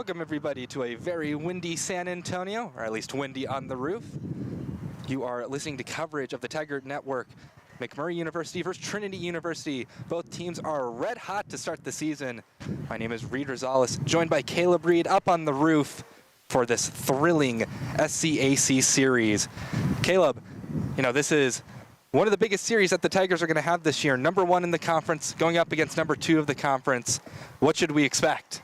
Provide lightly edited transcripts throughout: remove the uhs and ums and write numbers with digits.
Welcome everybody to a very windy San Antonio, or at least windy on the roof. You are listening to coverage of the Tiger Network. McMurry University versus Trinity University. Both teams are red hot to start the season. My name is Reed Rosales, joined by Caleb Reed up on the roof for this thrilling SCAC series. Caleb, you know, this is one of the biggest series that the Tigers are going to have this year. Number 1 in the conference, going up against number 2 of the conference. What should we expect?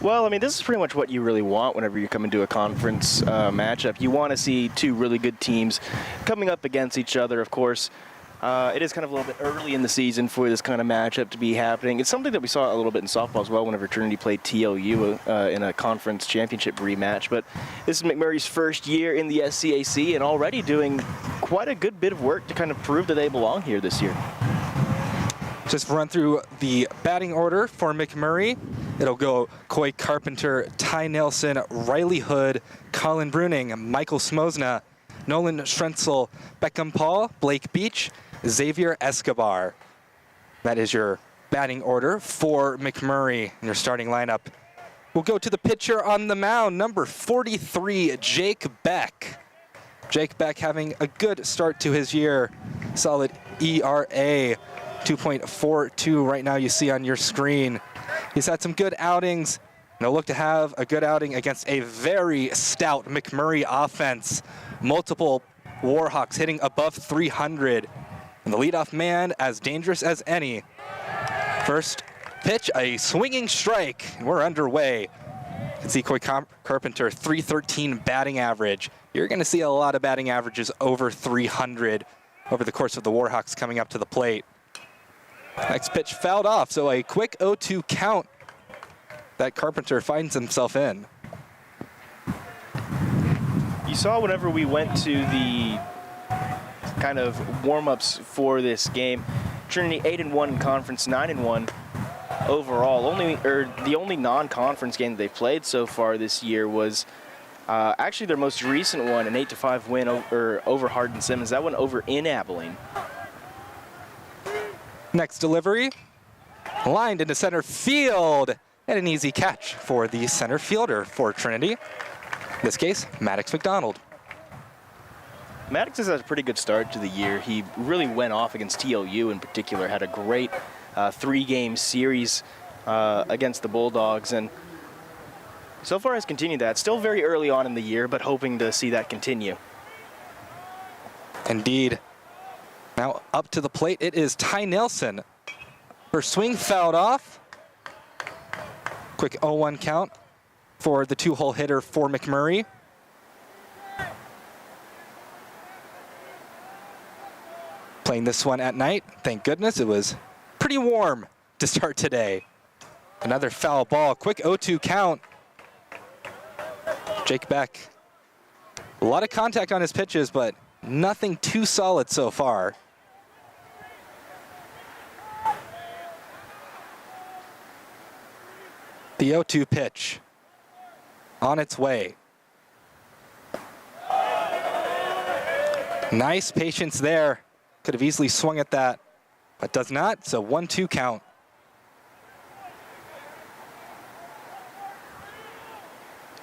Well, I mean, this is pretty much what you really want whenever you come into a conference matchup. You want to see two really good teams coming up against each other, of course. It is kind of a little bit early in the season for this kind of matchup to be happening. It's something that we saw a little bit in softball as well whenever Trinity played TLU in a conference championship rematch. But this is McMurry's first year in the SCAC and already doing quite a good bit of work to kind of prove that they belong here this year. Just run through the batting order for McMurray. It'll go Coy Carpenter, Ty Nelson, Riley Hood, Colin Bruning, Michael Smosna, Nolan Schrenzel, Beckham Paul, Blake Beach, Xavier Escobar. That is your batting order for McMurray in your starting lineup. We'll go to the pitcher on the mound, number 43, Jake Beck. Jake Beck having a good start to his year. Solid ERA, 2.42 right now you see on your screen. He's had some good outings, and he'll look to have a good outing against a very stout McMurray offense. Multiple Warhawks hitting above 300. And the leadoff man as dangerous as any. First pitch, a swinging strike, and we're underway. You can see Coy Carpenter, 313 batting average. You're going to see a lot of batting averages over 300 over the course of the Warhawks coming up to the plate. Next pitch fouled off, so a quick 0-2 count that Carpenter finds himself in. You saw whenever we went to the kind of warm-ups for this game, Trinity 8-1 in conference, 9-1 overall. The only non-conference game that they've played so far this year was actually their most recent one, an 8-5 win over Hardin-Simmons. That one over in Abilene. Next delivery, lined into center field, and an easy catch for the center fielder for Trinity. In this case, Maddox McDonald. Maddox has had a pretty good start to the year. He really went off against TLU in particular, had a great 3-game series against the Bulldogs, and so far has continued that. Still very early on in the year, but hoping to see that continue. Indeed. Now up to the plate, it is Ty Nelson. First swing fouled off. Quick 0-1 count for the 2-hole hitter for McMurray. Playing this one at night. Thank goodness it was pretty warm to start today. Another foul ball, quick 0-2 count. Jake Beck. A lot of contact on his pitches, but nothing too solid so far. The 0-2 pitch on its way. Nice patience there. Could have easily swung at that, but does not, so 1-2 count.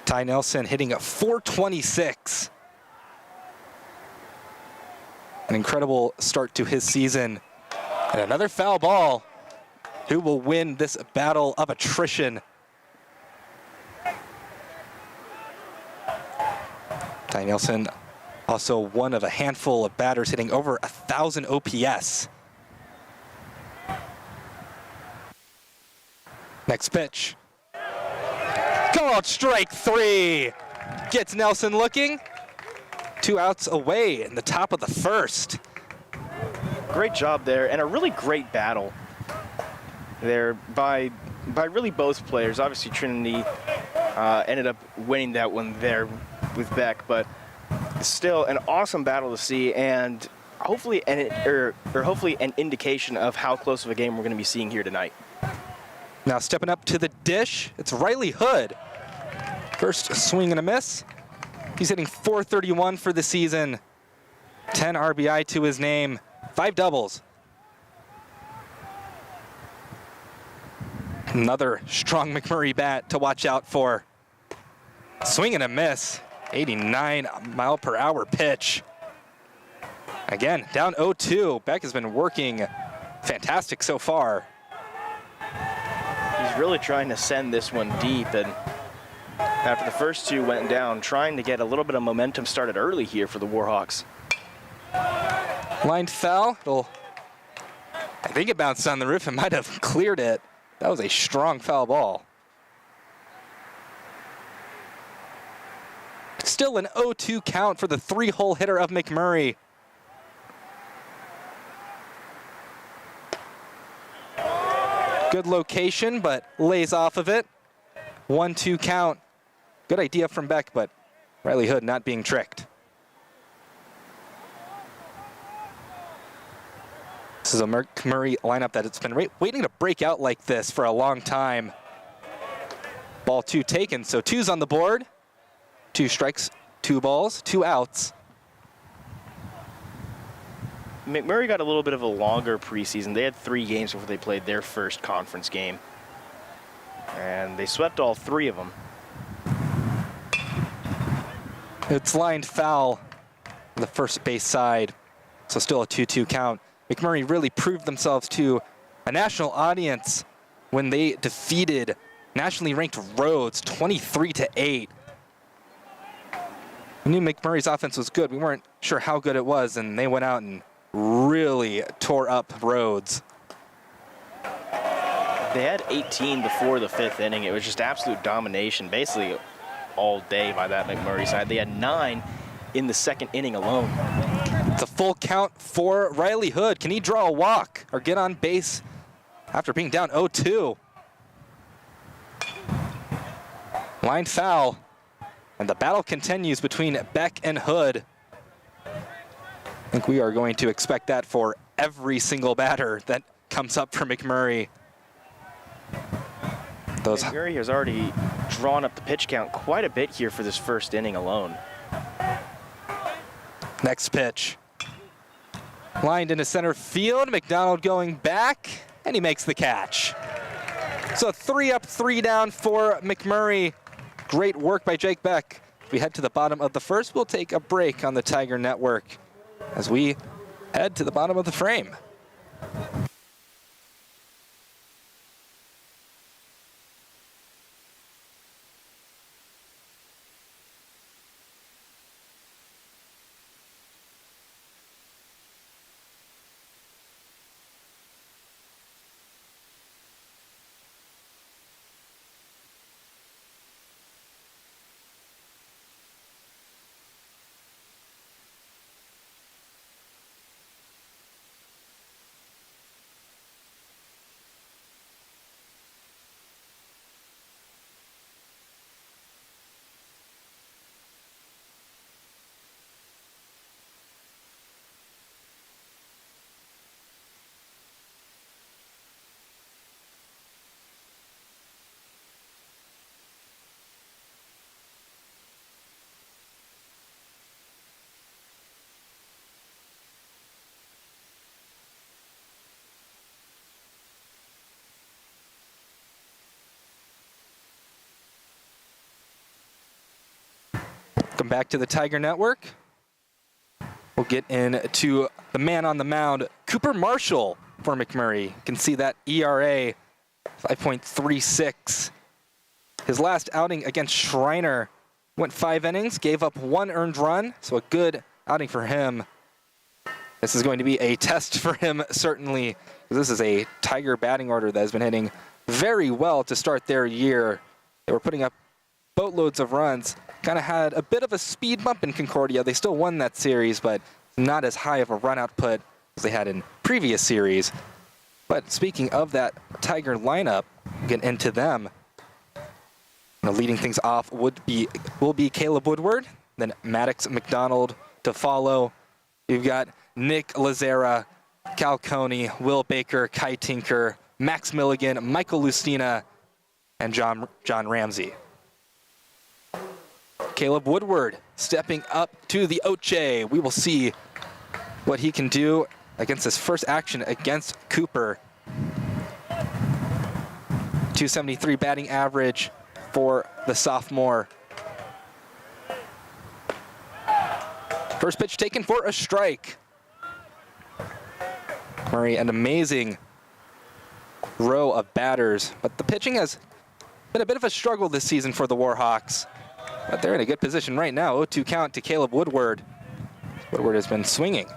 Ty Nelson hitting a .426. An incredible start to his season. And another foul ball. Who will win this battle of attrition? Ty Nelson, also one of a handful of batters hitting over 1,000 OPS. Next pitch. Called strike 3. Gets Nelson looking. 2 outs away in the top of the first. Great job there, and a really great battle there by really both players. Obviously, Trinity ended up winning that one there with Beck, but still an awesome battle to see, and hopefully hopefully an indication of how close of a game we're going to be seeing here tonight. Now stepping up to the dish, it's Riley Hood. First swing and a miss. He's hitting .431 for the season. 10 RBI to his name, 5 doubles. Another strong McMurry bat to watch out for. Swing and a miss. 89 mile per hour pitch. Again, down 0-2. Beck has been working fantastic so far. He's really trying to send this one deep, and after the first two went down, trying to get a little bit of momentum started early here for the Warhawks. Lined foul. I think it bounced on the roof. It might have cleared it. That was a strong foul ball. Still an 0-2 count for the 3-hole hitter of McMurry. Good location, but lays off of it. 1-2 count. Good idea from Beck, but Riley Hood not being tricked. This is a McMurry lineup that it's been waiting to break out like this for a long time. Ball 2 taken, so 2's on the board. 2 strikes, 2 balls, 2 outs. McMurry got a little bit of a longer preseason. They had 3 games before they played their first conference game, and they swept all 3 of them. It's lined foul on the first base side, so still a 2-2 count. McMurry really proved themselves to a national audience when they defeated nationally ranked Rhodes 23-8. We knew McMurray's offense was good. We weren't sure how good it was, and they went out and really tore up Rhodes. They had 18 before the 5th inning. It was just absolute domination, basically all day by that McMurray side. They had 9 in the 2nd inning alone. It's a full count for Riley Hood. Can he draw a walk or get on base after being down 0-2? Line foul. And the battle continues between Beck and Hood. I think we are going to expect that for every single batter that comes up for McMurray. McMurray has already drawn up the pitch count quite a bit here for this 1st inning alone. Next pitch. Lined into center field. McDonald going back, and he makes the catch. So 3 up, 3 down for McMurray. Great work by Jake Beck. We head to the bottom of the 1st. We'll take a break on the Tiger Network as we head to the bottom of the frame. Welcome back to the Tiger Network. We'll get into the man on the mound, Cooper Marshall for McMurray. You can see that ERA, 5.36. His last outing against Schreiner went 5 innings, gave up 1 earned run, so a good outing for him. This is going to be a test for him, certainly, because this is a Tiger batting order that has been hitting very well to start their year. They were putting up boatloads of runs. Kind of had a bit of a speed bump in Concordia. They still won that series, but not as high of a run output as they had in previous series. But speaking of that Tiger lineup, get into them. Leading things off will be Caleb Woodward, then Maddox McDonald to follow. You've got Nick Lazera, Cal Coney, Will Baker, Kai Tinker, Max Milligan, Michael Lustina, and John Ramsey. Caleb Woodward stepping up to the Oche. We will see what he can do against his first action against Cooper. 273 batting average for the sophomore. First pitch taken for a strike. Murray, an amazing row of batters, but the pitching has been a bit of a struggle this season for the Warhawks. But they're in a good position right now. 0-2 count to Caleb Woodward. Woodward has been swinging.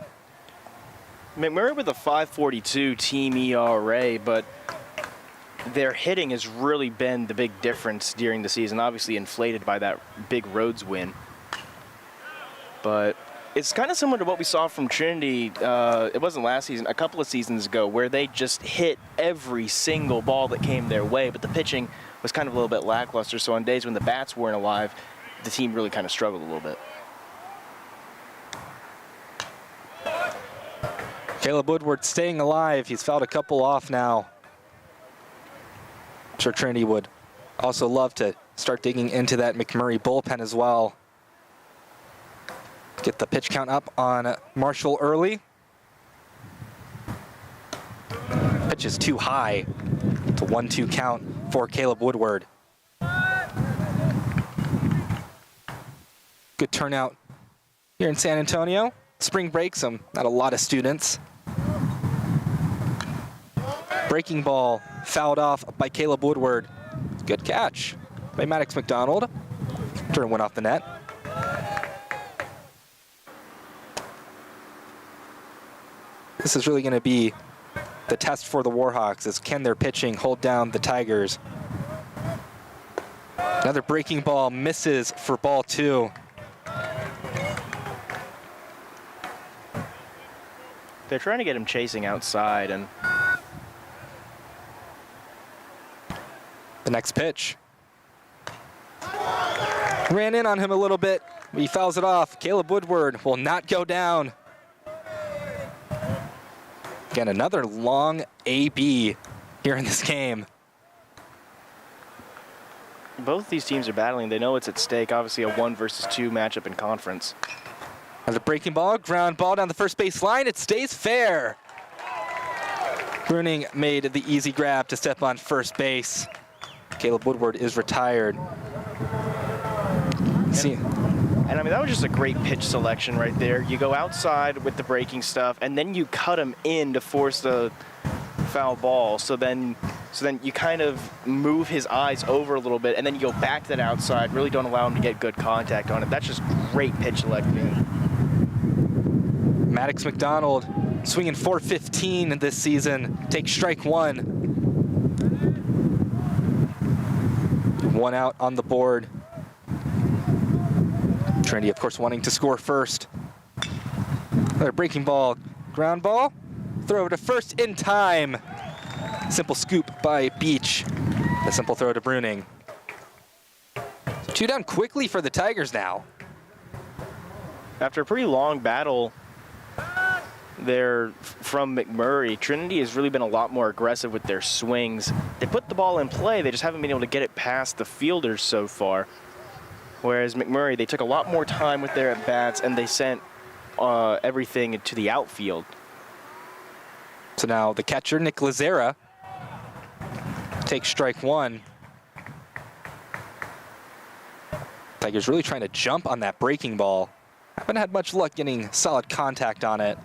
McMurry with a 5.42 team ERA, but their hitting has really been the big difference during the season, obviously inflated by that big Rhodes win. But it's kind of similar to what we saw from Trinity, it wasn't last season, a couple of seasons ago, where they just hit every single ball that came their way, but the pitching was kind of a little bit lackluster, so on days when the bats weren't alive, the team really kind of struggled a little bit. Caleb Woodward staying alive. He's fouled a couple off now. I'm sure Trinity would also love to start digging into that McMurray bullpen as well. Get the pitch count up on Marshall early. Pitch is too high. It's a 1-2 count for Caleb Woodward. Good turnout here in San Antonio. Spring break, not a lot of students. Breaking ball fouled off by Caleb Woodward. Good catch by Maddox McDonald. Turn went off the net. This is really going to be the test for the Warhawks, is can their pitching hold down the Tigers. Another breaking ball misses for ball 2. They're trying to get him chasing outside, and the next pitch. Ran in on him a little bit. He fouls it off. Caleb Woodward will not go down. Again, another long AB here in this game. both these teams are battling. They know it's at stake. Obviously, a 1 versus 2 matchup in conference. Another breaking ball, ground ball down the first base line. It stays fair. Bruning made the easy grab to step on first base. Caleb Woodward is retired. And I mean, that was just a great pitch selection right there. You go outside with the breaking stuff, and then you cut him in to force the foul ball. So then you kind of move his eyes over a little bit, and then you go back to that outside. Really don't allow him to get good contact on it. That's just great pitch selecting. Maddox McDonald swinging .415 this season. Takes strike one. 1 out on the board. Trinity, of course, wanting to score first. Another breaking ball, ground ball. Throw to first in time. Simple scoop by Beach. A simple throw to Bruning. 2 down quickly for the Tigers now. After a pretty long battle there from McMurray, Trinity has really been a lot more aggressive with their swings. They put the ball in play, they just haven't been able to get it past the fielders so far. Whereas McMurray, they took a lot more time with their at-bats, and they sent everything to the outfield. So now the catcher, Nick Lazera, takes strike one. Tigers really trying to jump on that breaking ball. Haven't had much luck getting solid contact on it.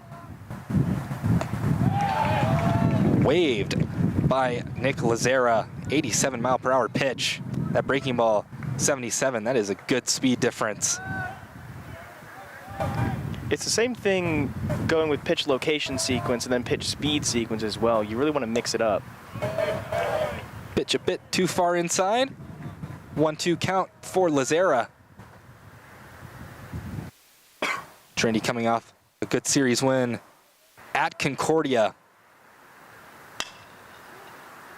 Waved by Nick Lazera, 87-mile-per-hour pitch. That breaking ball, 77. That is a good speed difference. It's the same thing going with pitch location sequence and then pitch speed sequence as well. You really want to mix it up. Pitch a bit too far inside. 1-2 count for Lazera. Trinity coming off a good series win at Concordia.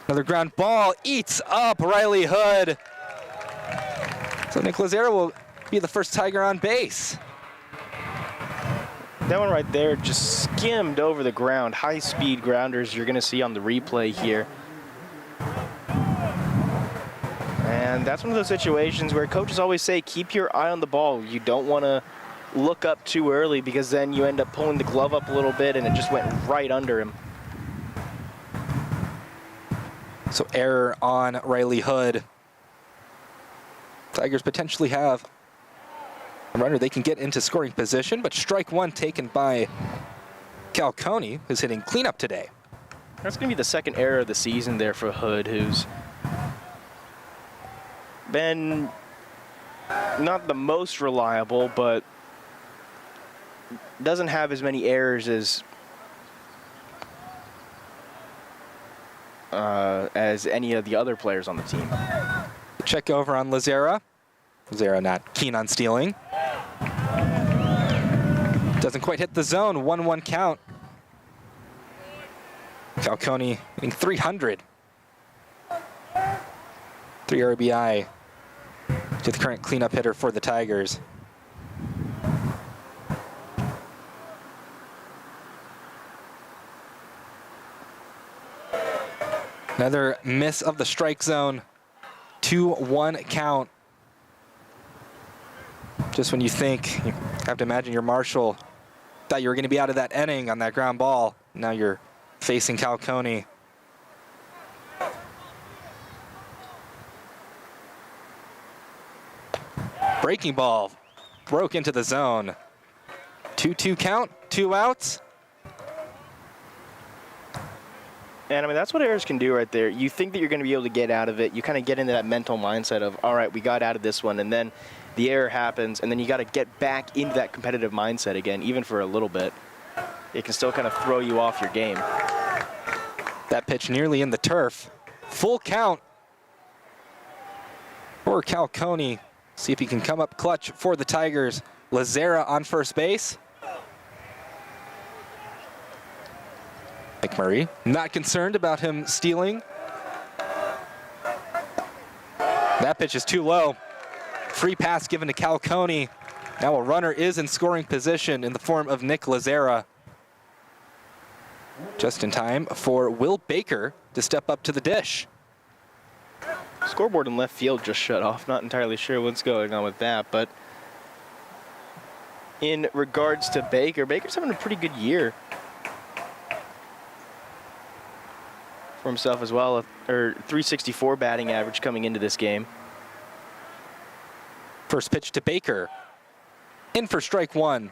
Another ground ball eats up Riley Hood. So Nick Lazera will be the first Tiger on base. That one right there just skimmed over the ground. High-speed grounders you're going to see on the replay here. And that's one of those situations where coaches always say, keep your eye on the ball. You don't want to look up too early because then you end up pulling the glove up a little bit and it just went right under him. So error on Riley Hood. Tigers potentially have runner, they can get into scoring position, but strike one taken by Calcone, who's hitting cleanup today. That's going to be the second error of the season there for Hood, who's been not the most reliable, but doesn't have as many errors as any of the other players on the team. Check over on Lazera. Lazera not keen on stealing. Doesn't quite hit the zone. 1-1 count. Calcone hitting 300. 3 RBI to the current cleanup hitter for the Tigers. Another miss of the strike zone. 2-1 count. Just when you think, you have to imagine your Marshall thought you were going to be out of that inning on that ground ball. Now you're facing Calcone. Breaking ball broke into the zone. 2-2 count, 2 outs. And I mean, that's what errors can do right there. You think that you're going to be able to get out of it. You kind of get into that mental mindset of, all right, we got out of this one, and then the error happens, and then you got to get back into that competitive mindset again, even for a little bit. It can still kind of throw you off your game. That pitch nearly in the turf. Full count for Calcone. See if he can come up clutch for the Tigers. Lazera on first base. McMurray not concerned about him stealing. That pitch is too low. Free pass given to Calcone. Now a runner is in scoring position in the form of Nick Lazera. Just in time for Will Baker to step up to the dish. Scoreboard in left field just shut off. Not entirely sure what's going on with that, but in regards to Baker, Baker's having a pretty good year for himself as well, or 364 batting average coming into this game. First pitch to Baker. In for strike one.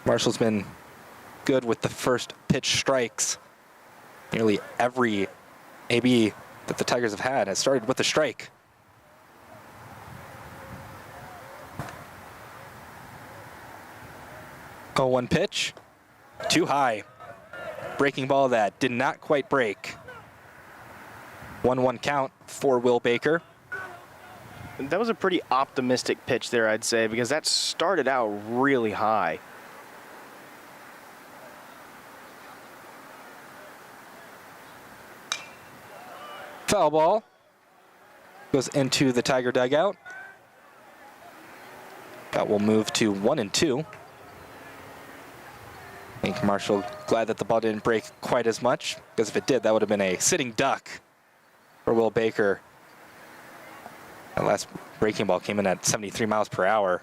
Marshall's been good with the first pitch strikes. Nearly every AB that the Tigers have had has started with a strike. Oh, 1 pitch. Too high. Breaking ball that did not quite break. 1-1 count for Will Baker. That was a pretty optimistic pitch there, I'd say, because that started out really high. Foul ball goes into the Tiger dugout. That will move to 1-2. I think Marshall glad that the ball didn't break quite as much, because if it did, that would have been a sitting duck for Will Baker. That last breaking ball came in at 73 miles per hour.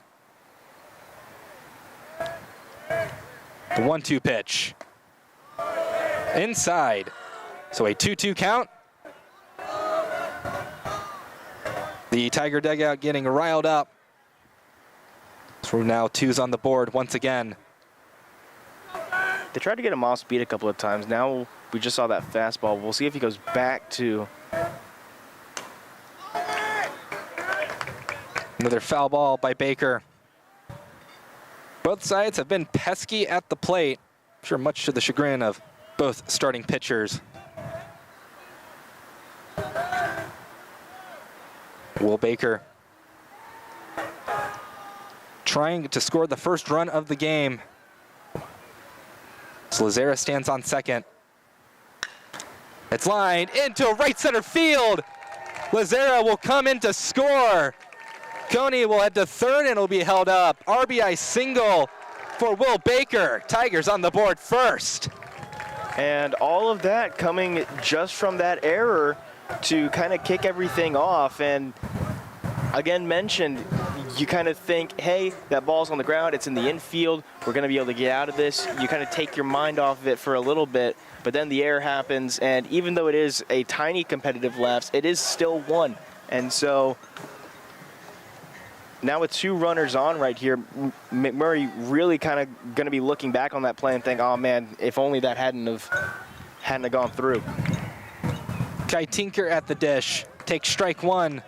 The 1-2 pitch. Inside. So a 2-2 count. The Tiger dugout getting riled up. So now 2's on the board once again. They tried to get him off speed a couple of times. Now we just saw that fastball. We'll see if he goes back to... Another foul ball by Baker. Both sides have been pesky at the plate. I'm sure much to the chagrin of both starting pitchers. Will Baker trying to score the first run of the game. So Lazera stands on second. It's lined into right center field. Lazera will come in to score. Coney will head to third and it'll be held up. RBI single for Will Baker. Tigers on the board first. And all of that coming just from that error to kind of kick everything off. And again mentioned, you kind of think, hey, that ball's on the ground, it's in the infield, we're going to be able to get out of this. You kind of take your mind off of it for a little bit, but then the error happens, and even though it is a tiny competitive lapse, it is still one. And so now with 2 runners on right here, McMurray really kind of going to be looking back on that play and think, oh man, if only that hadn't have gone through. Kai Tinker at the dish, takes strike 1.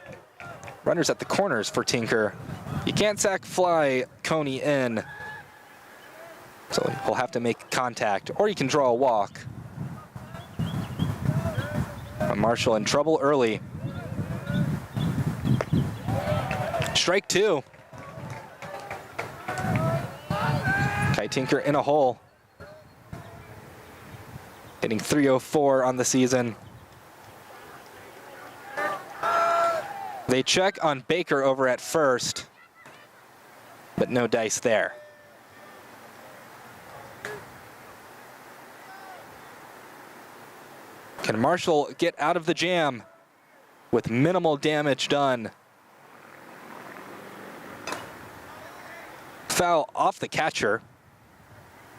Runners at the corners for Tinker. You can't sack fly Coney in, so he'll have to make contact, or you can draw a walk. Marshall in trouble early. Strike 2. Kai Tinker in a hole. Hitting .304 on the season. They check on Baker over at first, but no dice there. Can Marshall get out of the jam with minimal damage done? Foul off the catcher,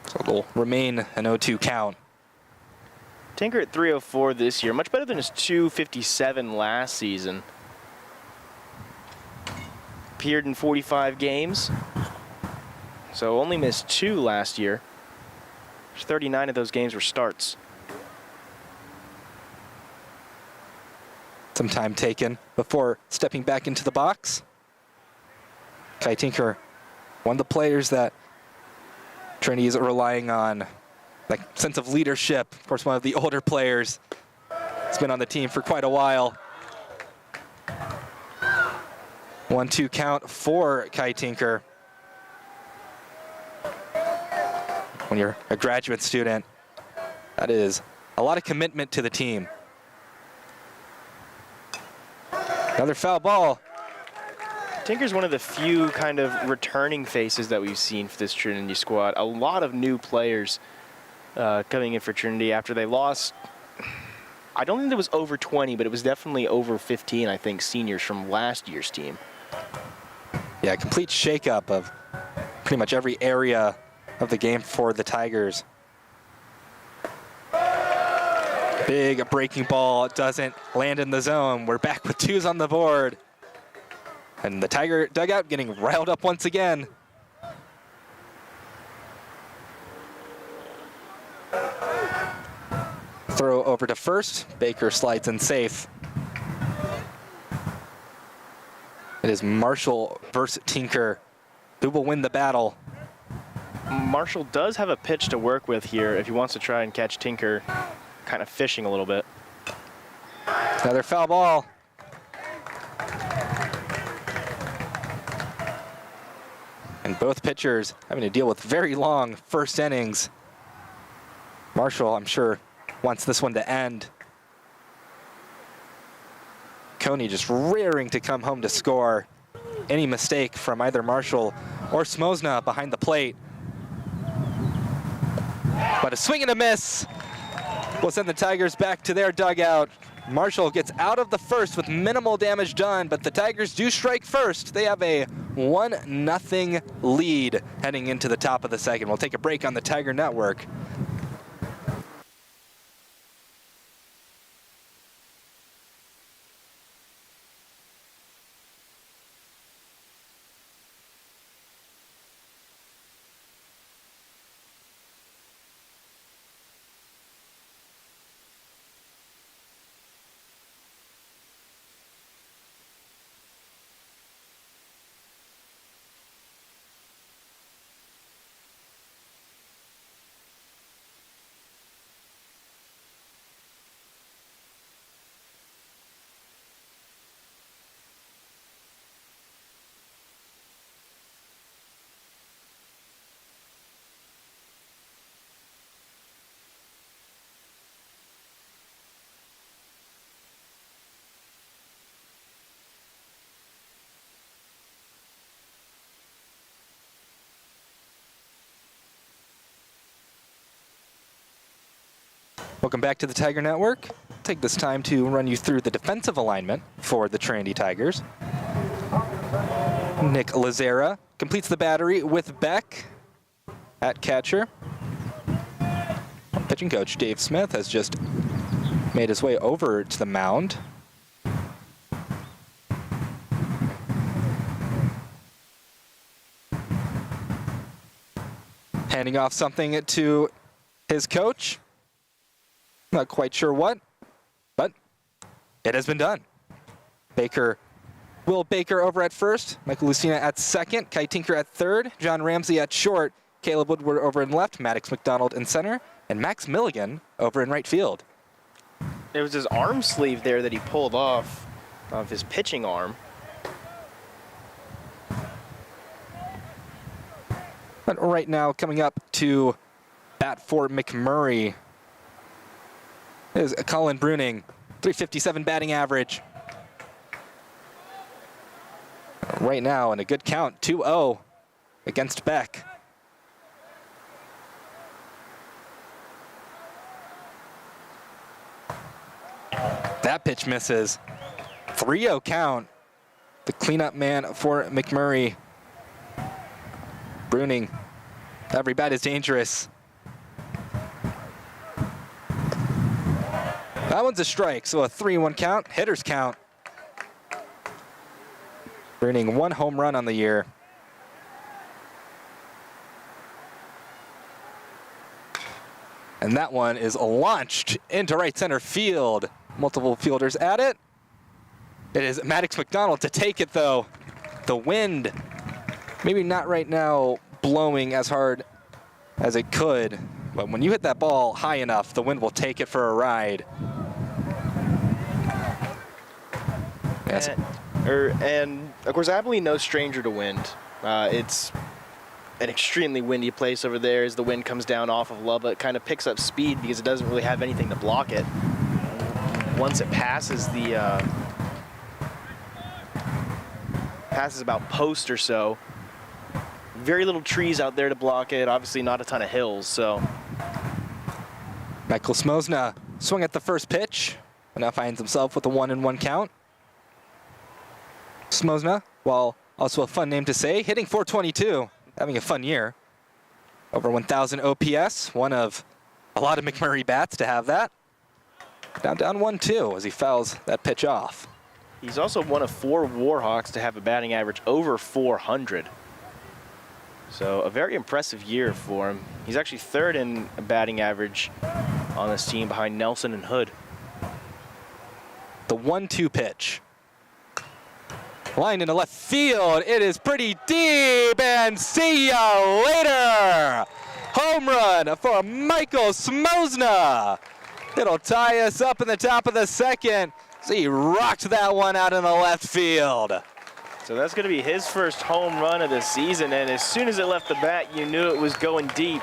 so it'll remain an 0-2 count. Tinker at .304 this year, much better than his .257 last season. Appeared in 45 games, so only missed 2 last year. 39 of those games were starts. Some time taken before stepping back into the box. Kai Tinker, one of the players that Trinity is relying on, that sense of leadership. Of course, one of the older players. He's been on the team for quite a while. 1-2 count for Kai Tinker. When you're a graduate student, that is a lot of commitment to the team. Another foul ball. Tinker's one of the few kind of returning faces that we've seen for this Trinity squad. A lot of new players coming in for Trinity after they lost. I don't think it was over 20, but it was definitely over 15, I think, seniors from last year's team. Yeah, complete shakeup of pretty much every area of the game for the Tigers. Big breaking ball, doesn't land in the zone. We're back with 2s on the board. And the Tiger dugout getting riled up once again. Throw over to first. Baker slides in safe. It is Marshall versus Tinker. Who will win the battle? Marshall does have a pitch to work with here if he wants to try and catch Tinker kind of fishing a little bit. Another foul ball. And both pitchers having to deal with very long first innings. Marshall, I'm sure, wants this one to end. Coney just raring to come home to score. Any mistake from either Marshall or Smosna behind the plate. But a swing and a miss will send the Tigers back to their dugout. Marshall gets out of the first with minimal damage done, but the Tigers do strike first. They have a 1-0 lead heading into the top of the second. We'll take a break on the Tiger Network. Welcome back to the Tiger Network. Take this time to run you through the defensive alignment for the Trinity Tigers. Nick Lazera completes the battery with Beck at catcher. Pitching coach Dave Smith has just made his way over to the mound. Handing off something to his coach. Not quite sure what, but it has been done. Will Baker over at first, Michael Lucina at second, Kai Tinker at third, John Ramsey at short, Caleb Woodward over in left, Maddox McDonald in center, and Max Milligan over in right field. It was his arm sleeve there that he pulled off of his pitching arm. But right now, coming up to bat for McMurry is Colin Bruning, 357 batting average. Right now, in a good count, 2-0 against Beck. That pitch misses. 3-0 count. The cleanup man for McMurray. Bruning. Every bat is dangerous. That one's a strike, so a 3-1 count. Hitters count. Bruning 1 home run on the year. And that one is launched into right center field. Multiple fielders at it. It is Maddox McDonald to take it, though. The wind, maybe not right now blowing as hard as it could, but when you hit that ball high enough, the wind will take it for a ride. Yes. And of course, Abilene no stranger to wind. It's an extremely windy place over there as the wind comes down off of Lubbock. It kind of picks up speed because it doesn't really have anything to block it. Once it passes passes about post or so, very little trees out there to block it. Obviously not a ton of hills, so. Michael Smosna swung at the first pitch and now finds himself with a 1-1 count. Smosna, while also a fun name to say, hitting .422, having a fun year. Over 1,000 OPS, one of a lot of McMurray bats to have that. Down 1-2 as he fouls that pitch off. He's also one of 4 Warhawks to have a batting average over 400. So a very impressive year for him. He's actually third in batting average on this team behind Nelson and Hood. The 1-2 pitch. Line into left field. It is pretty deep, and see ya later. Home run for Michael Smosna. It'll tie us up in the top of the second. So he rocked that one out in the left field. So that's going to be his first home run of the season, and as soon as it left the bat, you knew it was going deep.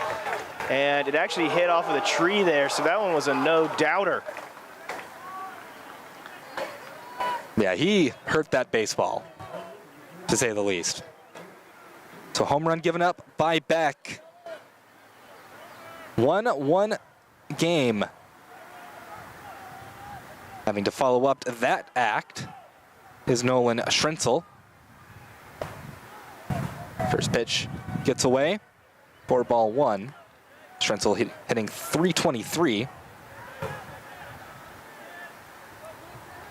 And it actually hit off of the tree there, so that one was a no-doubter. Yeah, he hurt that baseball, to say the least. So home run given up by Beck. 1-1 game. Having to follow up that act is Nolan Schrenzel. First pitch gets away. 4-1. Schrenzel hitting .323.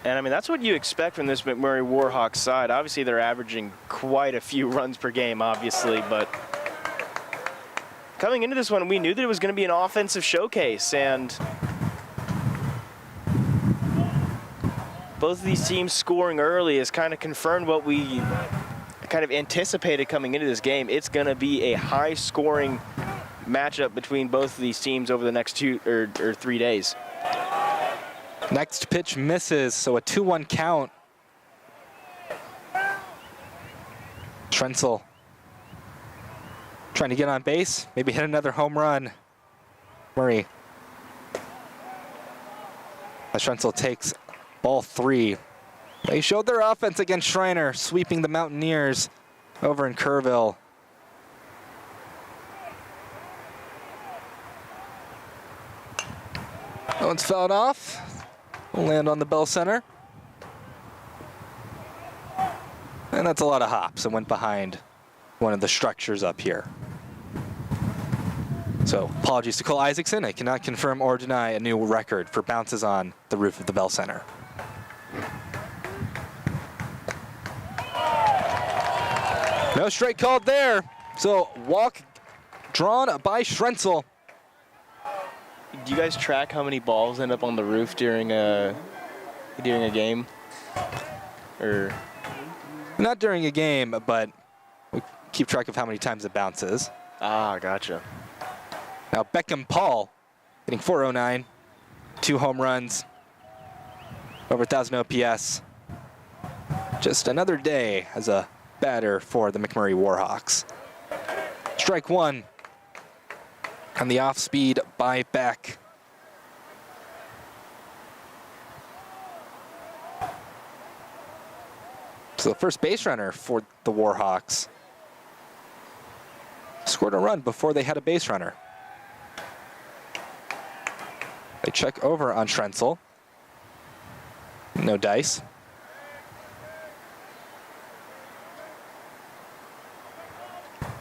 And I mean, that's what you expect from this McMurray Warhawks side. Obviously, they're averaging quite a few runs per game, obviously, but coming into this one, we knew that it was going to be an offensive showcase, and both of these teams scoring early has kind of confirmed what we kind of anticipated coming into this game. It's going to be a high-scoring matchup between both of these teams over the next 2 or 3 days. Next pitch misses, so a 2-1 count. Schrenzel trying to get on base, maybe hit another home run. Murray. As Schrenzel takes ball 3. They showed their offense against Schreiner, sweeping the Mountaineers over in Kerrville. That one's fouled off. Will land on the Bell Center. And that's a lot of hops and went behind one of the structures up here. So apologies to Cole Isaacson. I cannot confirm or deny a new record for bounces on the roof of the Bell Center. No strike called there. So walk drawn by Schrenzel. Do you guys track how many balls end up on the roof during a game? Or Not during a game, but we keep track of how many times it bounces. ah, gotcha. Now Beckham Paul hitting .409, 2 home runs, over 1,000 OPS. Just another day as a batter for the McMurry Warhawks. Strike 1 on the off speed by Beck. So the first base runner for the Warhawks scored a run before they had a base runner. They check over on Schrenzel. No dice.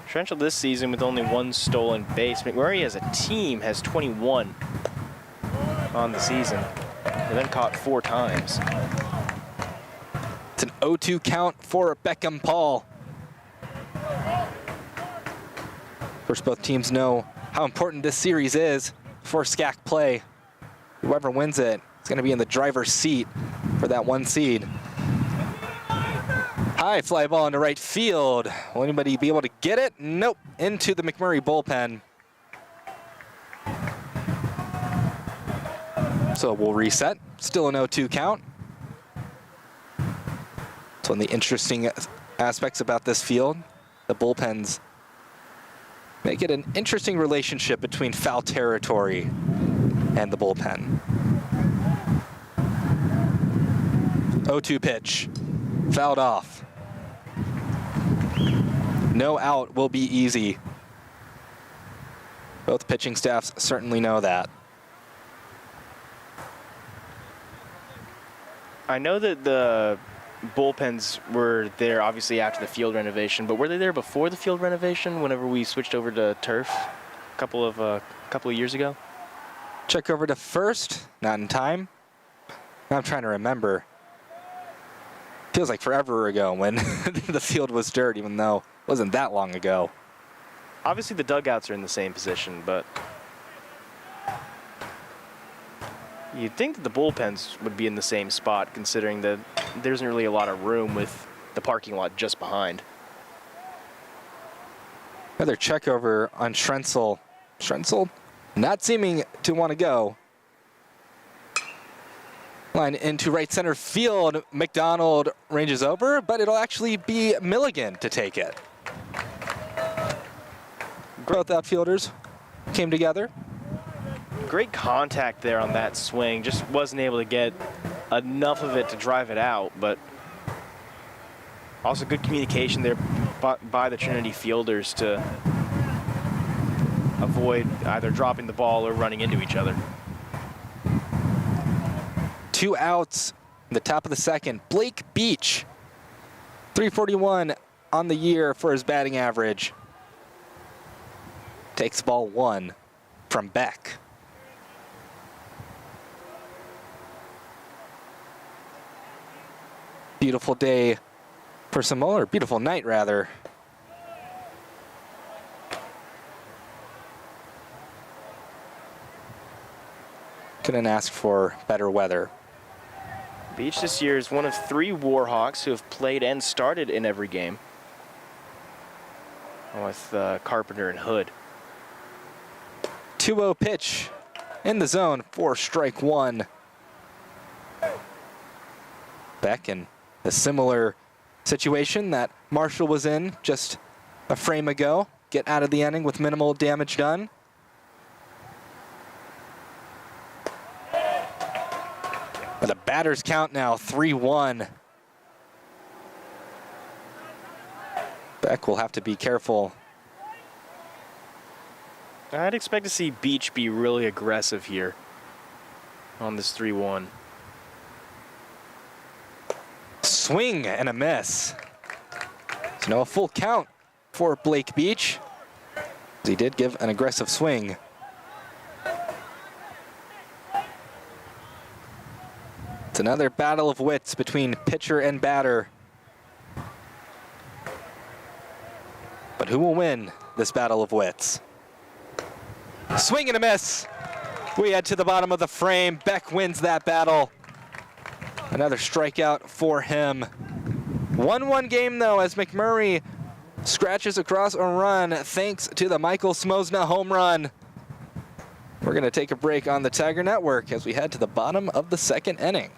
Schrenzel this season with only 1 stolen base. McMurry as a team has 21 on the season. They've been caught 4 times. It's an 0-2 count for Beckham Paul. Of course, both teams know how important this series is for SCAC play. Whoever wins it is going to be in the driver's seat for that 1 seed. High fly ball into right field. Will anybody be able to get it? Nope. Into the McMurry bullpen. So we'll reset. Still an 0-2 count. It's one of the interesting aspects about this field. The bullpens make it an interesting relationship between foul territory and the bullpen. 0-2 pitch. Fouled off. No out will be easy. Both pitching staffs certainly know that. I know that the bullpens were there obviously after the field renovation, but were they there before the field renovation whenever we switched over to turf a couple of years ago? Check over to first, not in time. Now I'm trying to remember. Feels like forever ago when the field was dirt, even though it wasn't that long ago. Obviously the dugouts are in the same position, but you'd think that the bullpens would be in the same spot, considering that there isn't really a lot of room with the parking lot just behind. Another check over on Schrenzel. Schrenzel not seeming to want to go. Line into right center field. McDonald ranges over, but it'll actually be Milligan to take it. Both outfielders came together. Great contact there on that swing. Just wasn't able to get enough of it to drive it out, but also good communication there by the Trinity fielders to avoid either dropping the ball or running into each other. 2 outs in the top of the second. Blake Beach, 341 on the year for his batting average. Takes ball 1 from Beck. Beautiful day for Samoa, or beautiful night rather. Couldn't ask for better weather. Beach this year is one of 3 Warhawks who have played and started in every game, with Carpenter and Hood. 2-0 pitch in the zone for strike 1. Beck in a similar situation that Marshall was in just a frame ago. Get out of the inning with minimal damage done. But the batter's count now 3-1. Beck will have to be careful. I'd expect to see Beach be really aggressive here on this 3-1. Swing and a miss. So now a full count for Blake Beach. He did give an aggressive swing. It's another battle of wits between pitcher and batter. But who will win this battle of wits? Swing and a miss. We head to the bottom of the frame. Beck wins that battle. Another strikeout for him. 1-1 game though, as McMurry scratches across a run thanks to the Michael Smosna home run. We're going to take a break on the Tiger Network as we head to the bottom of the second inning.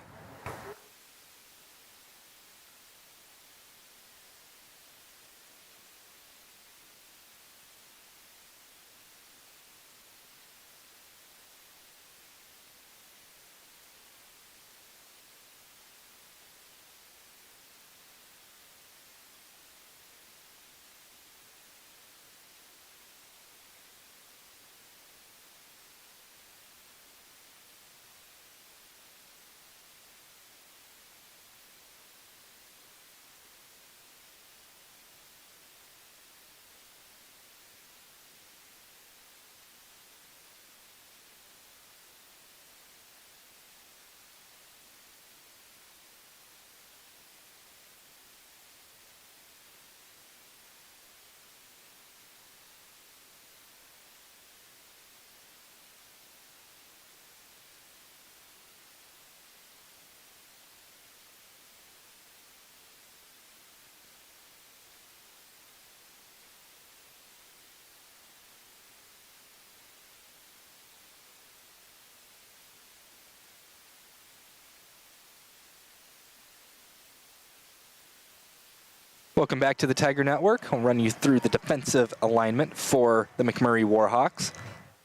Welcome back to the Tiger Network. I'll run you through the defensive alignment for the McMurry Warhawks.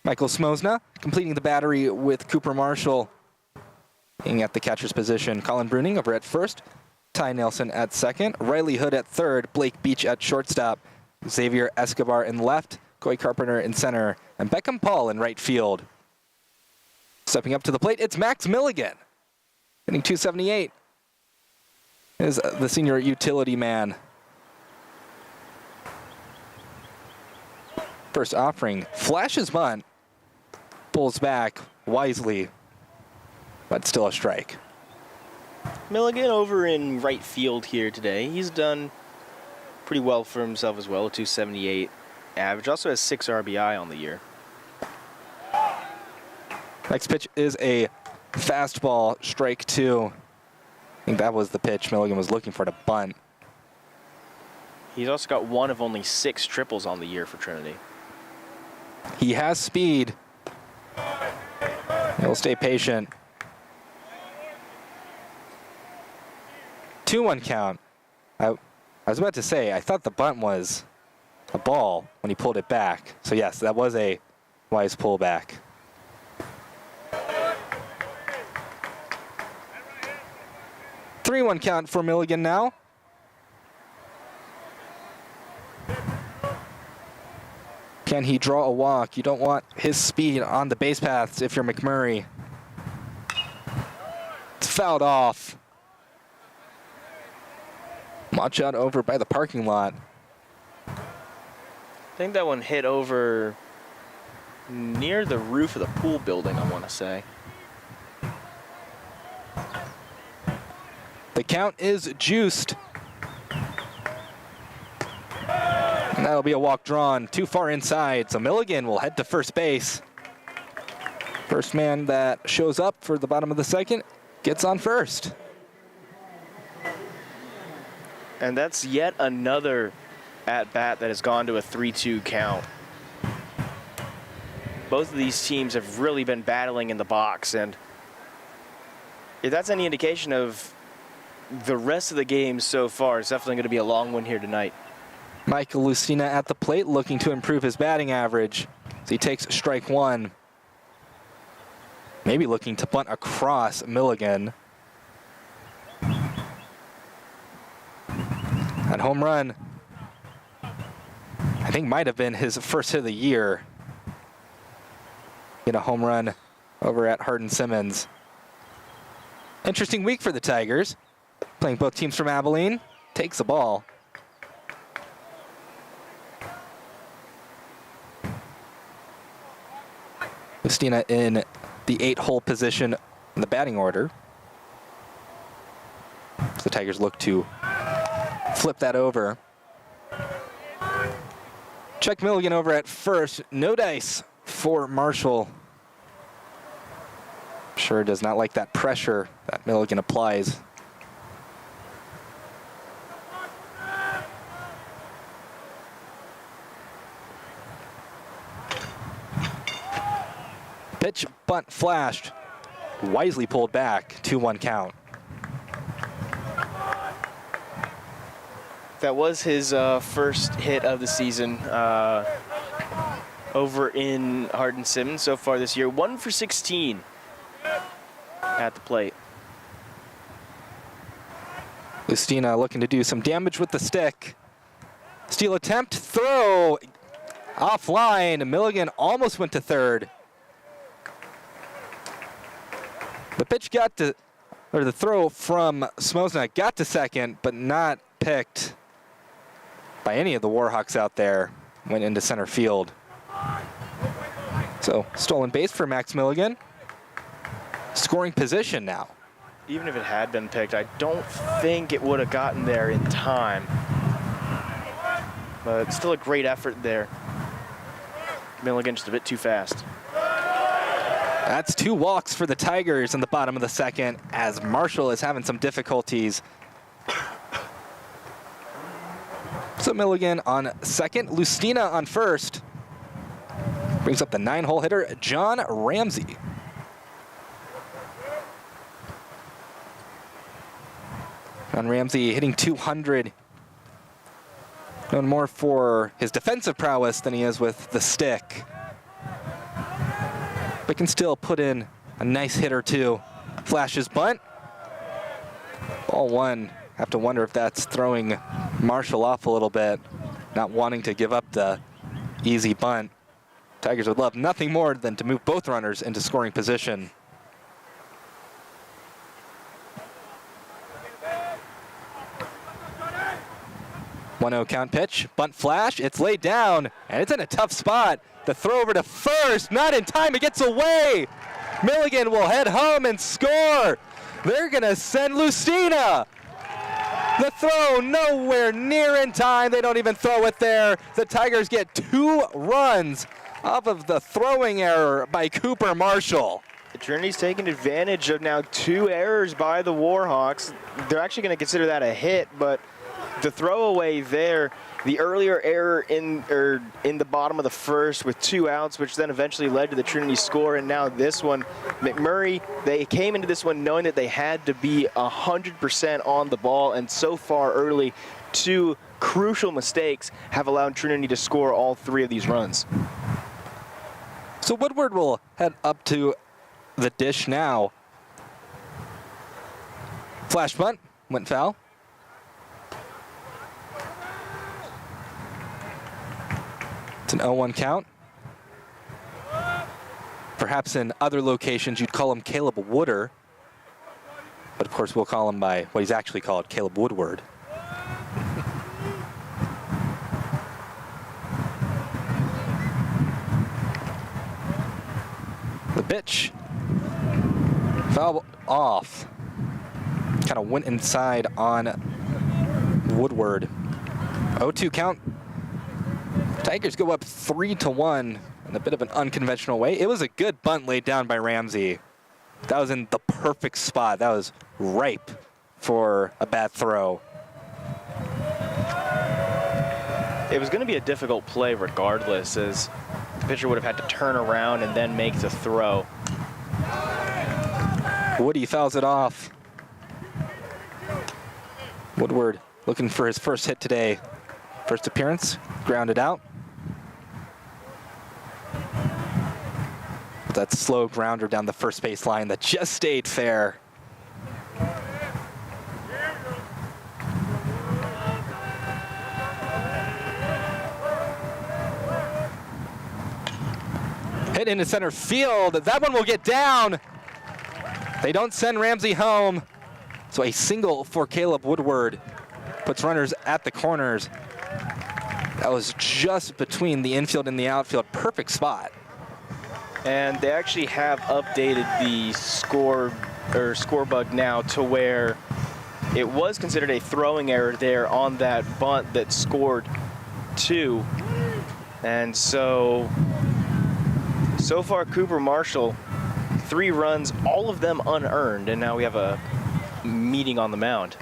Michael Smosna completing the battery with Cooper Marshall being at the catcher's position. Colin Bruning over at first. Ty Nelson at second. Riley Hood at third. Blake Beach at shortstop. Xavier Escobar in left. Coy Carpenter in center. And Beckham Paul in right field. Stepping up to the plate, it's Max Milligan. Hitting .278 is the senior utility man. First offering, flashes bunt, pulls back wisely, but still a strike. Milligan over in right field here today. He's done pretty well for himself as well, 278 average. Also has 6 RBI on the year. Next pitch is a fastball, strike 2. I think that was the pitch Milligan was looking for to bunt. He's also got one of only 6 triples on the year for Trinity. He has speed. He'll stay patient. 2-1 count. I was about to say, I thought the bunt was a ball when he pulled it back. So yes, that was a wise pullback. Three-one count for Milligan now. Can he draw a walk? You don't want his speed on the base paths if you're McMurry. It's fouled off. Watch out over by the parking lot. I think that one hit over near the roof of the pool building, I want to say. The count is juiced. And that'll be a walk drawn too far inside, so Milligan will head to first base. First man that shows up for the bottom of the second gets on first. And that's yet another at-bat that has gone to a 3-2 count. Both of these teams have really been battling in the box, and if that's any indication of the rest of the game so far, it's definitely going to be a long one here tonight. Michael Lucina at the plate looking to improve his batting average as he takes strike 1. Maybe looking to bunt across Milligan. That home run, I think, might have been his first hit of the year. Get a home run over at Hardin-Simmons. Interesting week for the Tigers. Playing both teams from Abilene. Takes the ball. Lucina in the 8-hole position in the batting order. So the Tigers look to flip that over. Check Milligan over at first. No dice for Marshall. Sure does not like that pressure that Milligan applies. Pitch, bunt, flashed. Wisely pulled back, 2-1 count. That was his first hit of the season over in Hardin-Simmons so far this year. 1 for 16 at the plate. Lustina looking to do some damage with the stick. Steal attempt, throw, offline. Milligan almost went to third. The pitch got to, or the throw from Smosna got to second, but not picked by any of the Warhawks out there. Went into center field. So stolen base for Max Milligan. Scoring position now. Even if it had been picked, I don't think it would have gotten there in time. But still a great effort there. Milligan just a bit too fast. That's 2 walks for the Tigers in the bottom of the second as Marshall is having some difficulties. So Milligan on second, Lustina on first. Brings up the 9-hole hitter, John Ramsey. John Ramsey hitting 200. Known more for his defensive prowess than he is with the stick. But can still put in a nice hit or two. Flashes bunt. Ball 1. Have to wonder if that's throwing Marshall off a little bit. Not wanting to give up the easy bunt. Tigers would love nothing more than to move both runners into scoring position. One-0 count pitch, bunt flash, it's laid down, and it's in a tough spot. The throw over to first, not in time, it gets away. Milligan will head home and score. They're gonna send Lustina. The throw nowhere near in time, they don't even throw it there. The Tigers get 2 runs off of the throwing error by Cooper Marshall. The Trinity's taking advantage of now 2 errors by the Warhawks. They're actually gonna consider that a hit, but the throwaway there, the earlier error in the bottom of the first with 2 outs, which then eventually led to the Trinity score, and now this one. McMurry, they came into this one knowing that they had to be 100% on the ball, and so far early, 2 crucial mistakes have allowed Trinity to score all 3 of these runs. So Woodward will head up to the dish now. Flash bunt, went foul. It's an 0-1 count. Perhaps in other locations you'd call him Caleb Wooder, but of course we'll call him by what he's actually called, Caleb Woodward. The pitch, foul off. Kind of went inside on Woodward. 0-2 count. Tigers go up 3-1 in a bit of an unconventional way. It was a good bunt laid down by Ramsey. That was in the perfect spot. That was ripe for a bad throw. It was going to be a difficult play regardless, as the pitcher would have had to turn around and then make the throw. Woody fouls it off. Woodward looking for his first hit today. First appearance, grounded out. That slow grounder down the first base line that just stayed fair. Hit into center field. That one will get down. They don't send Ramsey home. So a single for Caleb Woodward puts runners at the corners. That was just between the infield and the outfield. Perfect spot. And they actually have updated the score bug now to where it was considered a throwing error there on that bunt that scored 2. And so So far, Cooper Marshall, 3 runs, all of them unearned, and now we have a meeting on the mound.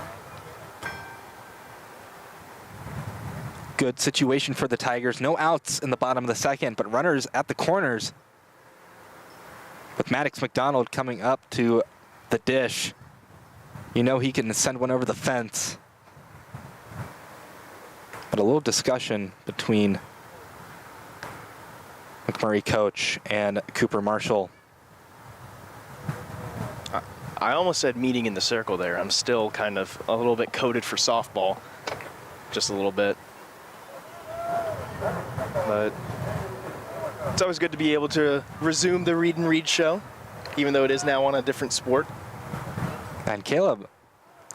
Good situation for the Tigers. No outs in the bottom of the second, but runners at the corners. With Maddox McDonald coming up to the dish. You know he can send one over the fence. But a little discussion between McMurry coach and Cooper Marshall. I almost said meeting in the circle there. I'm still kind of a little bit coded for softball. Just a little bit. But it's always good to be able to resume the Read and Read show, even though it is now on a different sport. And Caleb,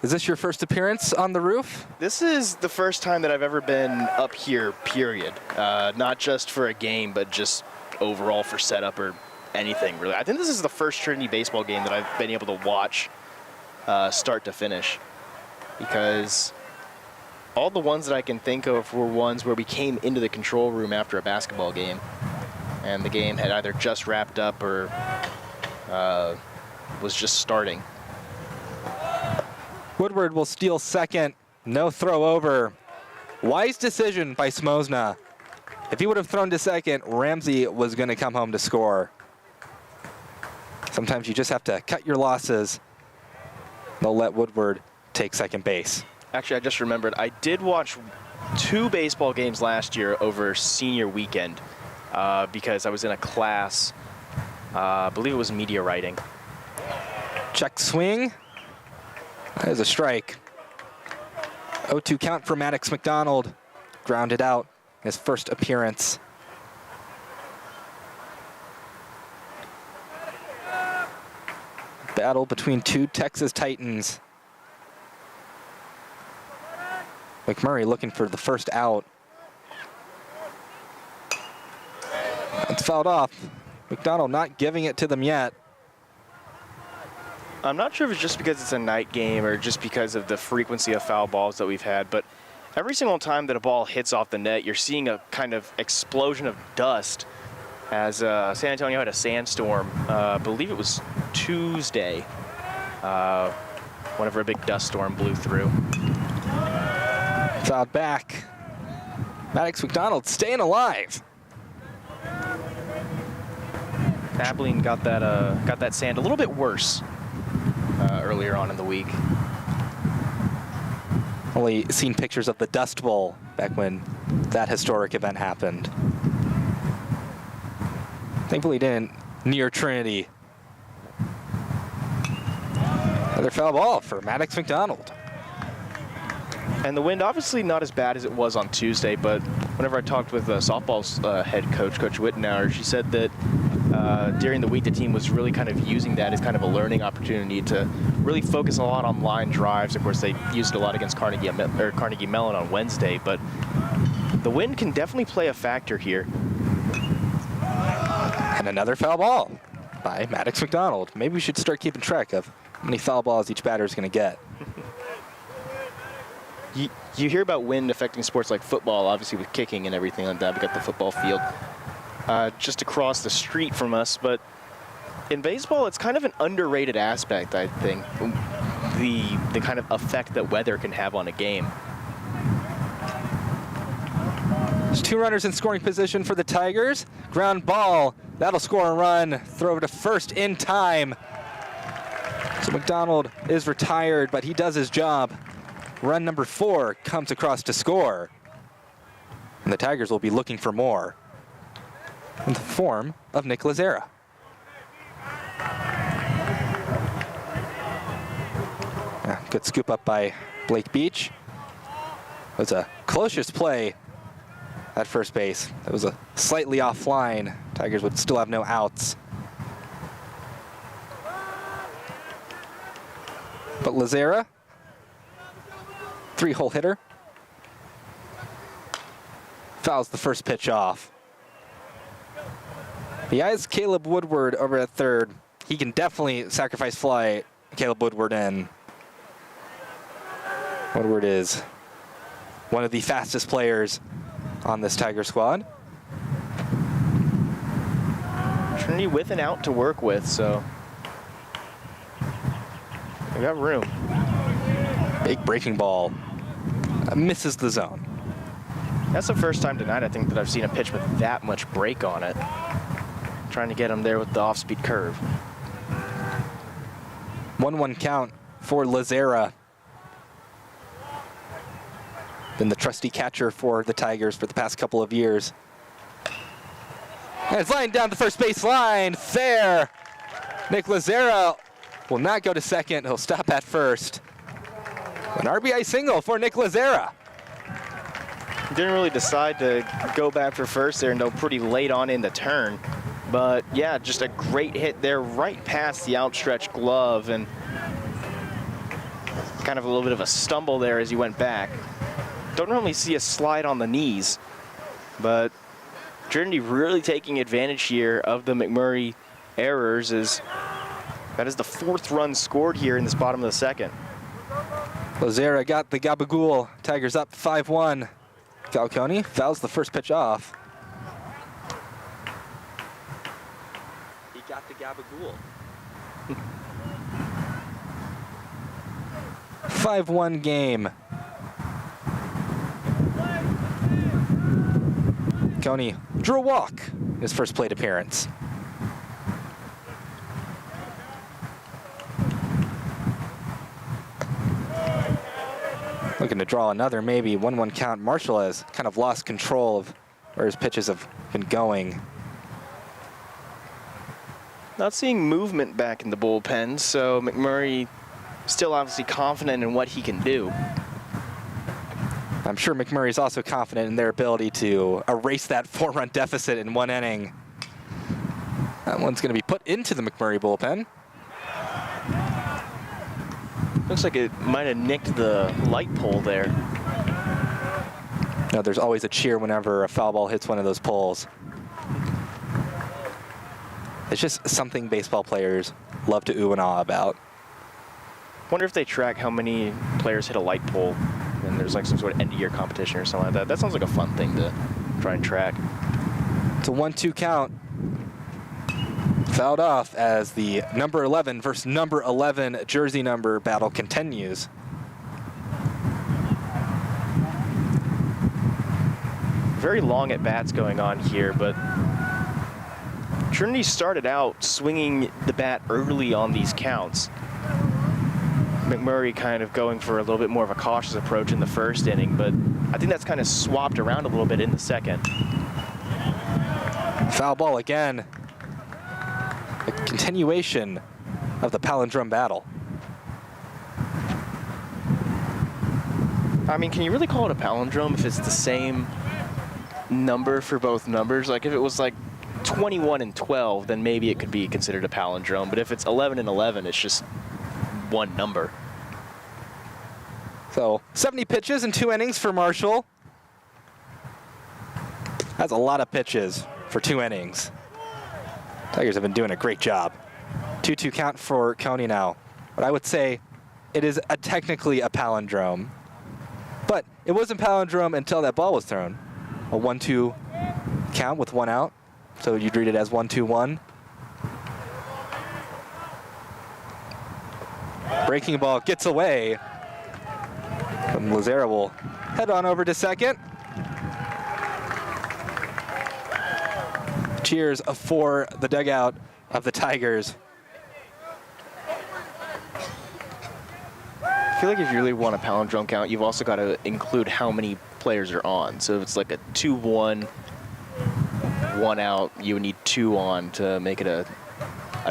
is this your first appearance on the roof? This is the first time that I've ever been up here, period. Not just for a game, but just overall for setup or anything, really. I think this is the first Trinity baseball game that I've been able to watch start to finish, because all the ones that I can think of were ones where we came into the control room after a basketball game, and the game had either just wrapped up or was just starting. Woodward will steal second. No throw over. Wise decision by Smosna. If he would have thrown to second, Ramsey was going to come home to score. Sometimes you just have to cut your losses. They'll let Woodward take second base. Actually, I just remembered, I did watch 2 baseball games last year over senior weekend because I was in a class, I believe it was media writing. Check swing. That is a strike. 0-2 count for Maddox McDonald. Grounded out, his first appearance. Battle between 2 Texas Titans. McMurry looking for the first out. It's fouled off. McDonald not giving it to them yet. I'm not sure if it's just because it's a night game or just because of the frequency of foul balls that we've had, but every single time that a ball hits off the net, you're seeing a kind of explosion of dust as San Antonio had a sandstorm. I believe it was Tuesday, whenever a big dust storm blew through. Fouled back. Maddox McDonald staying alive. Abilene got that sand a little bit worse earlier on in the week. Only seen pictures of the Dust Bowl back when that historic event happened. Thankfully didn't near Trinity. Another foul ball for Maddox McDonald. And the wind obviously not as bad as it was on Tuesday, but whenever I talked with softball's head coach, Coach Wittenauer, she said that during the week the team was really kind of using that as kind of a learning opportunity to really focus a lot on line drives. Of course, they used it a lot against Carnegie Mellon on Wednesday, but the wind can definitely play a factor here. And another foul ball by Maddox McDonald. Maybe we should start keeping track of how many foul balls each batter is going to get. You hear about wind affecting sports like football, obviously with kicking and everything like that. We got the football field just across the street from us, but in baseball, it's kind of an underrated aspect, I think, the kind of effect that weather can have on a game. There's 2 runners in scoring position for the Tigers. Ground ball, that'll score a run. Throw to first in time. So McDonald is retired, but he does his job. Run number 4 comes across to score. And the Tigers will be looking for more in the form of Nick Lazera. Yeah, good scoop up by Blake Beach. It was a closest play at first base. That was a slightly offline. Tigers would still have no outs. But Lazera, 3-hole hitter, fouls the first pitch off. He eyes Caleb Woodward over at third. He can definitely sacrifice fly Caleb Woodward in. Woodward is one of the fastest players on this Tiger squad. Trinity with an out to work with, so they got room. Big breaking ball. Misses the zone. That's the first time tonight, I think, that I've seen a pitch with that much break on it. Trying to get him there with the off-speed curve. 1-1 count for Lazera. Been the trusty catcher for the Tigers for the past couple of years. And it's lined down the first base line. Fair. Nick Lazera will not go to second. He'll stop at first. An RBI single for Nick Lazera. Didn't really decide to go back for first there until pretty late on in the turn. But yeah, just a great hit there right past the outstretched glove, and kind of a little bit of a stumble there as he went back. Don't normally see a slide on the knees, but Trinity really taking advantage here of the McMurry errors, as that is the 4th run scored here in this bottom of the second. Lazera got the gabagool. Tigers up 5-1. Falcone fouls the first pitch off. He got the gabagool. 5-1 game. Coney drew a walk his first plate appearance. Looking to draw another, maybe 1-1 count. Marshall has kind of lost control of where his pitches have been going. Not seeing movement back in the bullpen, so McMurray still obviously confident in what he can do. I'm sure McMurray is also confident in their ability to erase that 4-run deficit in 1 inning. That one's going to be put into the McMurray bullpen. Looks like it might have nicked the light pole there. No, there's always a cheer whenever a foul ball hits one of those poles. It's just something baseball players love to ooh and ah about. Wonder if they track how many players hit a light pole, and there's like some sort of end-of-year competition or something like that. That sounds like a fun thing to try and track. It's a 1-2 count. Fouled off as the number 11 versus number 11 jersey number battle continues. Very long at-bats going on here, but Trinity started out swinging the bat early on these counts. McMurray kind of going for a little bit more of a cautious approach in the first inning, but I think that's kind of swapped around a little bit in the second. Foul ball again. A continuation of the palindrome battle. I mean, can you really call it a palindrome if it's the same number for both numbers? Like if it was like 21 and 12, then maybe it could be considered a palindrome. But if it's 11 and 11, it's just one number. So 70 pitches in 2 innings for Marshall. That's a lot of pitches for 2 innings. Tigers have been doing a great job. 2-2 count for Coney now. But I would say it is technically a palindrome. But it wasn't palindrome until that ball was thrown. A 1-2 count with 1 out. So you'd read it as 1-2-1. Breaking ball gets away. And Lazera will head on over to second. Cheers for the dugout of the Tigers. I feel like if you really want a palindrome count, you've also got to include how many players are on. So if it's like a 2-1, 1 out, you would need 2 on to make it a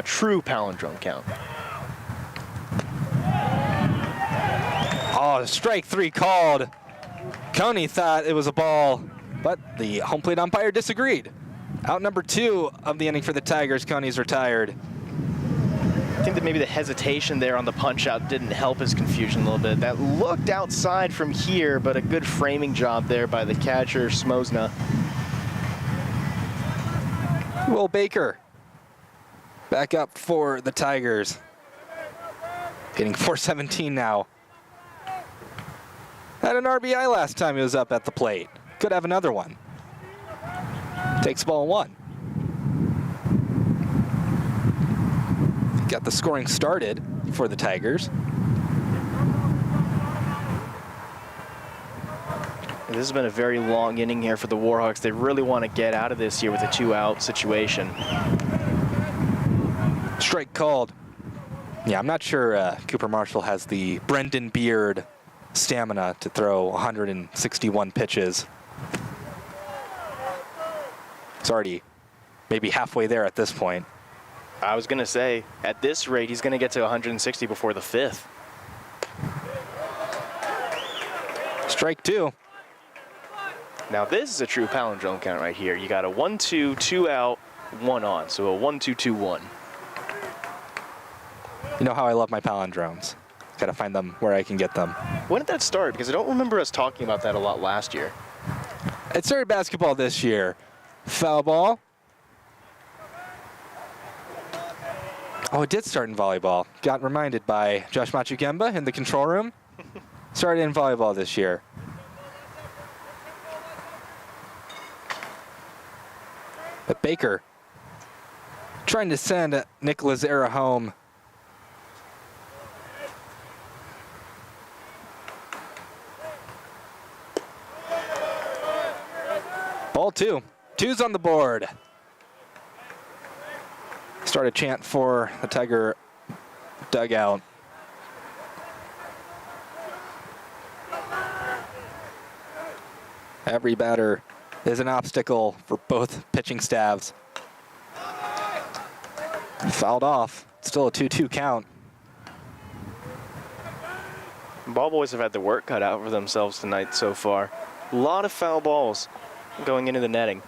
true palindrome count. Oh, strike 3 called. Coney thought it was a ball, but the home plate umpire disagreed. Out number 2 of the inning for the Tigers. Coney's retired. I think that maybe the hesitation there on the punch out didn't help his confusion a little bit. That looked outside from here, but a good framing job there by the catcher, Smosna. Will Baker back up for the Tigers. Hitting .417 now. Had an RBI last time he was up at the plate. Could have another one. Takes ball 1. got the scoring started for the Tigers. This has been a very long inning here for the Warhawks. They really want to get out of this here with a 2-out situation. Strike called. Yeah, I'm not sure Cooper Marshall has the Brendan Beard stamina to throw 161 pitches. It's already maybe halfway there at this point. I was going to say, at this rate, he's going to get to 160 before the 5th. Strike 2. Now this is a true palindrome count right here. You got a 1-2, 2 out, 1 on. So a 1-2, 2-1. You know how I love my palindromes. Got to find them where I can get them. When did that start? Because I don't remember us talking about that a lot last year. It started basketball this year. Foul ball. Oh, it did start in volleyball. Got reminded by Josh Machugemba in the control room. Started in volleyball this year. But Baker trying to send Nick Lazera home. Ball 2. 2's on the board. Start a chant for the Tiger dugout. Every batter is an obstacle for both pitching staffs. Fouled off. Still a 2-2 count. Ball boys have had the work cut out for themselves tonight so far. A lot of foul balls going into the netting.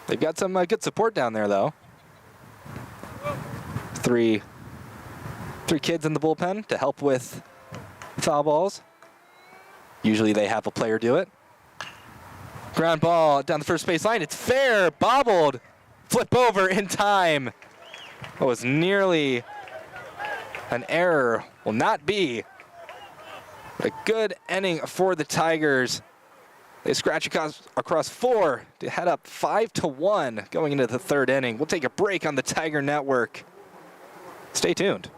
They've got some good support down there, though. Three kids in the bullpen to help with foul balls. Usually they have a player do it. Ground ball down the first base line. It's fair. Bobbled. Flip over in time. What was nearly an error will not be. A good inning for the Tigers. They scratch across 4 to head up 5-1 going into the 3rd inning. We'll take a break on the Tiger Network. Stay tuned.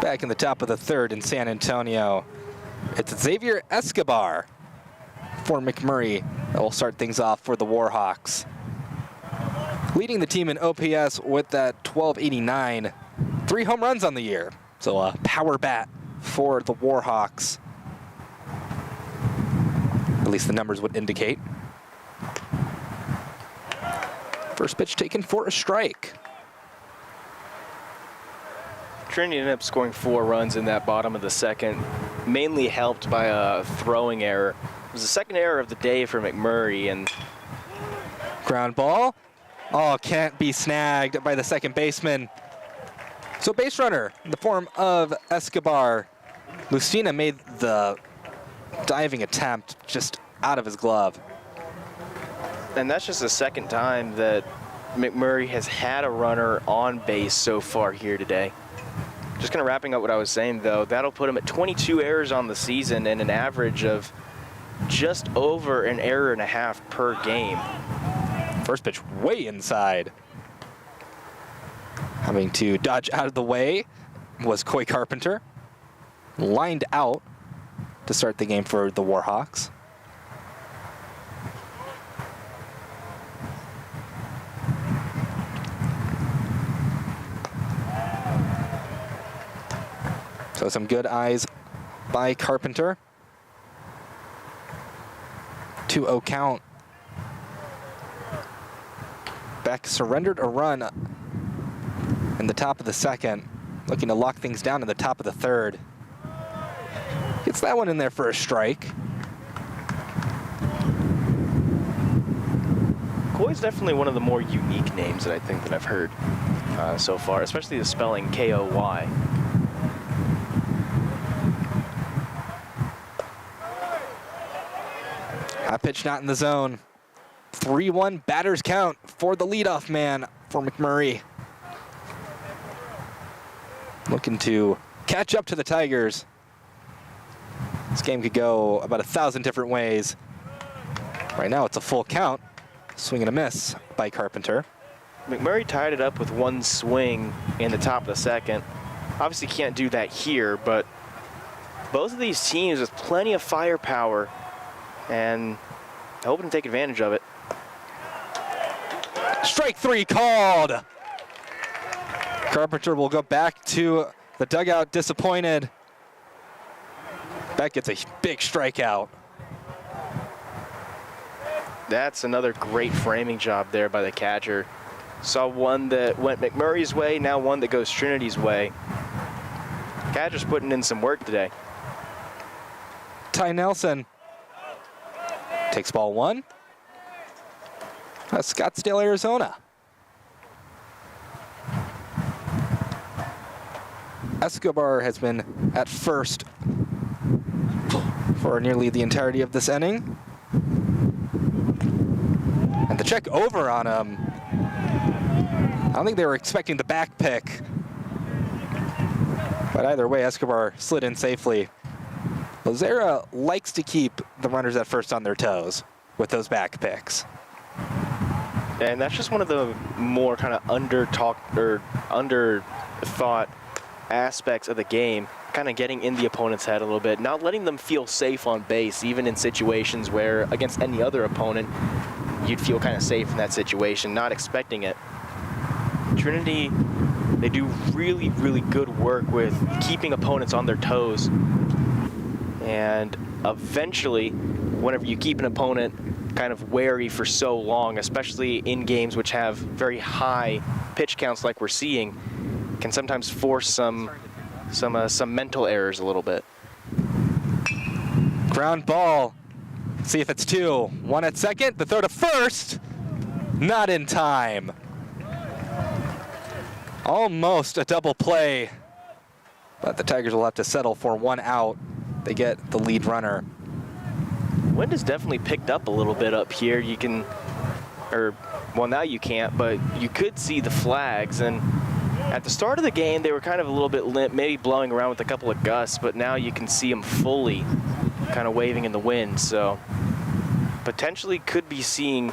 Back in the top of the 3rd in San Antonio, it's Xavier Escobar for McMurry that will start things off for the Warhawks. Leading the team in OPS with that 1289, 3 home runs on the year. So a power bat for the Warhawks. At least the numbers would indicate. First pitch taken for a strike. Trinity ended up scoring 4 runs in that bottom of the 2nd, mainly helped by a throwing error. It was the 2nd error of the day for McMurray, and ground ball. Oh, can't be snagged by the second baseman. So base runner in the form of Escobar. Lucina made the diving attempt just out of his glove. And that's just the 2nd time that McMurray has had a runner on base so far here today. Just kind of wrapping up what I was saying, though, that'll put him at 22 errors on the season and an average of just over an error and a half per game. First pitch way inside. Having to dodge out of the way was Coy Carpenter. Lined out. to start the game for the Warhawks. So some good eyes by Carpenter. 2-0 count. Beck surrendered a run in the top of the second, looking to lock things down in the top of the third. Gets that one in there for a strike. Koi's definitely one of the more unique names that I think that I've heard so far, especially the spelling K-O-Y. Hot pitch not in the zone. 3-1 batters count for the leadoff man for McMurry. Looking to catch up to the Tigers. This game could go about 1,000 different ways. Right now it's a full count. Swing and a miss by Carpenter. McMurry tied it up with one swing in the top of the second. Obviously can't do that here, but both of these teams with plenty of firepower and hoping to take advantage of it. Strike 3 called. Carpenter will go back to the dugout disappointed. Beck gets a big strikeout. That's another great framing job there by the catcher. Saw one that went McMurray's way, now one that goes Trinity's way. Catcher's putting in some work today. Ty Nelson takes ball 1. Scottsdale, Arizona. Escobar has been at first for nearly the entirety of this inning. And the check over on him. I don't think they were expecting the back pick. But either way, Escobar slid in safely. Lozera likes to keep the runners at first on their toes with those back picks. And that's just one of the more kind of under-thought aspects of the game, kind of getting in the opponent's head a little bit, not letting them feel safe on base, even in situations where against any other opponent, you'd feel kind of safe in that situation, not expecting it. Trinity, they do really, really good work with keeping opponents on their toes. And eventually, whenever you keep an opponent kind of wary for so long, especially in games which have very high pitch counts like we're seeing, can sometimes force some mental errors a little bit. Ground ball. See if it's 2. 1 at second, the throw to first. Not in time. Almost a double play, but the Tigers will have to settle for 1 out. They get the lead runner. Wind has definitely picked up a little bit up here. You can, well, now you can't, but you could see the flags. And at the start of the game, they were kind of a little bit limp, maybe blowing around with a couple of gusts, but now you can see them fully kind of waving in the wind. So potentially could be seeing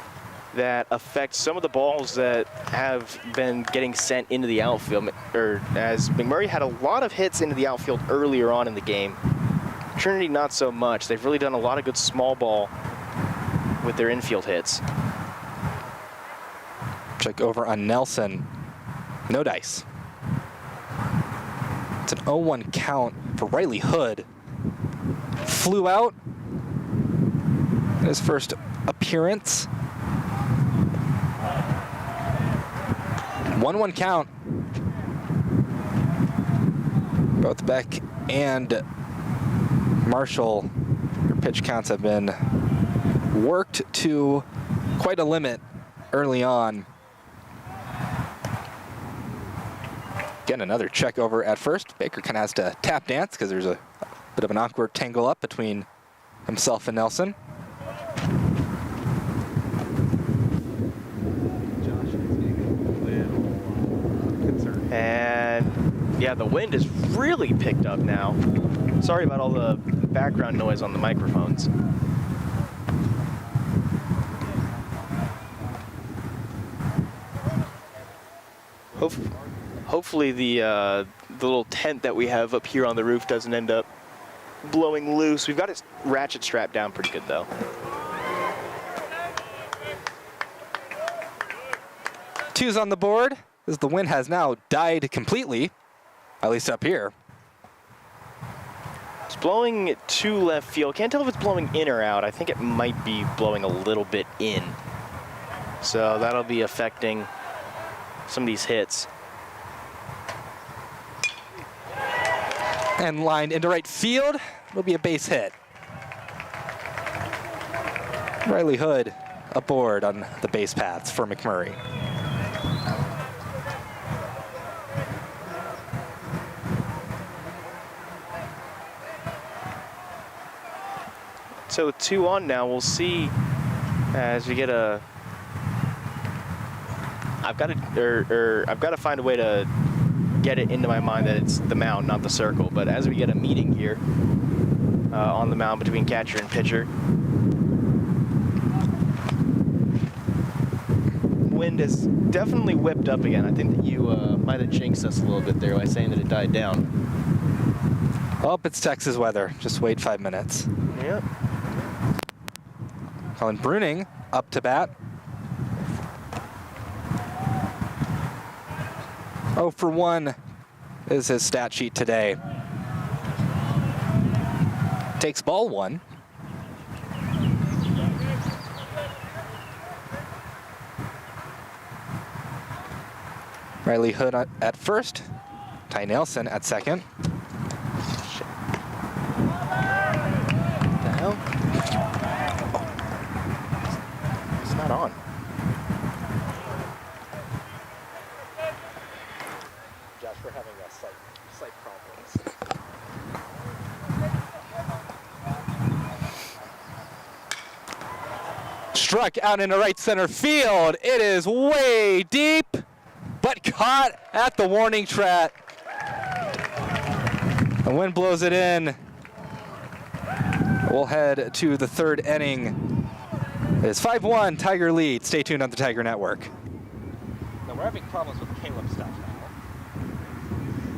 that affect some of the balls that have been getting sent into the outfield, as McMurray had a lot of hits into the outfield earlier on in the game. Trinity, not so much. They've really done a lot of good small ball with their infield hits. Check over on Nelson. No dice. It's an 0-1 count for Riley Hood. Flew out in his first appearance. 1-1 count. Both Beck and Marshall, their pitch counts have been worked to quite a limit early on. Again, another check over at first. Baker kind of has to tap dance because there's a bit of an awkward tangle up between himself and Nelson. And yeah, the wind has really picked up now. Sorry about all the background noise on the microphones. Hopefully the little tent that we have up here on the roof doesn't end up blowing loose. We've got his ratchet strapped down pretty good, though. Two's on the board as the wind has now died completely, at least up here. It's blowing to left field. Can't tell if it's blowing in or out. I think it might be blowing a little bit in. So that'll be affecting some of these hits. And lined into right field. It'll be a base hit. Riley Hood aboard on the base paths for McMurry. So with 2 on now, we'll see as we get a. I've got to find a way to get it into my mind that it's the mound, not the circle. But as we get a meeting here on the mound between catcher and pitcher, wind has definitely whipped up again. I think that you might have jinxed us a little bit there by saying that it died down. Oh, it's Texas weather. Just wait 5 minutes. Yep. Colin Bruning up to bat. 0 for 1 is his stat sheet today. Takes ball 1. Riley Hood at first. Ty Nelson at second. Shit. What the hell? It's not on. Josh, we're having a slight problems. Struck out into right center field. It is way deep, but caught at the warning track. The wind blows it in. We'll head to the 3rd inning. It's 5-1, Tiger lead. Stay tuned on the Tiger Network. Now we're having problems with Caleb's stuff now.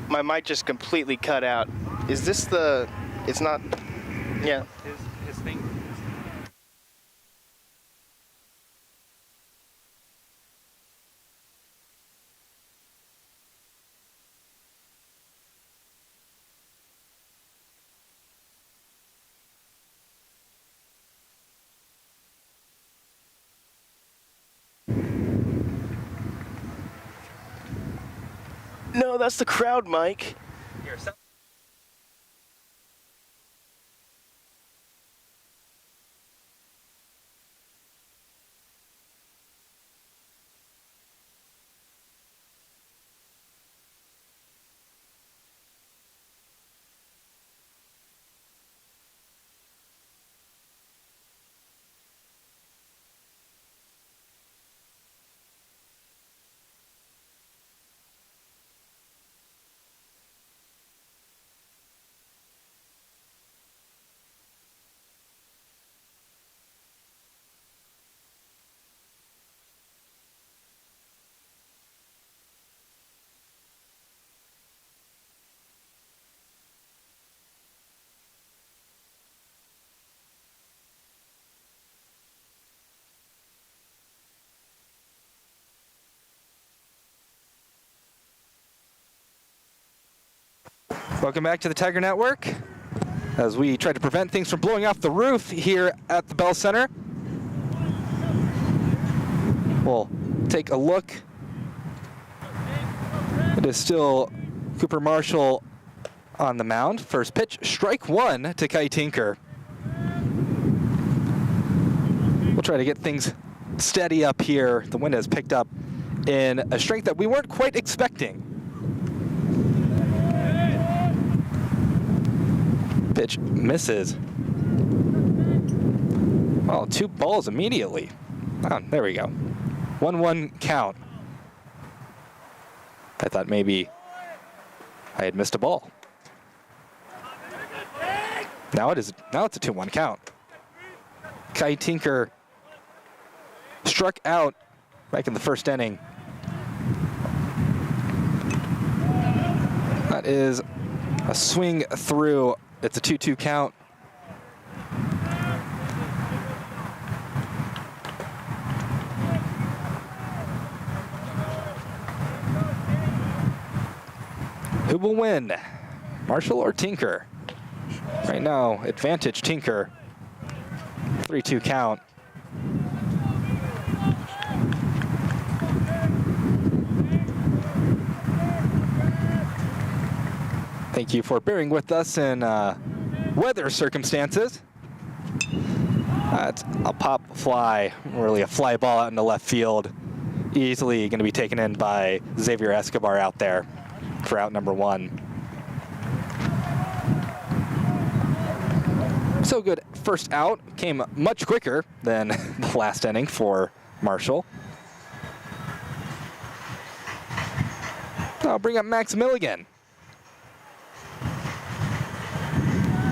My mic just completely cut out. Is this the? It's not. Yeah. His thing. No, that's the crowd mic. Here, Welcome back to the Tiger Network as we try to prevent things from blowing off the roof here at the Bell Center. We'll take a look. It is still Cooper Marshall on the mound. First pitch, strike 1 to Kai Tinker. We'll try to get things steady up here. The wind has picked up in a strength that we weren't quite expecting. Pitch misses. Oh, 2 balls immediately. Oh, there we go. 1-1 count. I thought maybe I had missed a ball. Now it's a 2-1 count. Kai Tinker struck out back in the 1st inning. That is a swing through It's a 2-2 count. Who will win, Marshall or Tinker? Right now, advantage Tinker. 3-2 count. Thank you for bearing with us in weather circumstances. That's a pop fly, really a fly ball out into left field. Easily going to be taken in by Xavier Escobar out there for out number 1. So good first out, came much quicker than the last inning for Marshall. I'll bring up Max Milligan.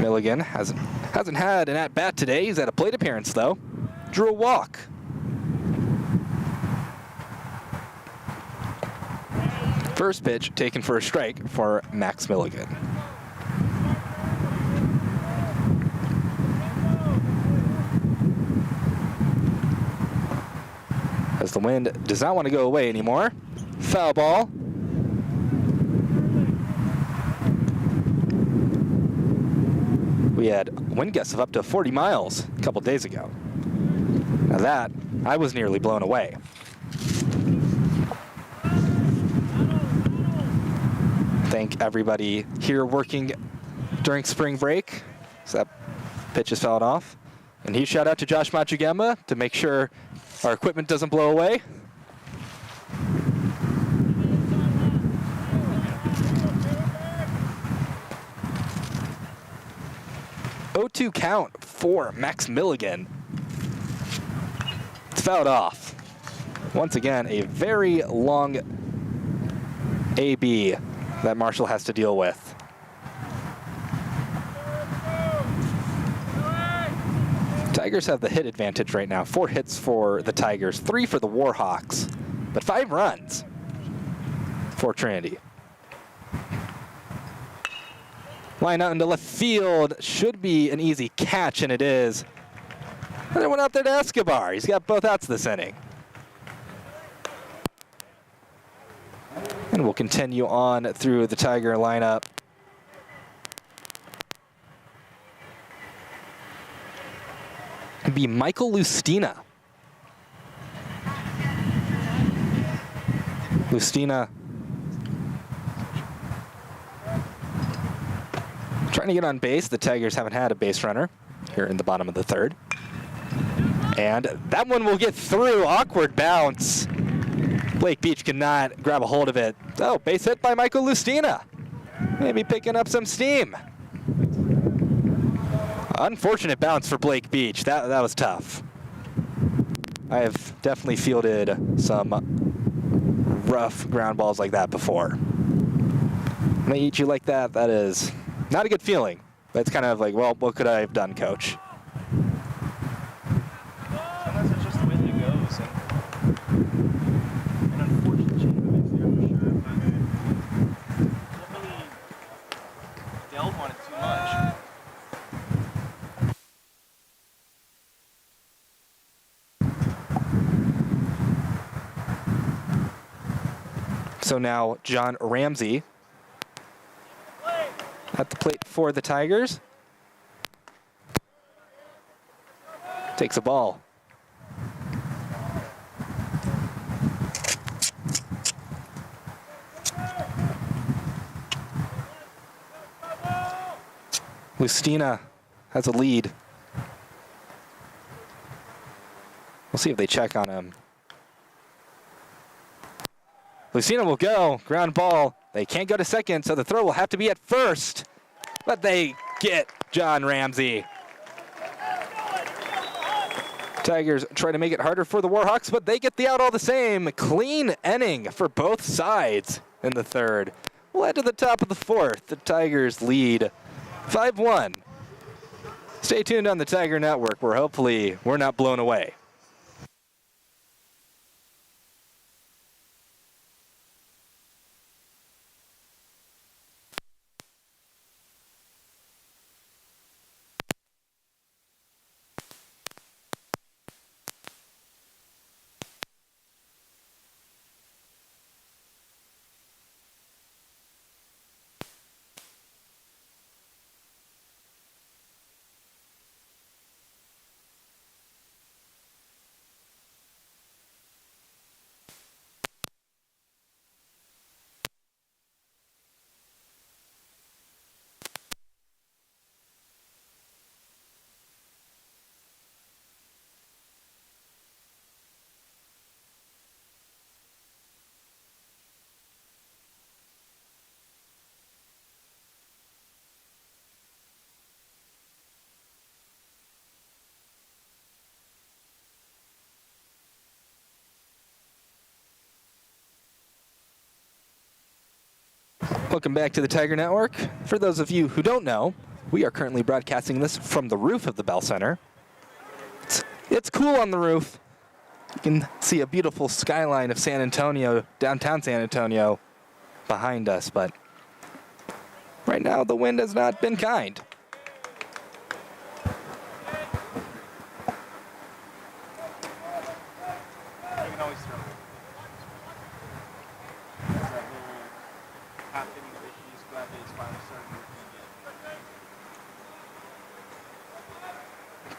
Milligan hasn't had an at-bat today. He's had a plate appearance, though. Drew a walk. First pitch taken for a strike for Max Milligan. As the wind does not want to go away anymore. Foul ball. We had wind gusts of up to 40 miles a couple days ago. Now that, I was nearly blown away. Thank everybody here working during spring break. So that pitch is fouled off. And huge shout out to Josh Machugamba to make sure our equipment doesn't blow away. O2 count for Max Milligan. It's fouled off. Once again, a very long AB that Marshall has to deal with. Tigers have the hit advantage right now. 4 hits for the Tigers, 3 for the Warhawks, but 5 runs for Trinity. Line out into left field. Should be an easy catch, and it is. And it went out there to Escobar. He's got both outs this inning. And we'll continue on through the Tiger lineup. It'd be Michael Lustina. Lustina trying to get on base. The Tigers haven't had a base runner here in the bottom of the 3rd. And that one will get through. Awkward bounce. Blake Beach cannot grab a hold of it. Oh, base hit by Michael Lustina. Maybe picking up some steam. Unfortunate bounce for Blake Beach. That was tough. I have definitely fielded some rough ground balls like that before. When they eat you like that, that is not a good feeling. But it's kind of like, well, what could I have done, coach? Sometimes it's just the way that it goes. And an unfortunate change of events there for sure. But don't really delve on it too much. So now John Ramsey at the plate for the Tigers. Takes a ball. Lustina has a lead. We'll see if they check on him. Lustina will go. Ground ball. They can't go to second, so the throw will have to be at first. But they get John Ramsey. Tigers try to make it harder for the Warhawks, but they get the out all the same. Clean inning for both sides in the 3rd. We'll head to the top of the 4th. The Tigers lead 5-1. Stay tuned on the Tiger Network, where hopefully we're not blown away. Welcome back to the Tiger Network. For those of you who don't know, we are currently broadcasting this from the roof of the Bell Center. It's cool on the roof. You can see a beautiful skyline of San Antonio, downtown San Antonio, behind us, but right now the wind has not been kind.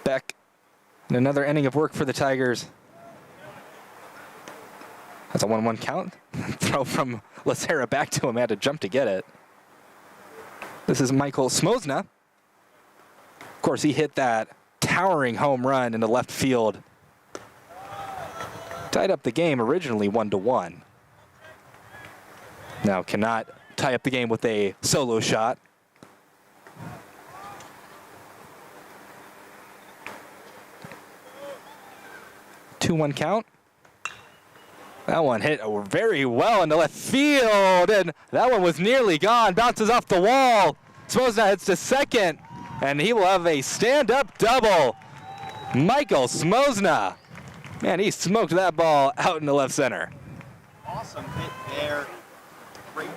Back in another inning of work for the Tigers. That's a 1-1 count. Throw from Lacera back to him. Had to jump to get it. This is Michael Smosna. Of course, he hit that towering home run into left field. Tied up the game originally 1-1. Now cannot tie up the game with a solo shot. Two-one count. That one hit very well into left field, and that one was nearly gone. Bounces off the wall. Smosna heads to second, and he will have a stand-up double. Michael Smosna. Man, he smoked that ball out into left center. Awesome hit there. Great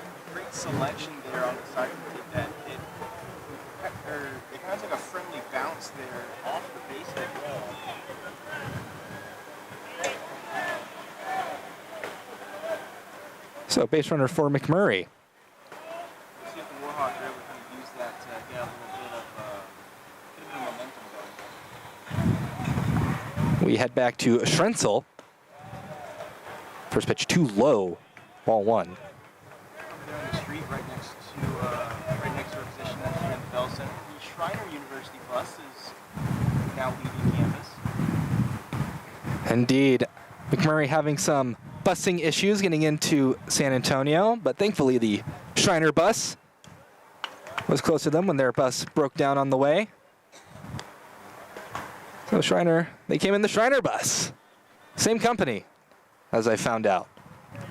selection there on the side to hit that hit. It kind of like a friendly bounce there off the base hit wall. So base runner for McMurray. See if the Warhawks are able to kind of use that to get a little bit of momentum going. We head back to Schrenzel. First pitch too low. Ball one. Over there on the street, right next to our position here in the Bell Center, the Schreiner University bus is now leaving campus. Indeed. McMurray having some busing issues getting into San Antonio, but thankfully the Schreiner bus was close to them when their bus broke down on the way. So Schreiner, they came in the Schreiner bus. Same company, as I found out. Same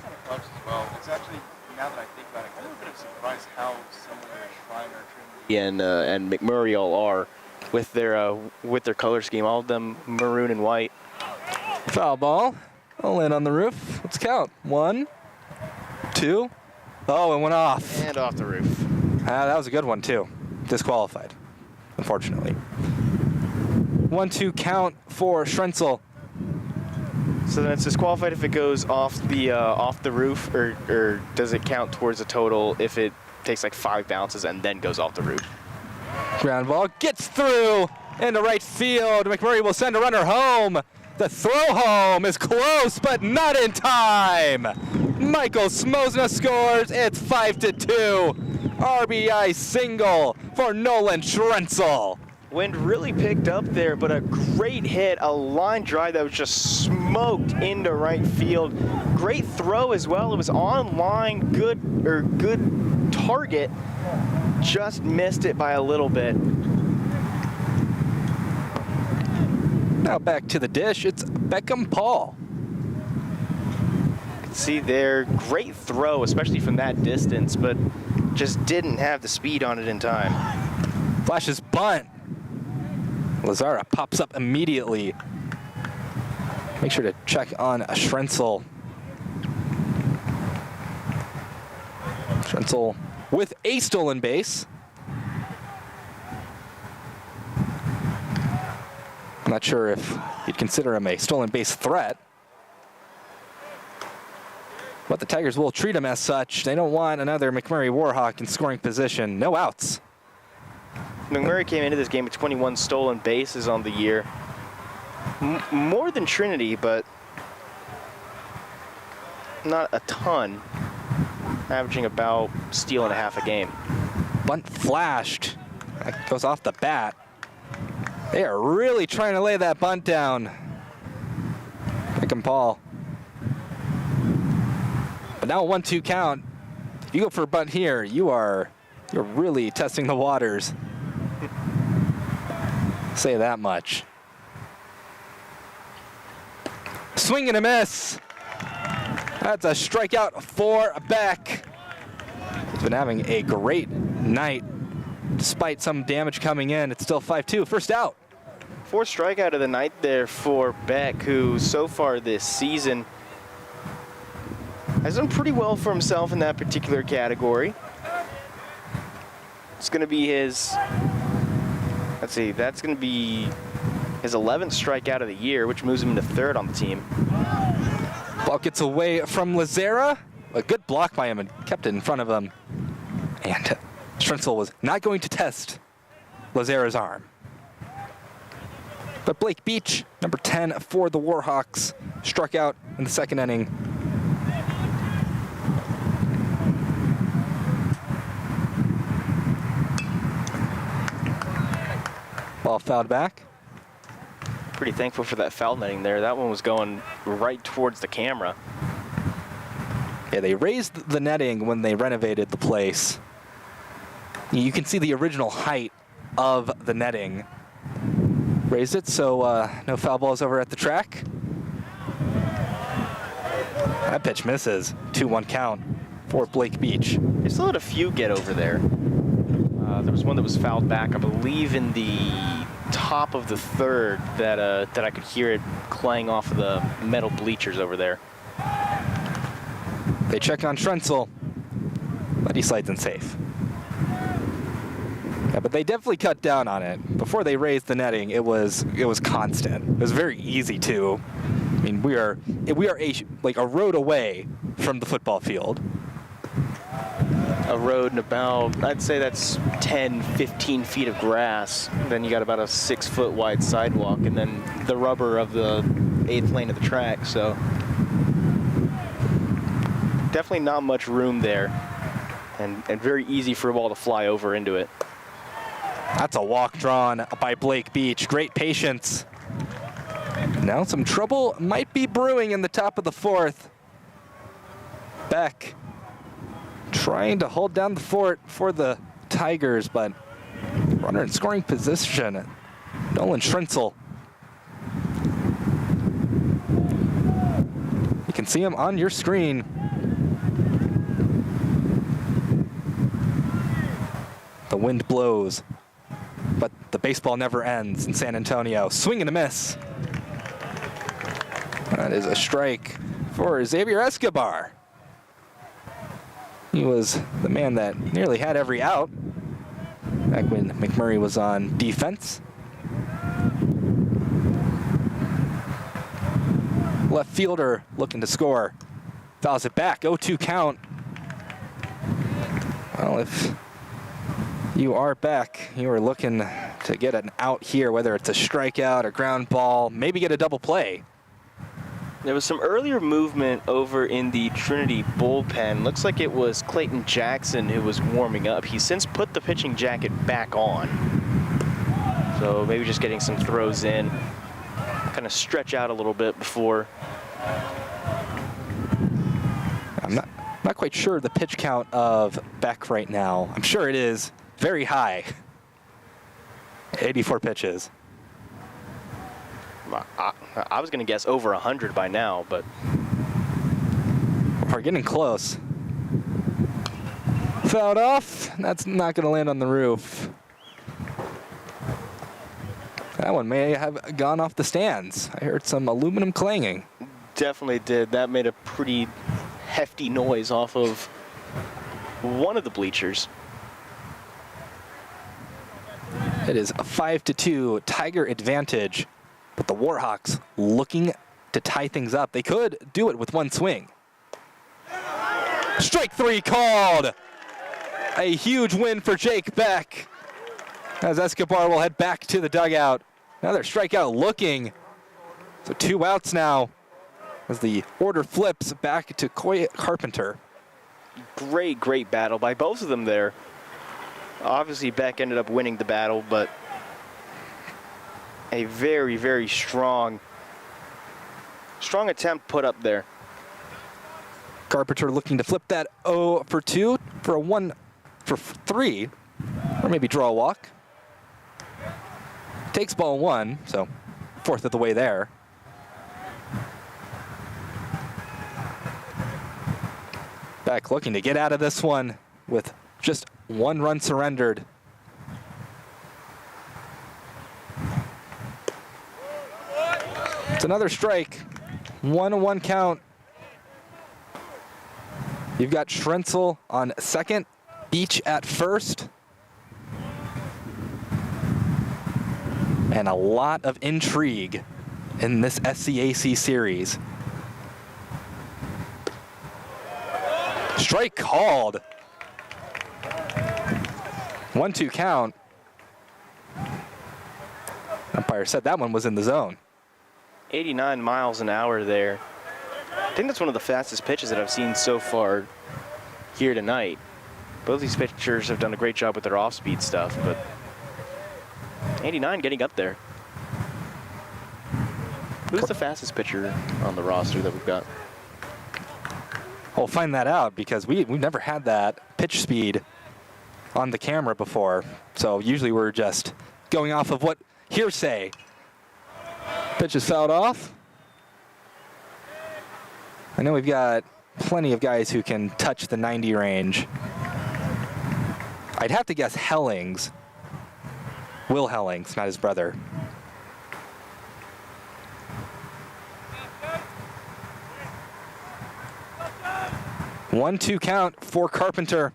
kind of clubs as well. It's actually, now that I think about it, kind of a bit of a surprise how similar Schreiner, Trinity, and McMurray all are with their color scheme. All of them maroon and white. Foul ball. I'll land on the roof. Let's count. 1, 2. Oh, it went off. And off the roof. That was a good one, too. Disqualified, unfortunately. 1-2 count for Schrenzel. So then it's disqualified if it goes off the roof, or does it count towards a total if it takes like 5 bounces and then goes off the roof? Ground ball gets through into right field. McMurray will send a runner home. The throw home is close, but not in time. Michael Smosna scores. It's 5-2. RBI single for Nolan Schrenzel. Wind really picked up there, but a great hit, a line drive that was just smoked into right field. Great throw as well. It was on line, good target. Just missed it by a little bit. Now back to the dish, it's Beckham Paul. See there, great throw, especially from that distance, but just didn't have the speed on it in time. Flashes bunt. Lazara pops up immediately. Make sure to check on Schrenzel. Schrenzel with a stolen base. I'm not sure if you'd consider him a stolen base threat. But the Tigers will treat him as such. They don't want another McMurray Warhawk in scoring position. No outs. McMurray came into this game with 21 stolen bases on the year. More than Trinity, but not a ton. Averaging about steal and a half a game. Bunt flashed. That goes off the bat. They are really trying to lay that bunt down. Beckham Paul. But now a 1-2 count. If you go for a bunt here, you're really testing the waters. Say that much. Swing and a miss. That's a strikeout for Beck. He's been having a great night. Despite some damage coming in, it's still 5-2. First out. Fourth strikeout of the night there for Beck, who so far this season has done pretty well for himself in that particular category. It's going to be his, let's see, that's going to be his 11th strikeout of the year, which moves him to third on the team. Ball gets away from Lazera. A good block by him and kept it in front of him. And Strenzel was not going to test Lazera's arm. But Blake Beach, number 10 for the Warhawks, struck out in the second inning. Ball fouled back. Pretty thankful for that foul netting there. That one was going right towards the camera. Yeah, they raised the netting when they renovated the place. You can see the original height of the netting. Raised it, so no foul balls over at the track. That pitch misses. 2-1 count for Blake Beach. They still had a few get over there. There was one that was fouled back, I believe, in the top of the third that I could hear it clang off of the metal bleachers over there. They check on Strenzel, but he slides in safe. Yeah, but they definitely cut down on it. Before they raised the netting, it was constant. It was very easy to. I mean, we are like a road away from the football field. A road and about, I'd say that's 10, 15 feet of grass. Then you got about a 6-foot wide sidewalk, and then the rubber of the 8th lane of the track. So definitely not much room there, and very easy for a ball to fly over into it. That's a walk drawn by Blake Beach. Great patience. Now some trouble might be brewing in the top of the fourth. Beck trying to hold down the fort for the Tigers, but runner in scoring position, Nolan Strenzel. You can see him on your screen. The wind blows, but the baseball never ends in San Antonio. Swing and a miss. That is a strike for Xavier Escobar. He was the man that nearly had every out back when McMurray was on defense. Left fielder looking to score. Fouls it back, 0-2 count. Well, if you are back, you are looking to get an out here, whether it's a strikeout, a ground ball, maybe get a double play. There was some earlier movement over in the Trinity bullpen. Looks like it was Clayton Jackson who was warming up. He's since put the pitching jacket back on. So maybe just getting some throws in, kind of stretch out a little bit before. I'm not quite sure the pitch count of Beck right now. I'm sure it is very high. 84 pitches. I was going to guess over 100 by now, but we're getting close. Fouled off. That's not going to land on the roof. That one may have gone off the stands. I heard some aluminum clanging. Definitely did. That made a pretty hefty noise off of one of the bleachers. It is a 5-2 Tiger advantage. But the Warhawks looking to tie things up. They could do it with one swing. Strike 3 called. A huge win for Jake Beck, as Escobar will head back to the dugout. Another strikeout looking. So 2 outs now as the order flips back to Coy Carpenter. Great battle by both of them there. Obviously, Beck ended up winning the battle, but a very strong attempt put up there. Carpenter looking to flip that 0 for 2 for a 1 for 3, or maybe draw a walk. Takes ball 1, so 4th of the way there. Beck looking to get out of this one. with just 1 run surrendered. It's another strike. 1-1 count. You've got Schrenzel on second, Beach at first. And a lot of intrigue in this SCAC series. Strike called. 1-2 count. Umpire said that one was in the zone. 89 miles an hour there. I think that's one of the fastest pitches that I've seen so far here tonight. Both these pitchers have done a great job with their off-speed stuff, but 89 getting up there. Who's the fastest pitcher on the roster that we've got? We'll find that out because we've never had that pitch speed on the camera before. So usually we're just going off of what hearsay. Pitch is fouled off. I know we've got plenty of guys who can touch the 90 range. I'd have to guess Hellings. Will Hellings, not his brother. One, 2 count for Carpenter.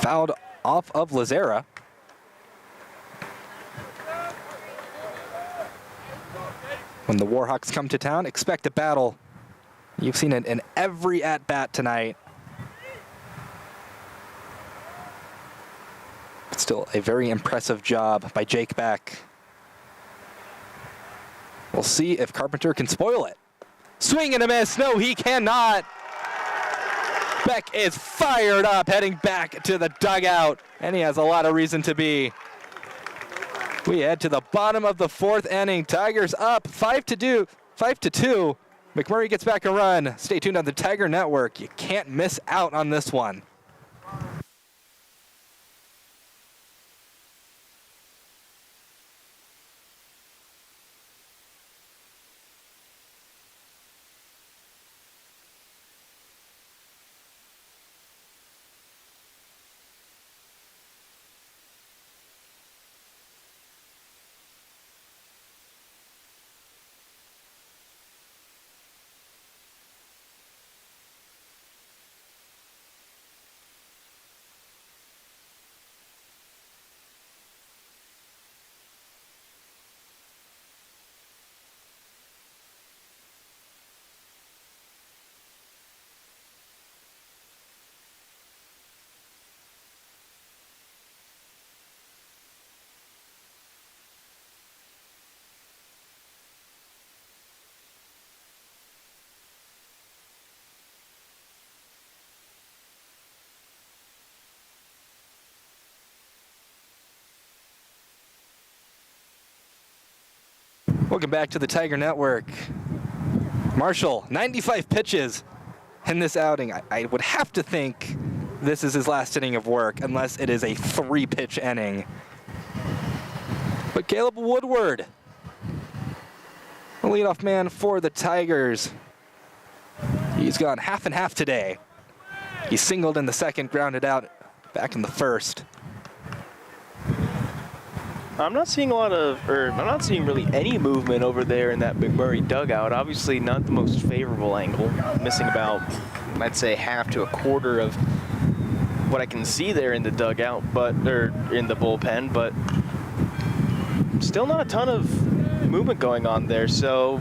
Fouled off of Lazera. When the Warhawks come to town, expect a battle. You've seen it in every at-bat tonight. Still a very impressive job by Jake Beck. We'll see if Carpenter can spoil it. Swing and a miss. No, he cannot. Beck is fired up, heading back to the dugout, and he has a lot of reason to be. We head to the bottom of the 4th inning. Tigers up 5-2. McMurry gets back a run. Stay tuned on the Tiger Network. You can't miss out on this one. Welcome back to the Tiger Network. Marshall, 95 pitches in this outing. I would have to think this is his last inning of work, unless it is a 3-pitch inning. But Caleb Woodward, the leadoff man for the Tigers. He's gone half and half today. He singled in the second, grounded out back in the first. I'm not seeing I'm not seeing really any movement over there in that McMurry dugout. Obviously not the most favorable angle. Missing about, I'd say, half to a quarter of what I can see there in the dugout, or in the bullpen, but still not a ton of movement going on there. So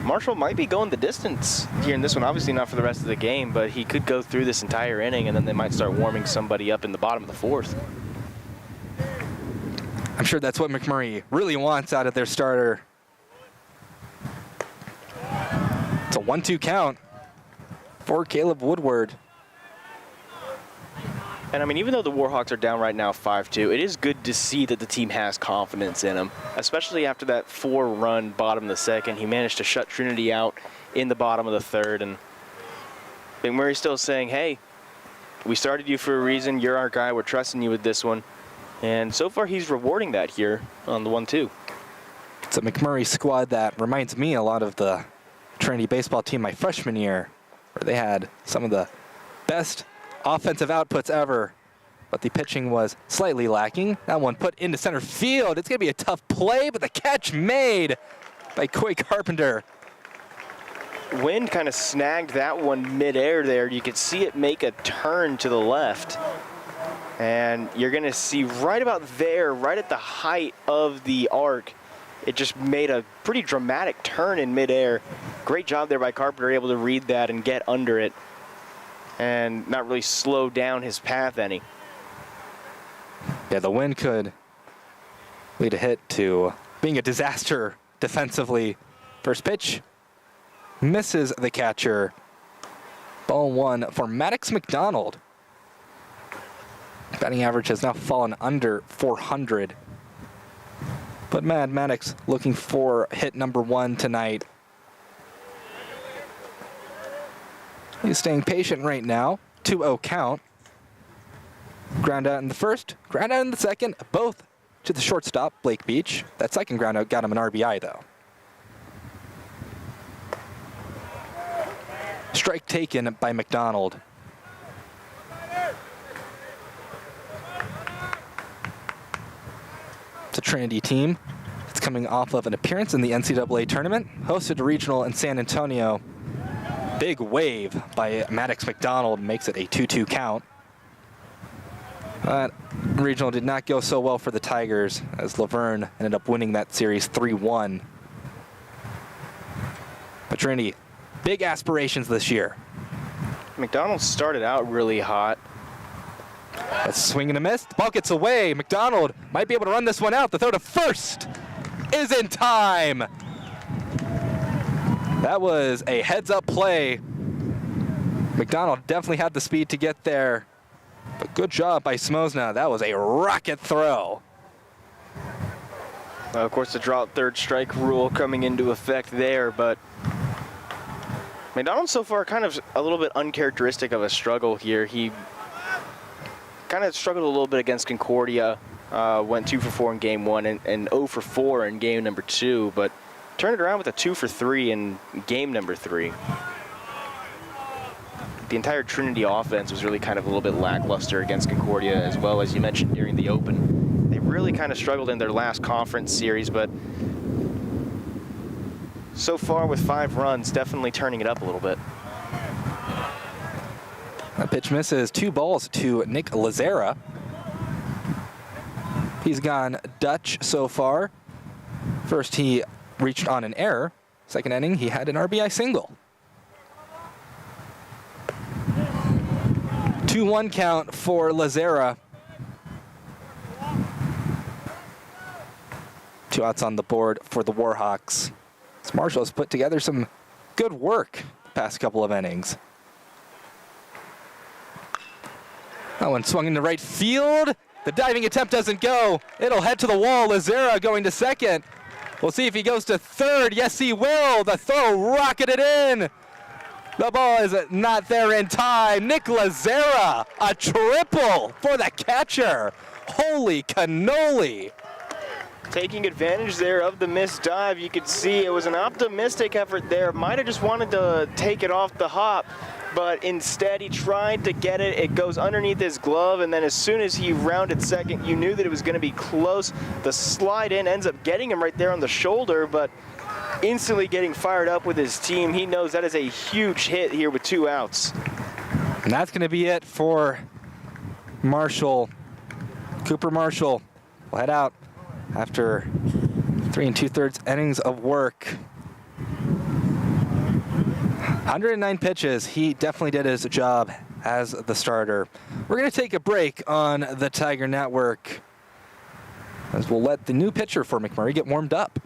Marshall might be going the distance here in this one. Obviously not for the rest of the game, but he could go through this entire inning, and then they might start warming somebody up in the bottom of the 4th. I'm sure that's what McMurry really wants out of their starter. It's a 1-2 count for Caleb Woodward. And I mean, even though the Warhawks are down right now 5-2, it is good to see that the team has confidence in him, especially after that 4-run bottom of the 2nd. He managed to shut Trinity out in the bottom of the 3rd, and McMurray's still saying, hey, we started you for a reason. You're our guy. We're trusting you with this one. And so far, he's rewarding that here on the 1-2. It's a McMurray squad that reminds me a lot of the Trinity baseball team my freshman year. where they had some of the best offensive outputs ever, but the pitching was slightly lacking. That one put into center field. It's going to be a tough play, but the catch made by Coy Carpenter. Wind kind of snagged that one midair there. You could see it make a turn to the left. And you're going to see right about there, right at the height of the arc, it just made a pretty dramatic turn in midair. Great job there by Carpenter, able to read that and get under it and not really slow down his path any. Yeah, the wind could lead a hit to being a disaster defensively. First pitch misses the catcher. Ball one for Maddox McDonald. Batting average has now fallen under 400. But Maddox looking for hit number one tonight. He's staying patient right now. 2-0 count. Ground out in the first, ground out in the second, both to the shortstop, Blake Beach. That second ground out got him an RBI, though. Strike taken by McDonald. It's a Trinity team. It's coming off of an appearance in the NCAA tournament, hosted a regional in San Antonio. Big wave by Maddox McDonald makes it a 2-2 count. But regional did not go so well for the Tigers, as Laverne ended up winning that series 3-1. But Trinity, big aspirations this year. McDonald started out really hot. A swing and a miss. The ball gets away. McDonald might be able to run this one out. The throw to first is in time. That was a heads-up play. McDonald definitely had the speed to get there. But good job by Smosna. That was a rocket throw. Of course, the drop third strike rule coming into effect there, but McDonald so far kind of a little bit uncharacteristic of a struggle here. He kind of struggled a little bit against Concordia, went 2 for 4 in game 1 and 0 for 4 in game number 2, but turned it around with a 2 for 3 in game number 3. The entire Trinity offense was really kind of a little bit lackluster against Concordia, as well as you mentioned during the Open. They really kind of struggled in their last conference series, but so far with 5 runs, definitely turning it up a little bit. That pitch misses. 2 balls to Nick Lazera. He's gone Dutch so far. First, he reached on an error. Second inning, he had an RBI single. 2-1 count for Lazera. 2 outs on the board for the Warhawks. Marshall has put together some good work the past couple of innings. That one swung into right field. The diving attempt doesn't go. It'll head to the wall. Lazera going to second. We'll see if he goes to third. Yes, he will. The throw rocketed in. The ball is not there in time. Nick Lazera, a triple for the catcher. Holy cannoli. Taking advantage there of the missed dive. You could see it was an optimistic effort there. Might have just wanted to take it off the hop, but instead he tried to get it. It goes underneath his glove, and then as soon as he rounded second, you knew that it was going to be close. The slide in ends up getting him right there on the shoulder, but instantly getting fired up with his team. He knows that is a huge hit here with 2 outs. And that's going to be it for Marshall. Cooper Marshall will head out after 3 2/3 innings of work. 109 pitches. He definitely did his job as the starter. We're going to take a break on the Tiger Network, as we'll let the new pitcher for McMurry get warmed up.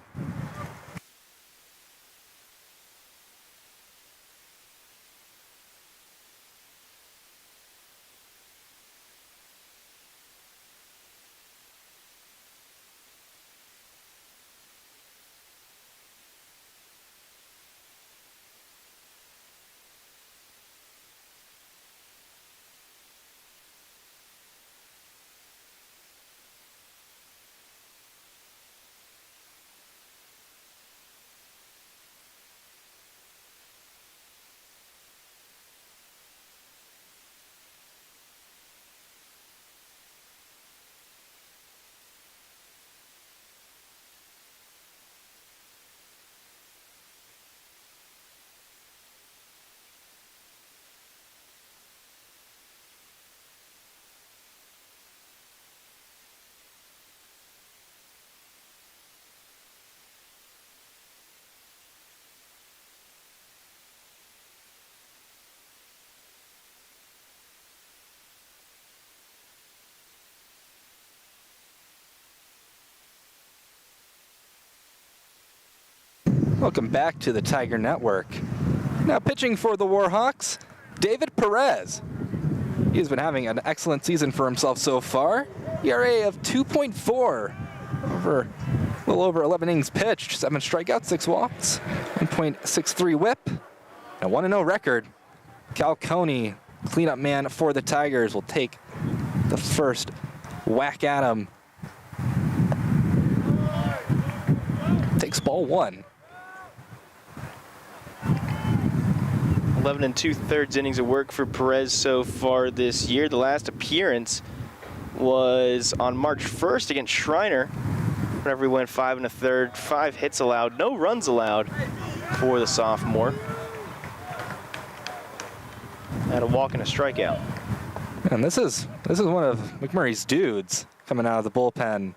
Welcome back to the Tiger Network. Now pitching for the Warhawks, David Perez. He's been having an excellent season for himself so far. ERA of 2.4 over a little over 11 innings pitched, 7 strikeouts, 6 walks, 1.63 whip, and a 1-0 record. Cal Coney, cleanup man for the Tigers, will take the first whack at him. Takes ball 1. 11 2/3 innings of work for Perez so far this year. The last appearance was on March 1st against Shriner, whenever he went 5 1/3, 5 hits allowed, no runs allowed for the sophomore. Had a walk and a strikeout. And this is one of McMurry's dudes coming out of the bullpen.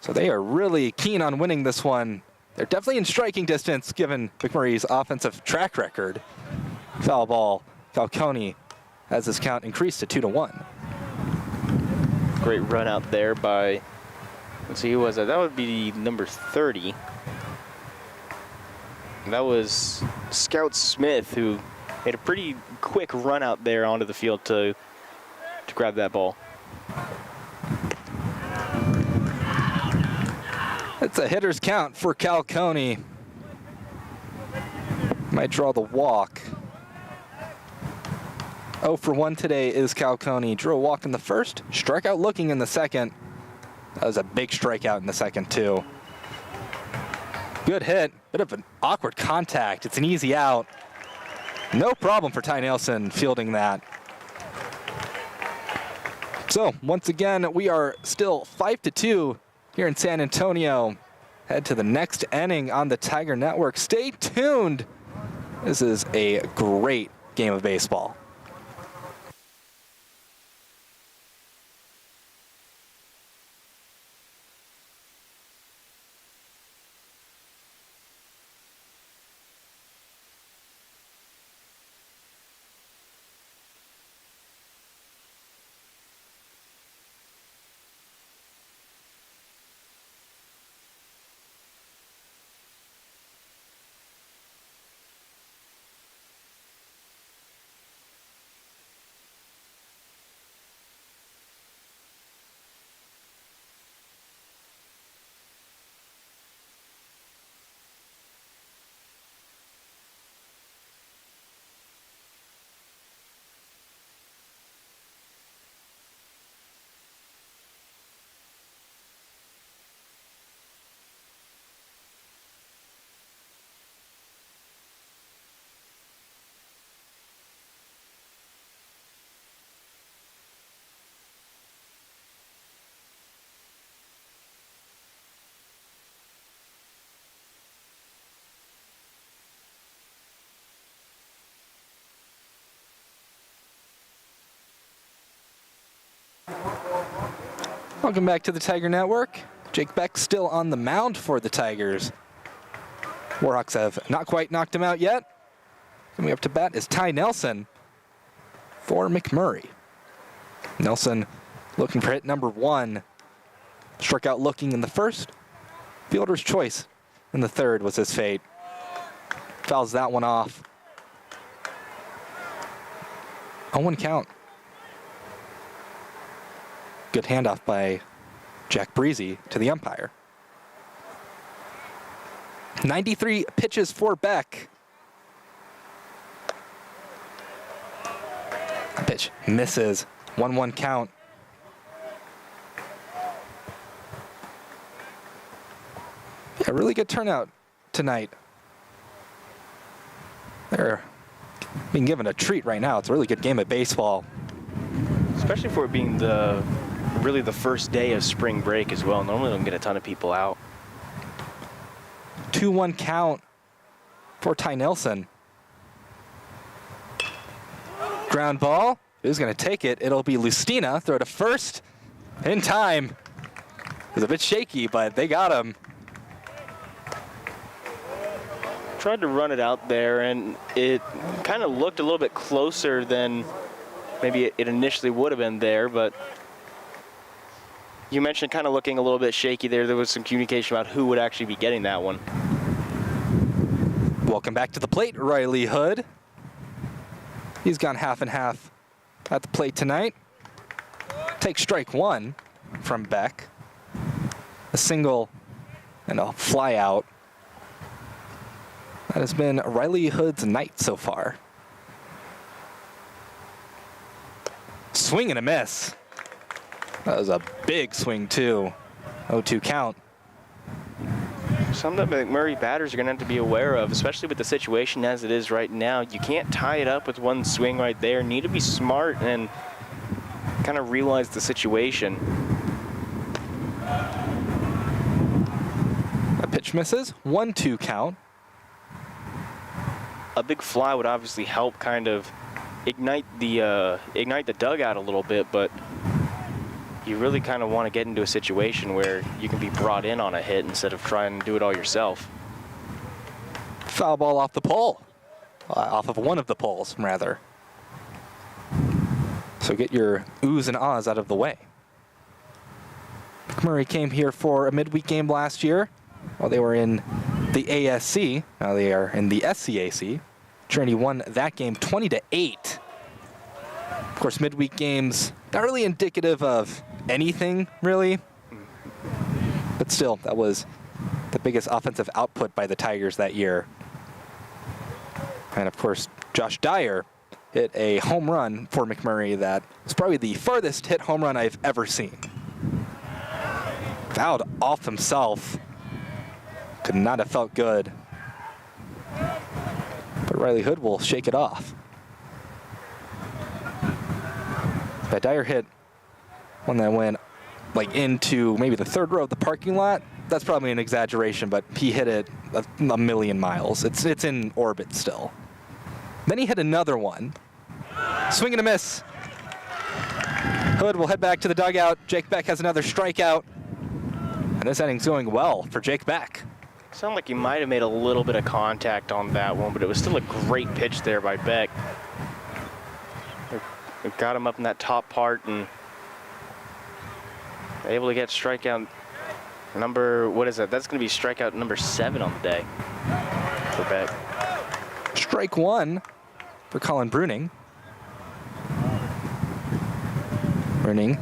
So they are really keen on winning this one. They're definitely in striking distance given McMurray's offensive track record. Foul ball. Falcone has his count increased to 2-1. Great run out there by, let's see, who was that? That would be number 30. That was Scout Smith, who made a pretty quick run out there onto the field to grab that ball. It's a hitter's count for Cal Coney. Might draw the walk. 0 for 1 today is Cal Coney. Drew a walk in the first, strikeout looking in the second. That was a big strikeout in the second too. Good hit, bit of an awkward contact. It's an easy out. No problem for Ty Nelson fielding that. So once again, we are still 5-2 here in San Antonio. Head to the next inning on the Tiger Network. Stay tuned. This is a great game of baseball. Welcome back to the Tiger Network. Jake Beck still on the mound for the Tigers. Warhawks have not quite knocked him out yet. Coming up to bat is Ty Nelson for McMurray. Nelson looking for hit number 1. Struck out looking in the first. Fielder's choice in the third was his fate. Fouls that one off. 0-1 count. Good handoff by Jack Breezy to the umpire. 93 pitches for Beck. Pitch misses. 1-1 count. Yeah, really good turnout tonight. They're being given a treat right now. It's a really good game of baseball. Especially for it being really the first day of spring break as well. Normally don't get a ton of people out. 2-1 count for Ty Nelson. Ground ball. Who's going to take it? It'll be Lustina. Throw to first in time. It was a bit shaky, but they got him. Tried to run it out there, and it kind of looked a little bit closer than maybe it initially would have been there, but you mentioned kind of looking a little bit shaky there. There was some communication about who would actually be getting that one. Welcome back to the plate, Riley Hood. He's gone half and half at the plate tonight. Takes strike one from Beck. A single and a fly out. That has been Riley Hood's night so far. Swing and a miss. That was a big swing too. 0-2 count. Something that McMurry batters are going to have to be aware of, especially with the situation as it is right now. You can't tie it up with one swing right there. Need to be smart and kind of realize the situation. A pitch misses. 1-2 count. A big fly would obviously help kind of ignite the dugout a little bit, but you really kind of want to get into a situation where you can be brought in on a hit instead of trying to do it all yourself. Foul ball off the pole. Off of one of the poles, rather. So get your oohs and ahs out of the way. McMurry came here for a midweek game last year while they were in the ASC. Now they are in the SCAC. Trinity won that game 20-8. Of course, midweek games, not really indicative of anything, really. But still, that was the biggest offensive output by the Tigers that year. And of course, Josh Dyer hit a home run for McMurray that was probably the farthest hit home run I've ever seen. Fouled off himself. Could not have felt good. But Riley Hood will shake it off. That Dyer hit one that went like into maybe the third row of the parking lot. That's probably an exaggeration, but he hit it a million miles. It's in orbit still. Then he hit another one. Swing and a miss. Hood will head back to the dugout. Jake Beck has another strikeout. And this inning's going well for Jake Beck. Sounded like he might have made a little bit of contact on that one, but it was still a great pitch there by Beck. They got him up in that top part and able to get strikeout number, what is that? That's going to be strikeout number 7 on the day for Beck. Strike one for Colin Bruning. Bruning,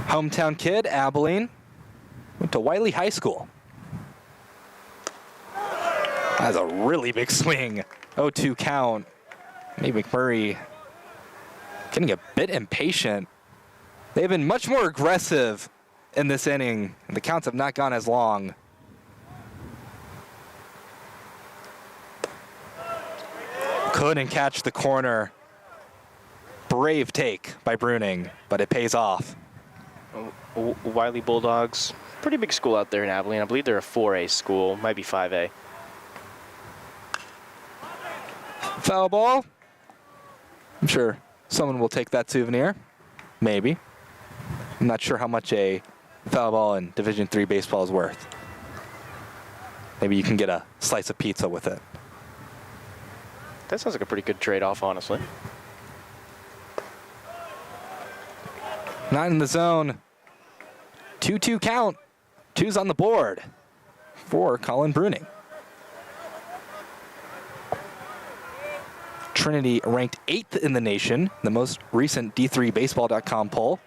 hometown kid, Abilene, went to Wiley High School. That's a really big swing. 0-2 count. Maybe McMurray getting a bit impatient. They've been much more aggressive in this inning, and the counts have not gone as long. Couldn't catch the corner. Brave take by Bruning, but it pays off. Wiley Bulldogs, pretty big school out there in Abilene. I believe they're a 4A school, might be 5A. Foul ball. I'm sure someone will take that souvenir. Maybe. I'm not sure how much a foul ball in Division III baseball is worth. Maybe you can get a slice of pizza with it. That sounds like a pretty good trade-off, honestly. Not in the zone. 2-2 count. 2's on the board for Colin Bruning. Trinity ranked 8th in the nation, the most recent D3Baseball.com poll.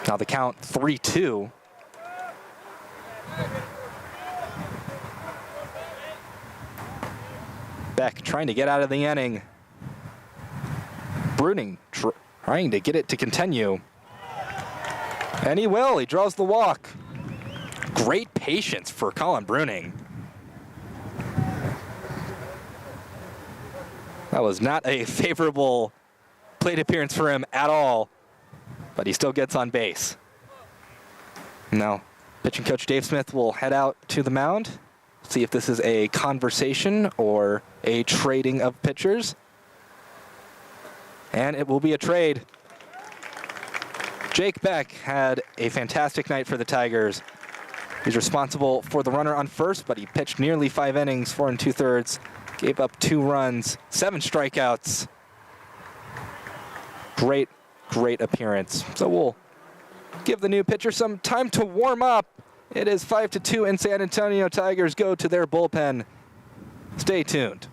Now the count 3-2. Beck trying to get out of the inning. Bruning trying to get it to continue. And he will. He draws the walk. Great patience for Colin Bruning. That was not a favorable plate appearance for him at all, but he still gets on base. Now, pitching coach Dave Smith will head out to the mound, see if this is a conversation or a trading of pitchers. And it will be a trade. Jake Beck had a fantastic night for the Tigers. He's responsible for the runner on first, but he pitched nearly 5 innings, 4 2/3. Gave up 2 runs, 7 strikeouts. Great, great appearance. So we'll give the new pitcher some time to warm up. It is 5-2 and San Antonio Tigers go to their bullpen. Stay tuned.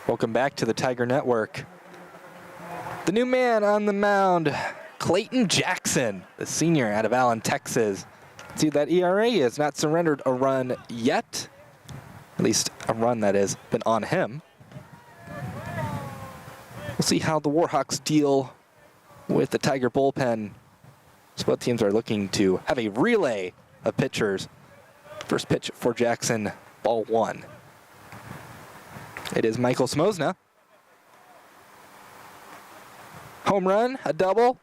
Welcome back to the Tiger Network. The new man on the mound, Clayton Jackson, the senior out of Allen, Texas. See, that ERA has not surrendered a run yet. At least a run that has been on him. We'll see how the Warhawks deal with the Tiger bullpen. So both teams are looking to have a relay of pitchers. First pitch for Jackson, ball one. It is Michael Smosna. Home run, a double.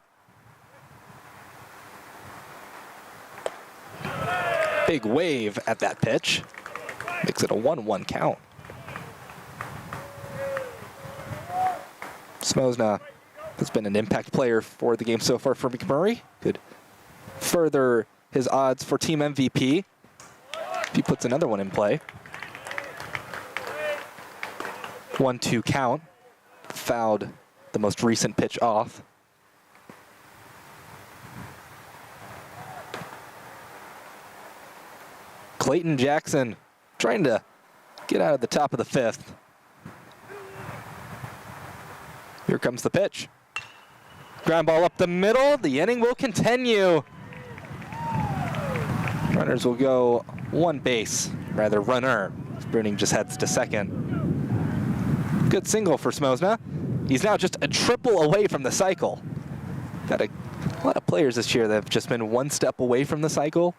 Big wave at that pitch. Makes it a 1-1 count. Smosna has been an impact player for the game so far for McMurray. Could further his odds for team MVP if he puts another one in play. 1-2 count. Fouled the most recent pitch off. Clayton Jackson trying to get out of the top of the fifth. Here comes the pitch. Ground ball up the middle. The inning will continue. Runners will go one base, rather runner. Bruning just heads to second. Good single for Smosna. He's now just a triple away from the cycle. Got a lot of players this year that have just been one step away from the cycle.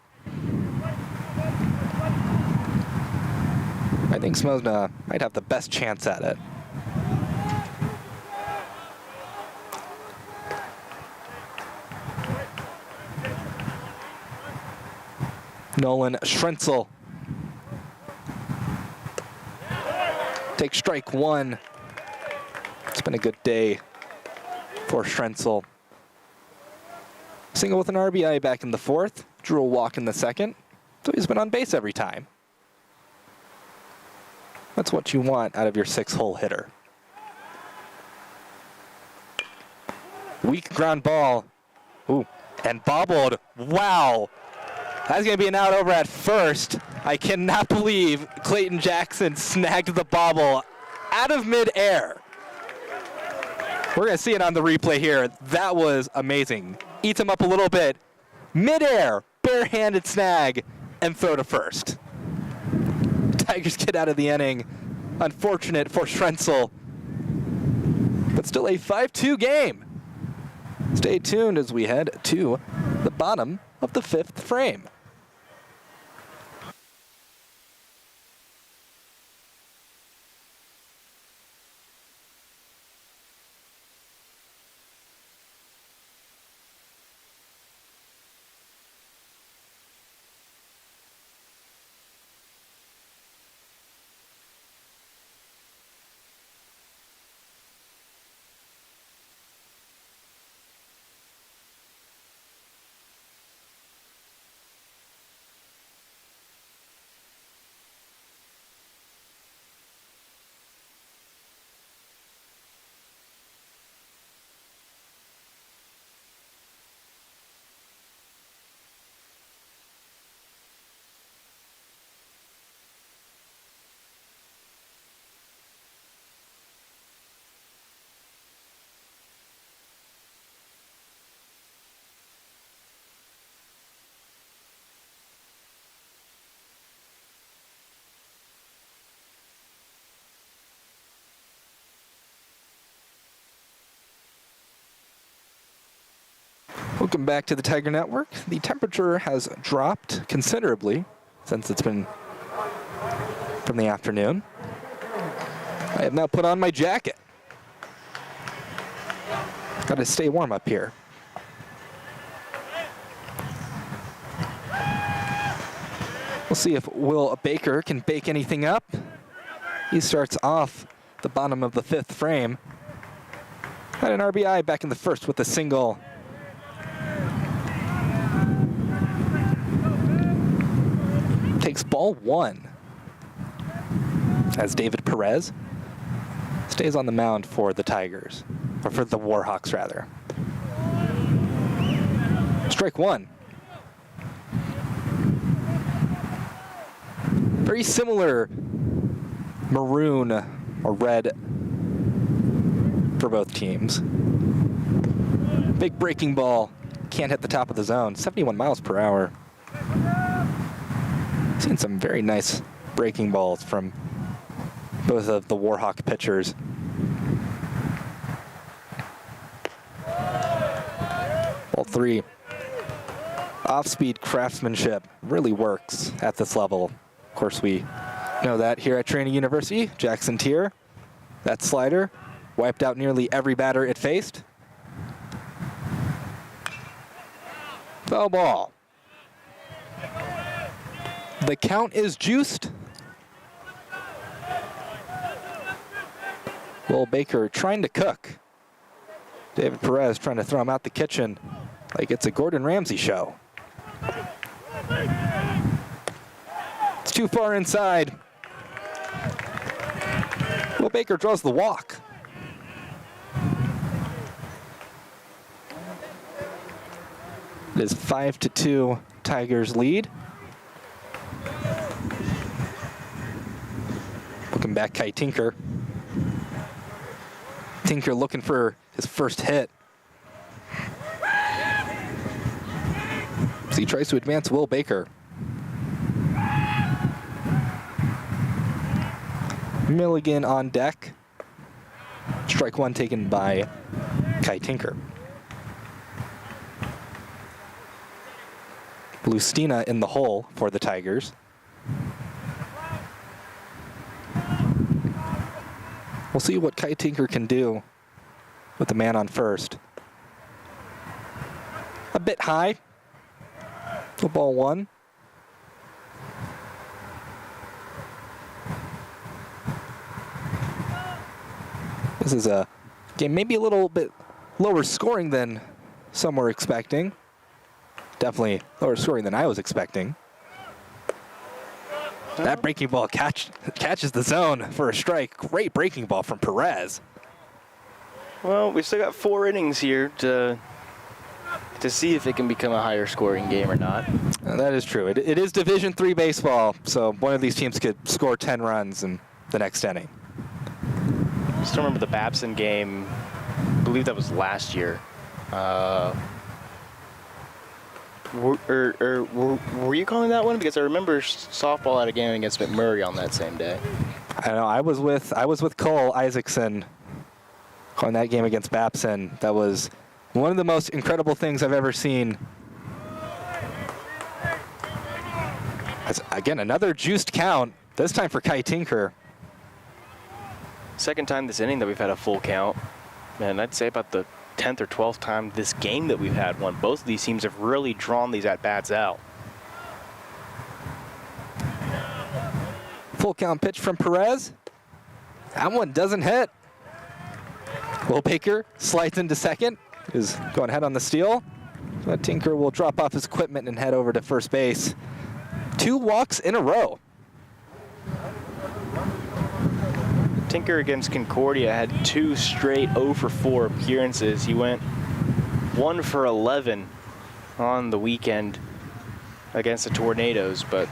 I think Smosna might have the best chance at it. Nolan Schrenzel. Take strike one. It's been a good day for Schrenzel. Single with an RBI back in the fourth. Drew a walk in the second. So he's been on base every time. That's what you want out of your six-hole hitter. Weak ground ball. Ooh, and bobbled. Wow. That's going to be an out over at first. I cannot believe Clayton Jackson snagged the bobble out of midair. We're going to see it on the replay here. That was amazing. Eats him up a little bit. Midair, barehanded snag, and throw to first. Tigers get out of the inning. Unfortunate for Schrenzel, but still a 5-2 game. Stay tuned as we head to the bottom of the fifth frame. Welcome back to the Tiger Network. The temperature has dropped considerably since it's been from the afternoon. I have now put on my jacket. Got to stay warm up here. We'll see if Will Baker can bake anything up. He starts off the bottom of the 5th frame. Had an RBI back in the 1st with a single. Takes ball 1 as David Perez stays on the mound for the Tigers, or for the Warhawks rather. Strike 1. Very similar maroon or red for both teams. Big breaking ball, can't hit the top of the zone, 71 miles per hour. Seen some very nice breaking balls from both of the Warhawk pitchers. Ball 3. Off-speed craftsmanship really works at this level. Of course, we know that here at Trinity University. Jackson Tier, that slider, wiped out nearly every batter it faced. Foul ball. The count is juiced. Will Baker trying to cook. David Perez trying to throw him out the kitchen like it's a Gordon Ramsay show. It's too far inside. Will Baker draws the walk. It is 5-2 Tigers lead. Looking back, Kai Tinker. Tinker looking for his first hit. So he tries to advance Will Baker. Milligan on deck. Strike 1 taken by Kai Tinker. Lustina in the hole for the Tigers. We'll see what Kai Tinker can do with the man on first. A bit high. The ball 1. This is a game maybe a little bit lower scoring than some were expecting. Definitely lower scoring than I was expecting. That breaking ball catches the zone for a strike. Great breaking ball from Perez. Well, we've still got 4 innings here to see if it can become a higher scoring game or not. That is true. It is Division III baseball, so one of these teams could score 10 runs in the next inning. I still remember the Babson game. I believe that was last year. Were you calling that one? Because I remember softball had a game against McMurry on that same day. I know. I was with Cole Isaacson calling that game against Babson. That was one of the most incredible things I've ever seen. That's, again, another juiced count. This time for Kai Tinker. Second time this inning that we've had a full count. And I'd say about the 10th or 12th time this game that we've had one. Both of these teams have really drawn these at-bats out. Full count pitch from Perez. That one doesn't hit. Will Baker slides into second. Is going ahead on the steal. But Tinker will drop off his equipment and head over to first base. 2 walks in a row. Tinker against Concordia had 2 straight 0 for 4 appearances. He went 1 for 11 on the weekend against the Tornadoes, but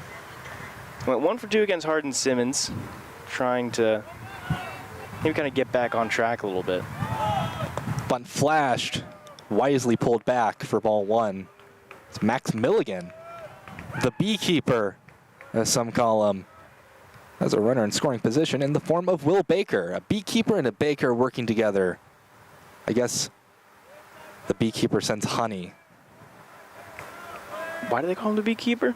went 1 for 2 against Hardin Simmons, trying to maybe kind of get back on track a little bit. Bunt flashed, wisely pulled back for ball 1. It's Max Milligan, the beekeeper, as some call him, as a runner in scoring position in the form of Will Baker. A beekeeper and a baker working together. I guess the beekeeper sends honey Why do they call him the beekeeper?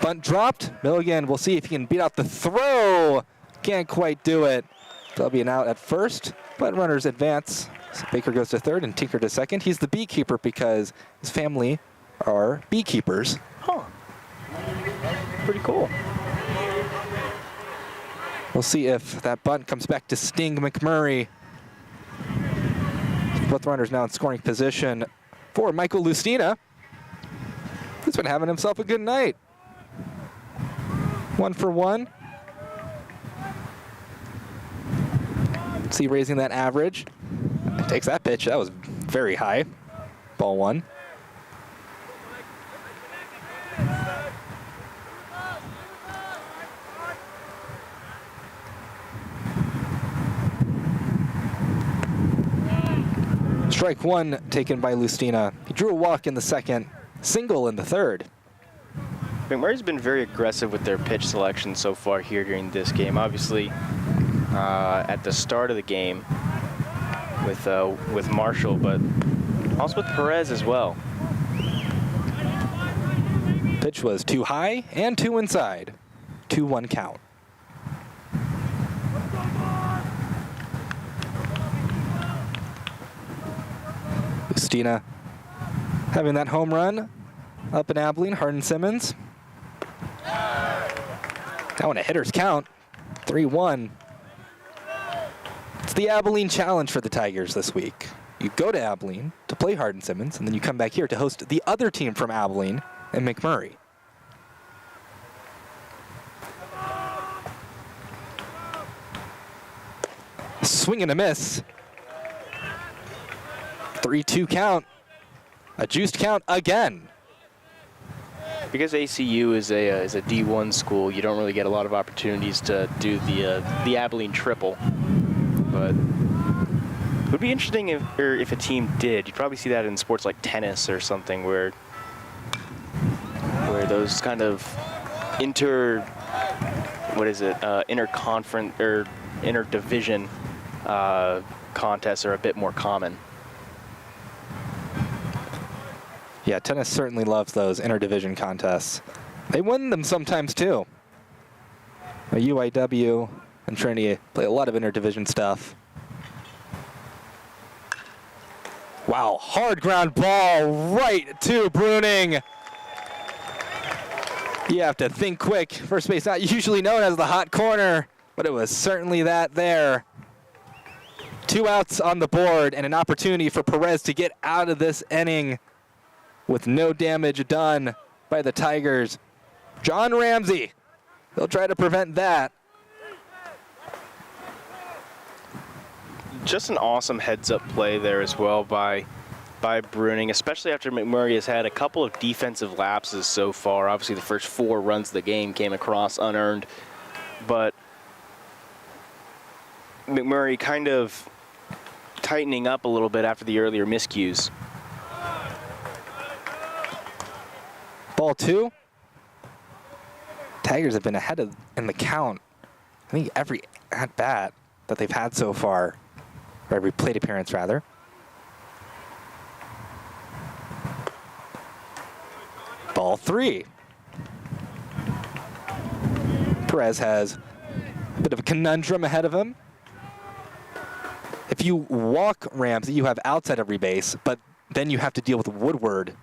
Bunt dropped. Milligan, we'll see if he can beat out the throw. Can't quite do it. There'll be an out at first, but runners advance. So Baker goes to third and Tinker to second. He's the beekeeper because his family are beekeepers. Huh. Pretty cool. We'll see if that bunt comes back to sting McMurry. Both runners now in scoring position for Michael Lustina. He's been having himself a good night. 1 for 1. See, raising that average. Takes that pitch. That was very high. Ball 1. Strike 1 taken by Lustina. He drew a walk in the second, single in the third. McMurray's been very aggressive with their pitch selection so far here during this game. Obviously, at the start of the game with Marshall, but also with Perez as well. Pitch was too high and too inside. 2-1 count. Lustina having that home run up in Abilene. Hardin Simmons. Now in a hitter's count. 3-1. It's the Abilene challenge for the Tigers this week. You go to Abilene to play Hardin Simmons, and then you come back here to host the other team from Abilene and McMurray. Swing and a miss. 3-2 count. A juiced count again. Because ACU is a D1 school, you don't really get a lot of opportunities to do the Abilene triple. But it would be interesting if a team did. You'd probably see that in sports like tennis or something, where those kind of interconference or interdivision contests are a bit more common. Yeah, tennis certainly loves those interdivision contests. They win them sometimes too. UIW and Trinity play a lot of interdivision stuff. Wow, hard ground ball right to Bruning. You have to think quick. First base not usually known as the hot corner, but it was certainly that there. 2 outs on the board and an opportunity for Perez to get out of this inning with no damage done by the Tigers. John Ramsey, he'll try to prevent that. Just an awesome heads-up play there as well by Bruning, especially after McMurray has had a couple of defensive lapses so far. Obviously, the first 4 runs of the game came across unearned, but McMurray kind of tightening up a little bit after the earlier miscues. Ball 2. Tigers have been ahead in the count. I think every at-bat that they've had so far, or every plate appearance rather. Ball 3. Perez has a bit of a conundrum ahead of him. If you walk Ramsey, you have outs at every base, but then you have to deal with Woodward.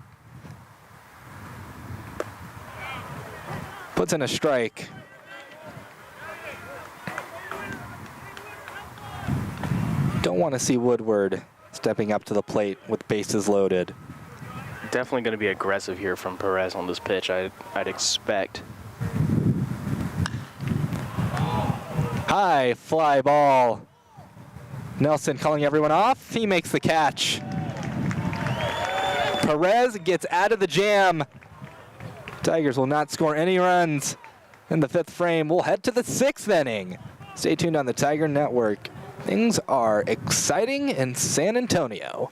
Puts in a strike. Don't want to see Woodward stepping up to the plate with bases loaded. Definitely going to be aggressive here from Perez on this pitch, I'd expect. High fly ball. Nelson calling everyone off. He makes the catch. Perez gets out of the jam. Tigers will not score any runs in the 5th frame. We'll head to the 6th inning. Stay tuned on the Tiger Network. Things are exciting in San Antonio.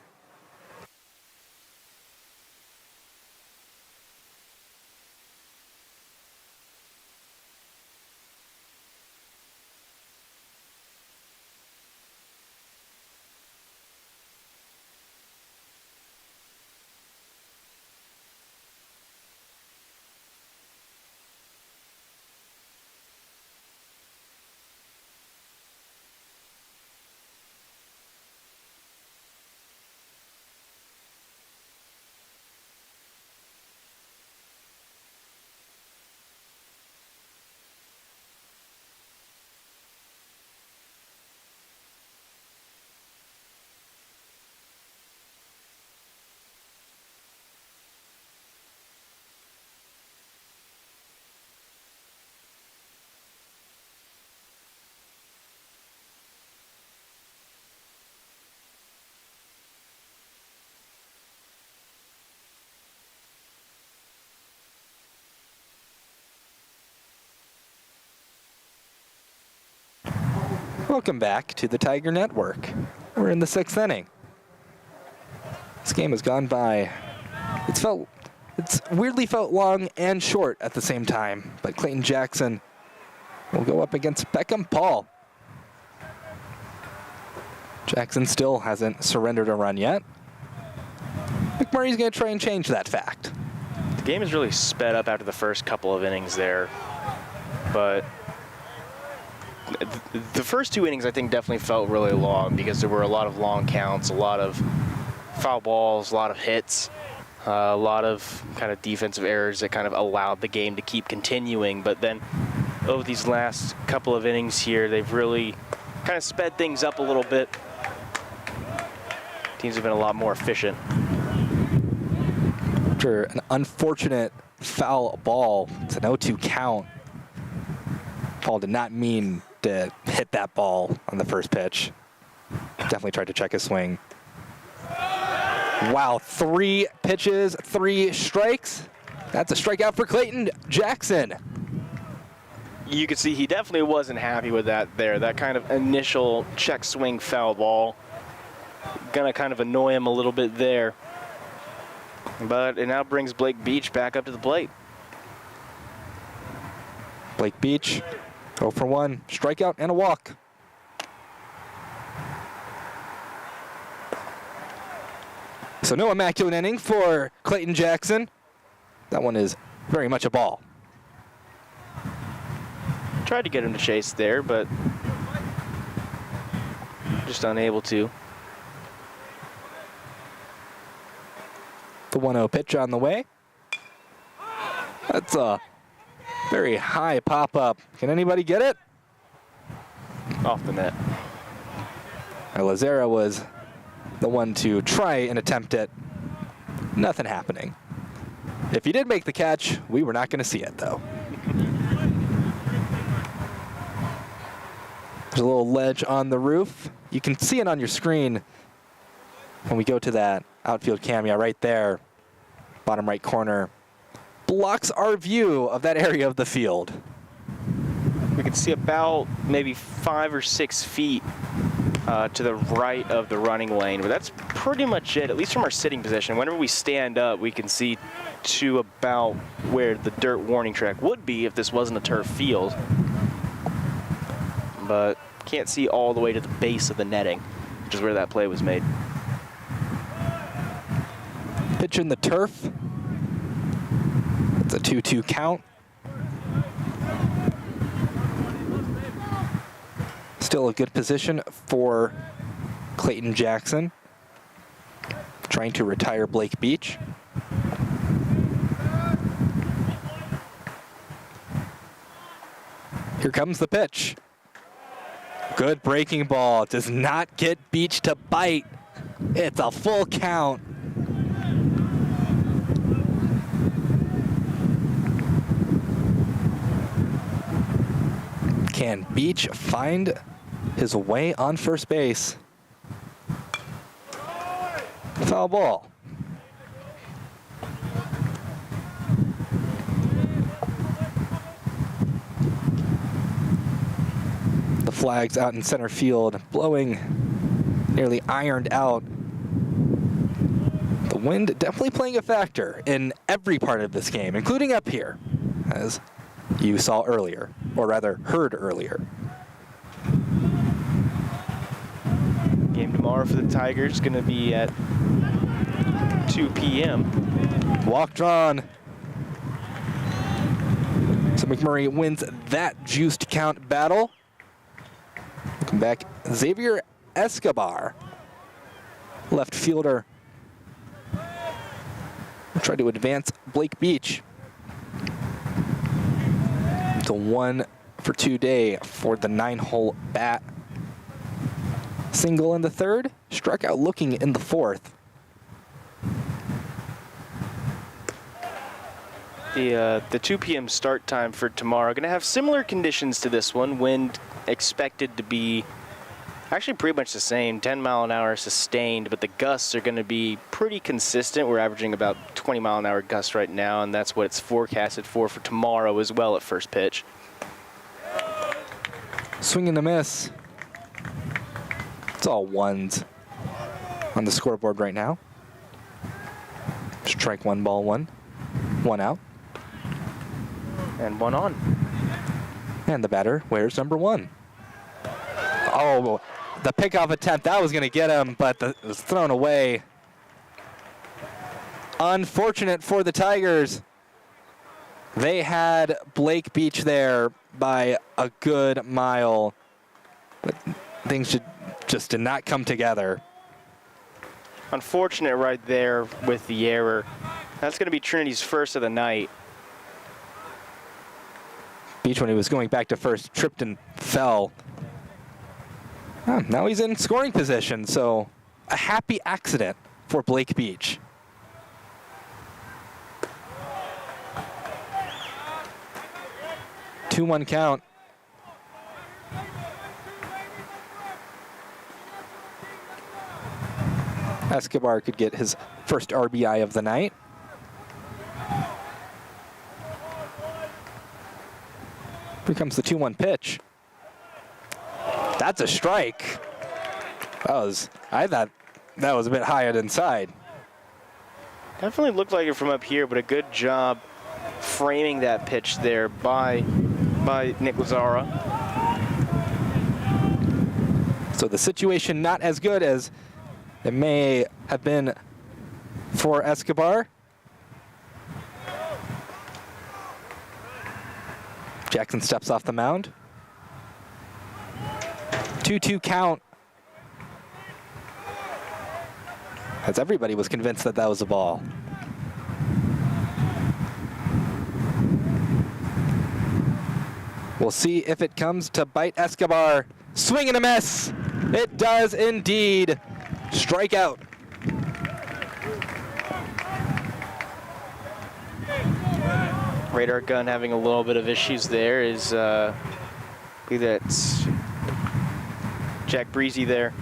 Welcome back to the Tiger Network. We're in the 6th inning. This game has gone by. It's weirdly felt long and short at the same time, but Clayton Jackson will go up against Beckham Paul. Jackson still hasn't surrendered a run yet. McMurray's going to try and change that fact. The game has really sped up after the first couple of innings there, but the first 2 innings I think definitely felt really long because there were a lot of long counts, a lot of foul balls, a lot of hits, a lot of kind of defensive errors that kind of allowed the game to keep continuing. But then over these last couple of innings here, they've really kind of sped things up a little bit. Teams have been a lot more efficient. After an unfortunate foul ball, it's an 0-2 count. Paul did not mean to hit that ball on the first pitch. Definitely tried to check his swing. Wow, 3 pitches, 3 strikes. That's a strikeout for Clayton Jackson. You could see he definitely wasn't happy with that there. That kind of initial check swing foul ball. Gonna kind of annoy him a little bit there. But it now brings Blake Beach back up to the plate. Blake Beach, 0 for 1, strikeout and a walk. So no immaculate inning for Clayton Jackson. That one is very much a ball. Tried to get him to chase there, but just unable to. The 1-0 pitch on the way. That's a very high pop-up. Can anybody get it? Off the net. Lazera was the one to try and attempt it. Nothing happening. If he did make the catch, we were not going to see it, though. There's a little ledge on the roof. You can see it on your screen when we go to that outfield camera right there, bottom right corner. Blocks our view of that area of the field. We can see about maybe 5 or 6 feet to the right of the running lane, but that's pretty much it, at least from our sitting position. Whenever we stand up, we can see to about where the dirt warning track would be if this wasn't a turf field. But can't see all the way to the base of the netting, which is where that play was made. Pitch in the turf. It's a 2-2 count. Still a good position for Clayton Jackson. Trying to retire Blake Beach. Here comes the pitch. Good breaking ball. Does not get Beach to bite. It's a full count. Can Beach find his way on first base? Foul ball. The flags out in center field, blowing nearly ironed out. The wind definitely playing a factor in every part of this game, including up here, as you saw earlier, or rather heard earlier. Game tomorrow for the Tigers going to be at 2 p.m. Walk drawn. So McMurray wins that juiced count battle. Welcome back, Xavier Escobar, left fielder. Try to advance Blake Beach. It's a 1 for 2 day for the 9-hole bat. Single in the third, struck out looking in the fourth. The 2 p.m. start time for tomorrow going to have similar conditions to this one. Wind expected to be actually pretty much the same, 10 mile an hour sustained, but the gusts are going to be pretty consistent. We're averaging about 20 mile an hour gusts right now, and that's what it's forecasted for tomorrow as well at first pitch. Swing and a miss. It's all ones on the scoreboard right now. Strike one, ball one. One out. And one on. And the batter wears number one. Oh, the pickoff attempt, that was going to get him, but it was thrown away. Unfortunate for the Tigers. They had Blake Beach there by a good mile, but things just did not come together. Unfortunate right there with the error. That's going to be Trinity's first of the night. Beach, when he was going back to first, tripped and fell. Now he's in scoring position, so a happy accident for Blake Beach. Two-one count. Escobar could get his first RBI of the night. Here comes the 2-1 pitch. That's a strike. I thought that was a bit high and inside. Definitely looked like it from up here, but a good job framing that pitch there by Nick Lazara. So the situation not as good as it may have been for Escobar. Jackson steps off the mound. 2-2 count. As everybody was convinced that that was a ball. We'll see if it comes to bite Escobar. Swing and a miss. It does indeed. Strikeout. Radar gun having a little bit of issues there is, I believe that's Jack Breezy there,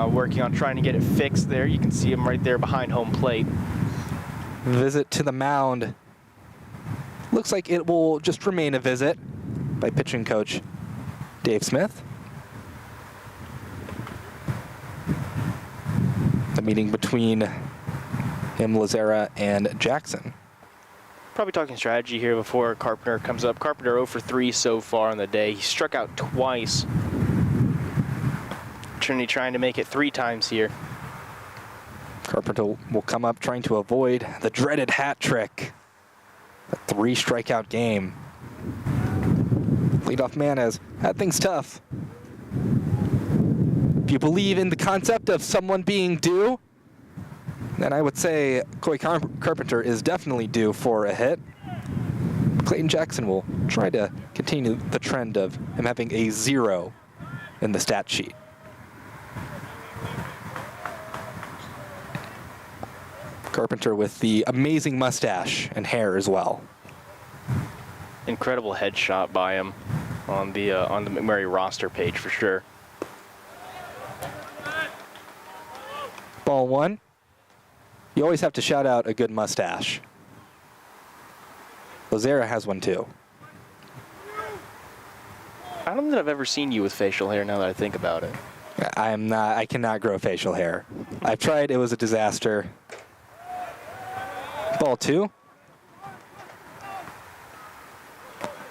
working on trying to get it fixed there. You can see him right there behind home plate. Visit to the mound. Looks like it will just remain a visit by pitching coach Dave Smith. The meeting between him, Lazara, and Jackson. Probably talking strategy here before Carpenter comes up. Carpenter 0 for 3 so far on the day. He struck out twice. Trinity trying to make it 3 times here. Carpenter will come up trying to avoid the dreaded hat trick. A 3 strikeout game. Leadoff man has had things tough. If you believe in the concept of someone being due, then I would say Coy Carpenter is definitely due for a hit. Clayton Jackson will try to continue the trend of him having a 0 in the stat sheet. Carpenter with the amazing mustache and hair as well. Incredible headshot by him on the McMurry roster page for sure. Ball one. You always have to shout out a good mustache. Lazara has one too. I don't think I've ever seen you with facial hair now that I think about it. I cannot grow facial hair. I've tried, it was a disaster. Ball two.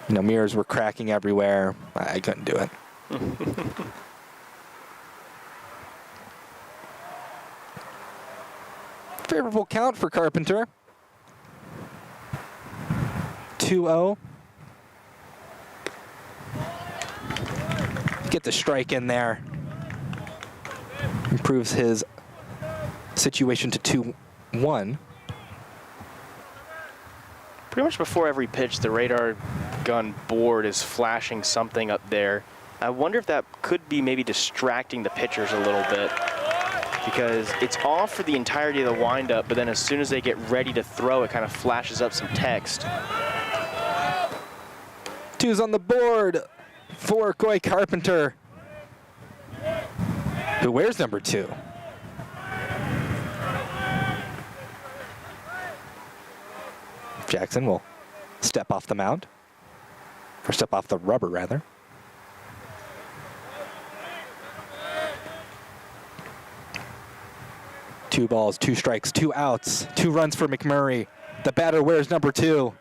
You know, mirrors were cracking everywhere. I couldn't do it. Favorable count for Carpenter. 2-0. Get the strike in there. Improves his situation to 2-1. Pretty much before every pitch, the radar gun board is flashing something up there. I wonder if that could be maybe distracting the pitchers a little bit, because it's off for the entirety of the windup, but then as soon as they get ready to throw, it kind of flashes up some text. 2's on the board for Coy Carpenter, who wears number 2. Jackson will step off the mound, or step off the rubber rather. 2 balls, 2 strikes, 2 outs, 2 runs for McMurry. The batter wears number 2.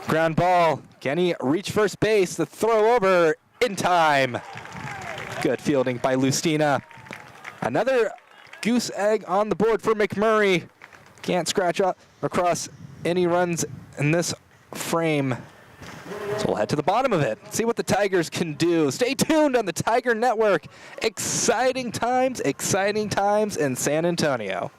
Ground ball. Can he reach first base? The throw over in time. Good fielding by Lustina. Another goose egg on the board for McMurray. Can't scratch up across any runs in this frame. So we'll head to the bottom of it, see what the Tigers can do. Stay tuned on the Tiger Network. Exciting times in San Antonio.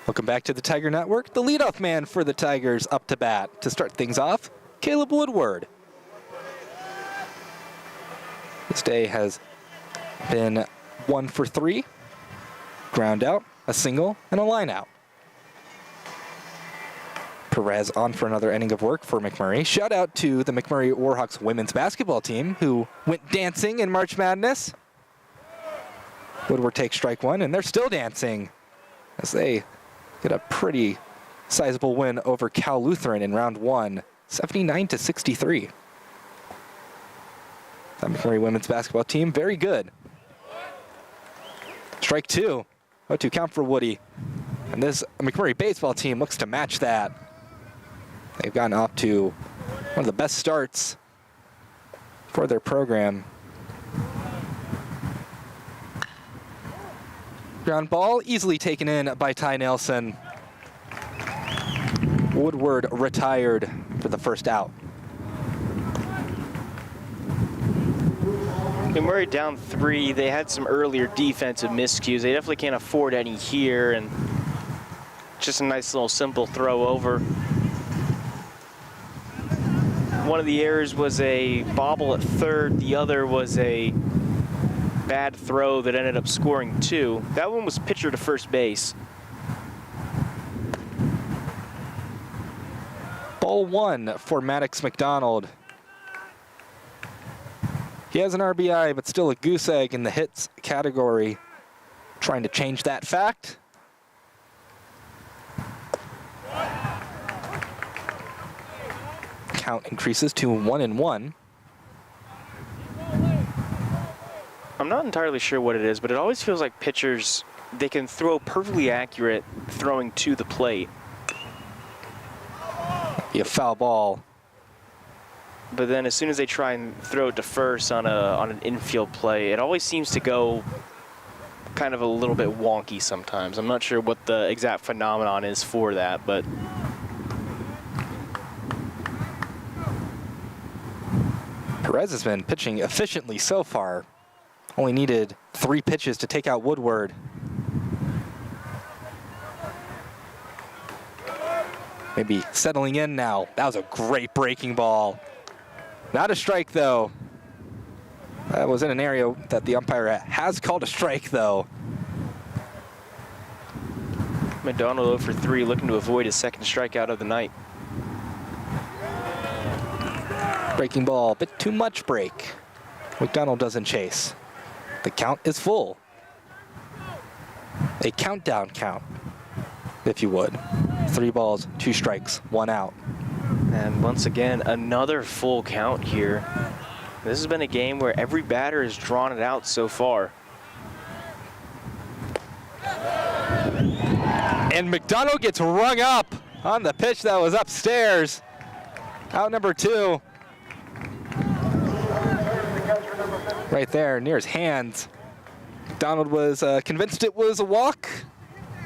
Welcome back to the Tiger Network. The leadoff man for the Tigers up to bat. To start things off, Caleb Woodward. This day has been 1 for 3. Ground out, a single, and a line out. Perez on for another inning of work for McMurray. Shout out to the McMurry Warhawks women's basketball team who went dancing in March Madness. Woodward takes strike 1, and they're still dancing as they get a pretty sizable win over Cal Lutheran in round 1, 79-63. The McMurray women's basketball team, very good. Strike 2. 0-2 count for Woody. And this McMurray baseball team looks to match that. They've gotten off to one of the best starts for their program. Ground ball easily taken in by Ty Nelson. Woodward retired for the first out. McMurray down 3. They had some earlier defensive miscues. They definitely can't afford any here, and just a nice little simple throw over. One of the errors was a bobble at third. The other was a bad throw that ended up scoring 2. That one was pitcher to first base. Ball 1 for Maddox McDonald. He has an RBI, but still a goose egg in the hits category. Trying to change that fact. Count increases to 1-1. I'm not entirely sure what it is, but it always feels like pitchers, they can throw perfectly accurate throwing to the plate. Be a foul ball. But then as soon as they try and throw it to first on an infield play, it always seems to go kind of a little bit wonky sometimes. I'm not sure what the exact phenomenon is for that, but Perez has been pitching efficiently so far. Only needed 3 pitches to take out Woodward. Maybe settling in now. That was a great breaking ball. Not a strike, though. That was in an area that the umpire has called a strike, though. McDonald 0 for 3, looking to avoid his second strikeout of the night. Breaking ball, a bit too much break. McDonald doesn't chase. The count is full. A countdown count, if you would. 3 balls, 2 strikes, 1 out. And once again, another full count here. This has been a game where every batter has drawn it out so far. And McDonald gets rung up on the pitch that was upstairs. Out number 2. right there near his hands. Donald was convinced it was a walk.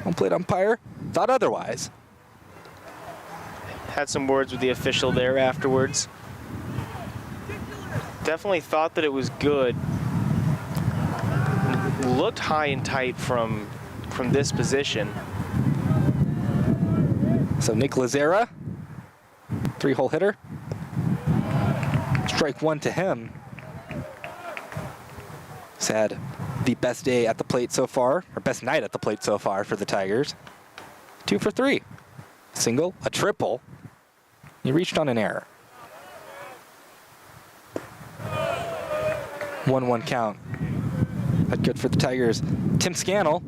Home plate umpire thought otherwise. Had some words with the official there afterwards. Definitely thought that it was good. Looked high and tight from this position. So Nick Lazera, 3-hole hitter. Strike one to him. He's had the best day at the plate so far, or best night at the plate so far for the Tigers. 2 for 3. Single, a triple. He reached on an error. 1-1 count. But good for the Tigers. Tim Scannell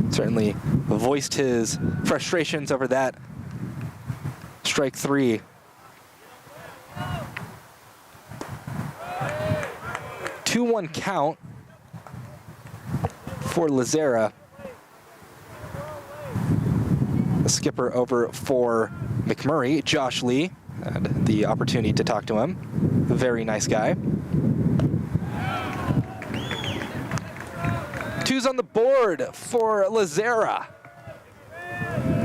certainly voiced his frustrations over that. Strike 3. Two 2-1 count for Lazera. The skipper over for McMurray, Josh Lee. Had the opportunity to talk to him. Very nice guy. 2's on the board for Lazera.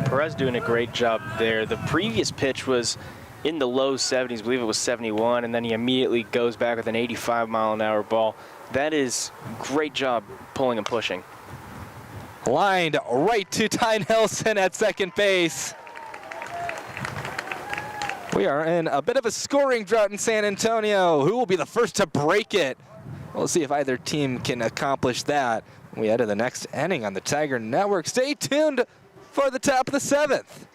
Perez doing a great job there. The previous pitch was in the low 70s, I believe it was 71, and then he immediately goes back with an 85-mile-an-hour ball. That is great job pulling and pushing. Lined right to Ty Nelson at second base. We are in a bit of a scoring drought in San Antonio. Who will be the first to break it? We'll see if either team can accomplish that. We head to the next inning on the Tiger Network. Stay tuned for the top of the 7th.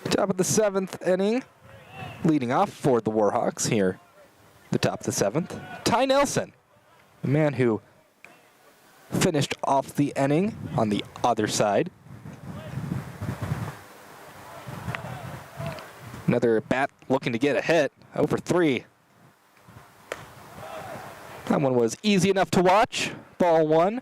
Top of the 7th inning, leading off for the Warhawks here. The top of the 7th, Ty Nelson, the man who finished off the inning on the other side. Another bat looking to get a hit, over 3. That one was easy enough to watch, ball 1.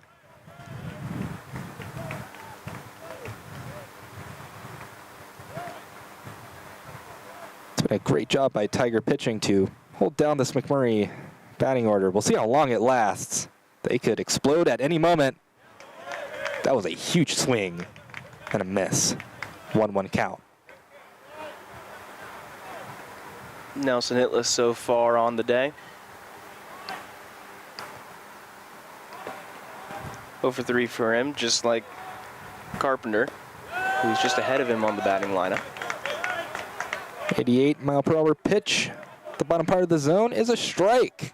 A great job by Tiger pitching to hold down this McMurray batting order. We'll see how long it lasts. They could explode at any moment. That was a huge swing and a miss. 1-1 count. Nelson hitless so far on the day. 0 for 3 for him, just like Carpenter, who's just ahead of him on the batting lineup. 88-mile-per-hour pitch. The bottom part of the zone is a strike.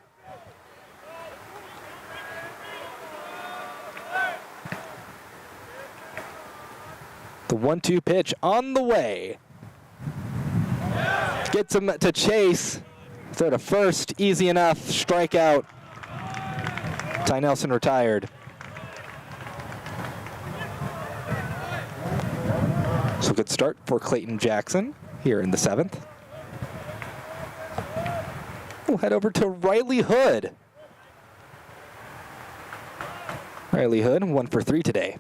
The 1-2 pitch on the way. Gets him to chase. Throw to first, easy enough, strikeout. Ty Nelson retired. So good start for Clayton Jackson here in the 7th. We'll head over to Riley Hood. Riley Hood, 1 for 3 today.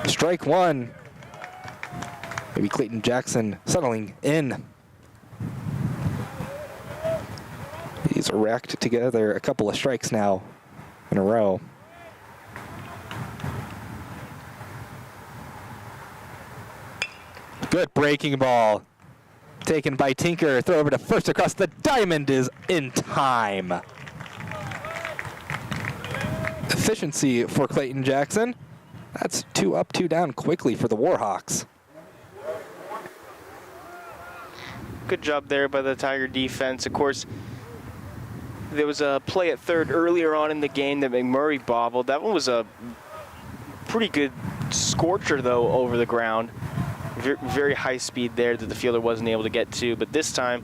Strike one. Maybe Clayton Jackson settling in. He's racked together a couple of strikes now in a row. Good breaking ball. Taken by Tinker. Throw over to first across the diamond is in time. Efficiency for Clayton Jackson. That's 2 up, 2 down quickly for the Warhawks. Good job there by the Tiger defense. Of course, there was a play at third earlier on in the game that McMurry bobbled. That one was a pretty good scorcher, though, over the ground. Very high speed there that the fielder wasn't able to get to. But this time,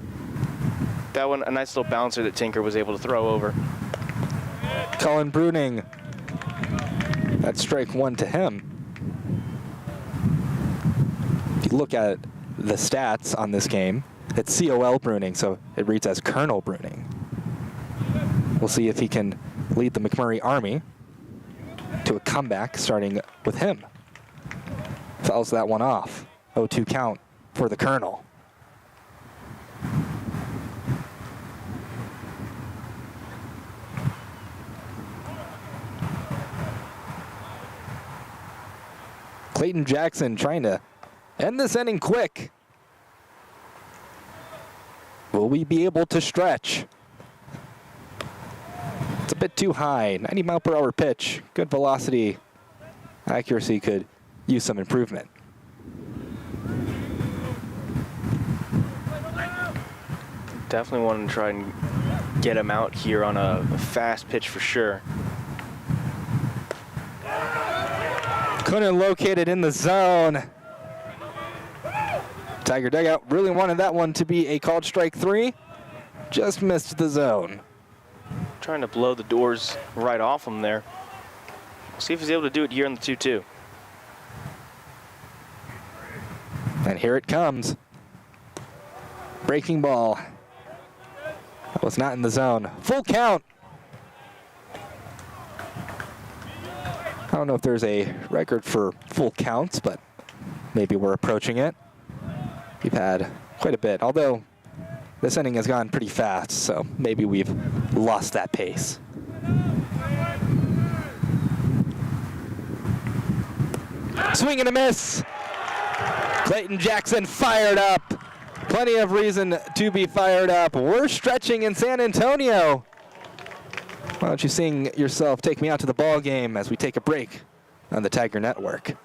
that one, a nice little bouncer that Tinker was able to throw over. Colin Bruning. That's strike one to him. If you look at the stats on this game, it's COL Bruning, so it reads as Colonel Bruning. We'll see if he can lead the McMurry Army to a comeback starting with him. Fouls that one off. 0-2 count for the Colonel. Clayton Jackson trying to end this inning quick. Will we be able to stretch? It's a bit too high. 90 mile per hour pitch. Good velocity. Accuracy could use some improvement. Definitely want to try and get him out here on a fast pitch for sure. Couldn't locate it in the zone. Tiger dugout really wanted that one to be a called strike 3. Just missed the zone. Trying to blow the doors right off him there. See if he's able to do it here on the 2-2. And here it comes. Breaking ball. That was not in the zone. Full count. I don't know if there's a record for full counts, but maybe we're approaching it. We've had quite a bit, although this inning has gone pretty fast, so maybe we've lost that pace. Swing and a miss. Clayton Jackson fired up. Plenty of reason to be fired up. We're stretching in San Antonio. Why don't you sing yourself Take Me Out to the Ball Game as we take a break on the Tiger Network.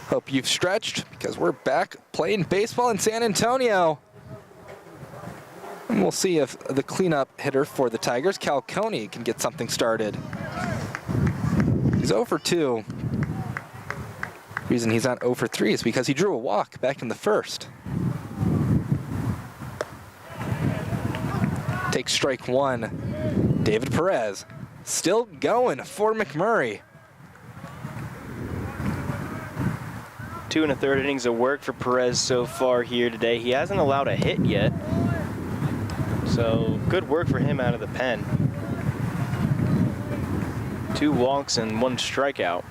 Hope you've stretched, because we're back playing baseball in San Antonio. And we'll see if the cleanup hitter for the Tigers, Cal Coney, can get something started. He's 0 for 2. The reason he's not 0 for 3 is because he drew a walk back in the first. Take strike one. David Perez still going for McMurray. 2 1/3 innings of work for Perez so far here today. He hasn't allowed a hit yet. So good work for him out of the pen. 2 walks and 1 strikeout.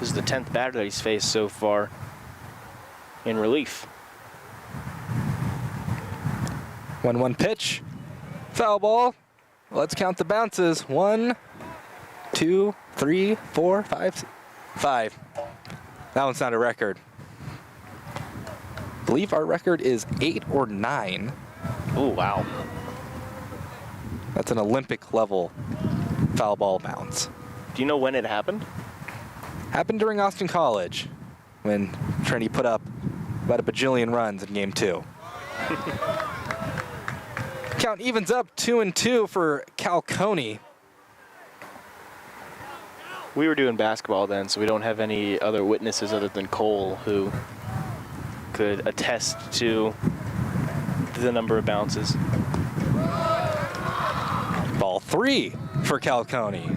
This is the 10th batter that he's faced so far in relief. 1-1 pitch. Foul ball. Let's count the bounces. 1, 2, 3, 4, 5, 5. That one's not a record. I believe our record is 8 or 9. Oh, wow. That's an Olympic level foul ball bounce. Do you know when it happened? Happened during Austin College when Trinity put up about a bajillion runs in game 2. Count evens up 2-2 for Cal Coney. We were doing basketball then, so we don't have any other witnesses other than Cole who could attest to the number of bounces. Ball 3 for Cal Coney.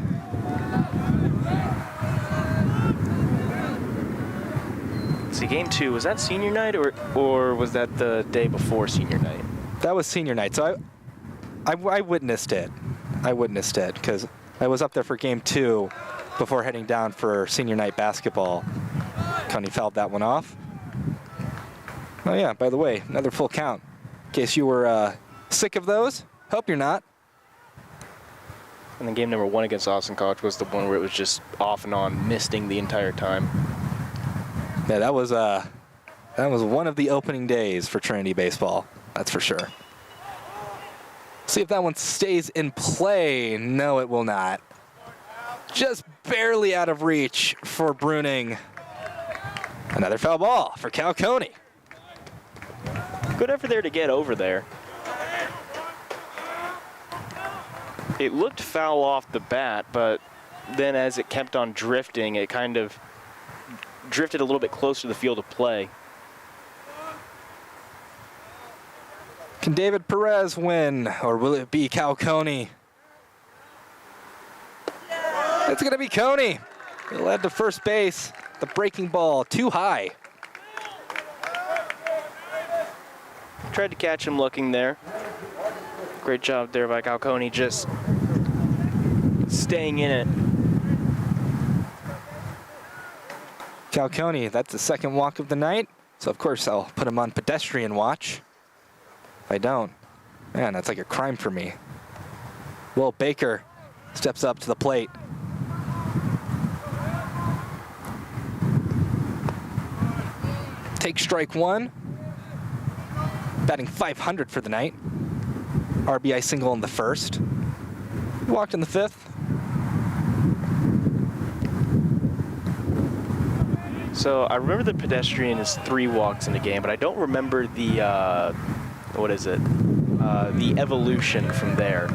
See, game 2, was that senior night or was that the day before senior night? That was senior night, so I witnessed it. I witnessed it because I was up there for game 2 before heading down for senior night basketball. Coney fouled that one off. Oh yeah, by the way, another full count. In case you were sick of those, hope you're not. And then game number 1 against Austin College was the one where it was just off and on, misting the entire time. Yeah, that was one of the opening days for Trinity baseball. That's for sure. See if that one stays in play. No, it will not. Just barely out of reach for Bruning. Another foul ball for Cal Coney. Good effort there to get over there. It looked foul off the bat, but then as it kept on drifting, it kind of drifted a little bit closer to the field of play. Can David Perez win, or will it be Cal Coney? It's going to be Coney. He led to first base. The breaking ball too high. Tried to catch him looking there. Great job there by Cal Coney, just staying in it. Cal Coney, that's the second walk of the night. So of course I'll put him on pedestrian watch. If I don't, man, that's like a crime for me. Will Baker steps up to the plate. Take strike one. Batting .500 for the night. RBI single in the first. Walked in the fifth. So I remember the pedestrian is 3 walks in a game, but I don't remember the, what is it? The evolution from there.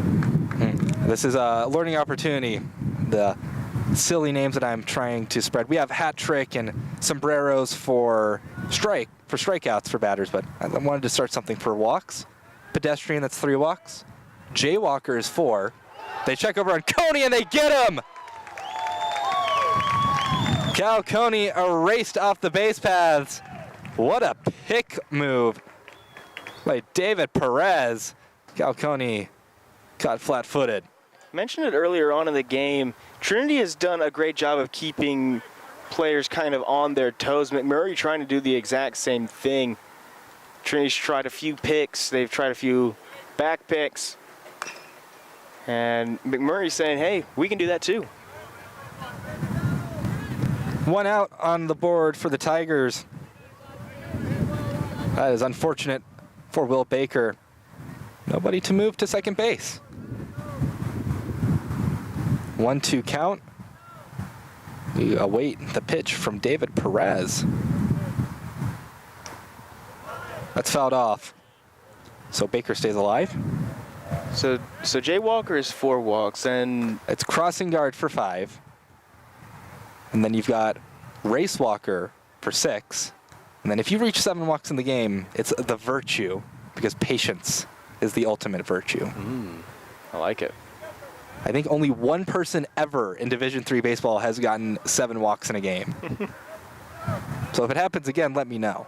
This is a learning opportunity. The silly names that I'm trying to spread. We have hat trick and sombreros for strikeouts for batters, but I wanted to start something for walks. Pedestrian, that's 3 walks. Jaywalker is 4. They check over on Coney and they get him! Cal Coney erased off the base paths. What a pick move by David Perez. Cal Coney caught flat-footed. Mentioned it earlier on in the game. Trinity has done a great job of keeping players kind of on their toes. McMurry trying to do the exact same thing. Trinity's tried a few picks. They've tried a few back picks. And McMurray's saying, hey, we can do that too. 1 out on the board for the Tigers. That is unfortunate for Will Baker. Nobody to move to second base. 1-2 count. We await the pitch from David Perez. That's fouled off. So Baker stays alive. So Jay Walker is 4 walks, and it's crossing guard for 5. And then you've got Race Walker for 6. And then if you reach 7 walks in the game, it's the virtue, because patience is the ultimate virtue. I like it. I think only one person ever in Division III baseball has gotten 7 walks in a game. So if it happens again, let me know.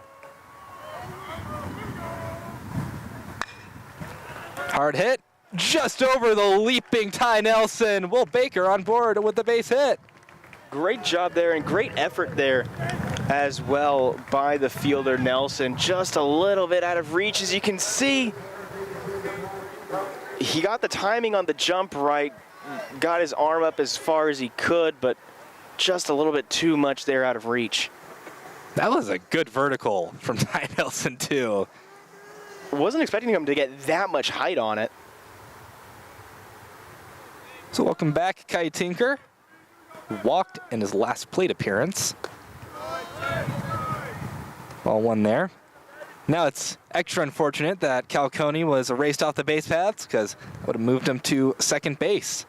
Hard hit, just over the leaping Ty Nelson. Will Baker on board with the base hit. Great job there and great effort there as well by the fielder Nelson. Just a little bit out of reach, as you can see. He got the timing on the jump right, got his arm up as far as he could, but just a little bit too much there out of reach. That was a good vertical from Ty Nelson too. Wasn't expecting him to get that much height on it. So welcome back, Kai Tinker, who walked in his last plate appearance. Ball one there. Now it's extra unfortunate that Calcone was erased off the base paths, because that would have moved him to second base.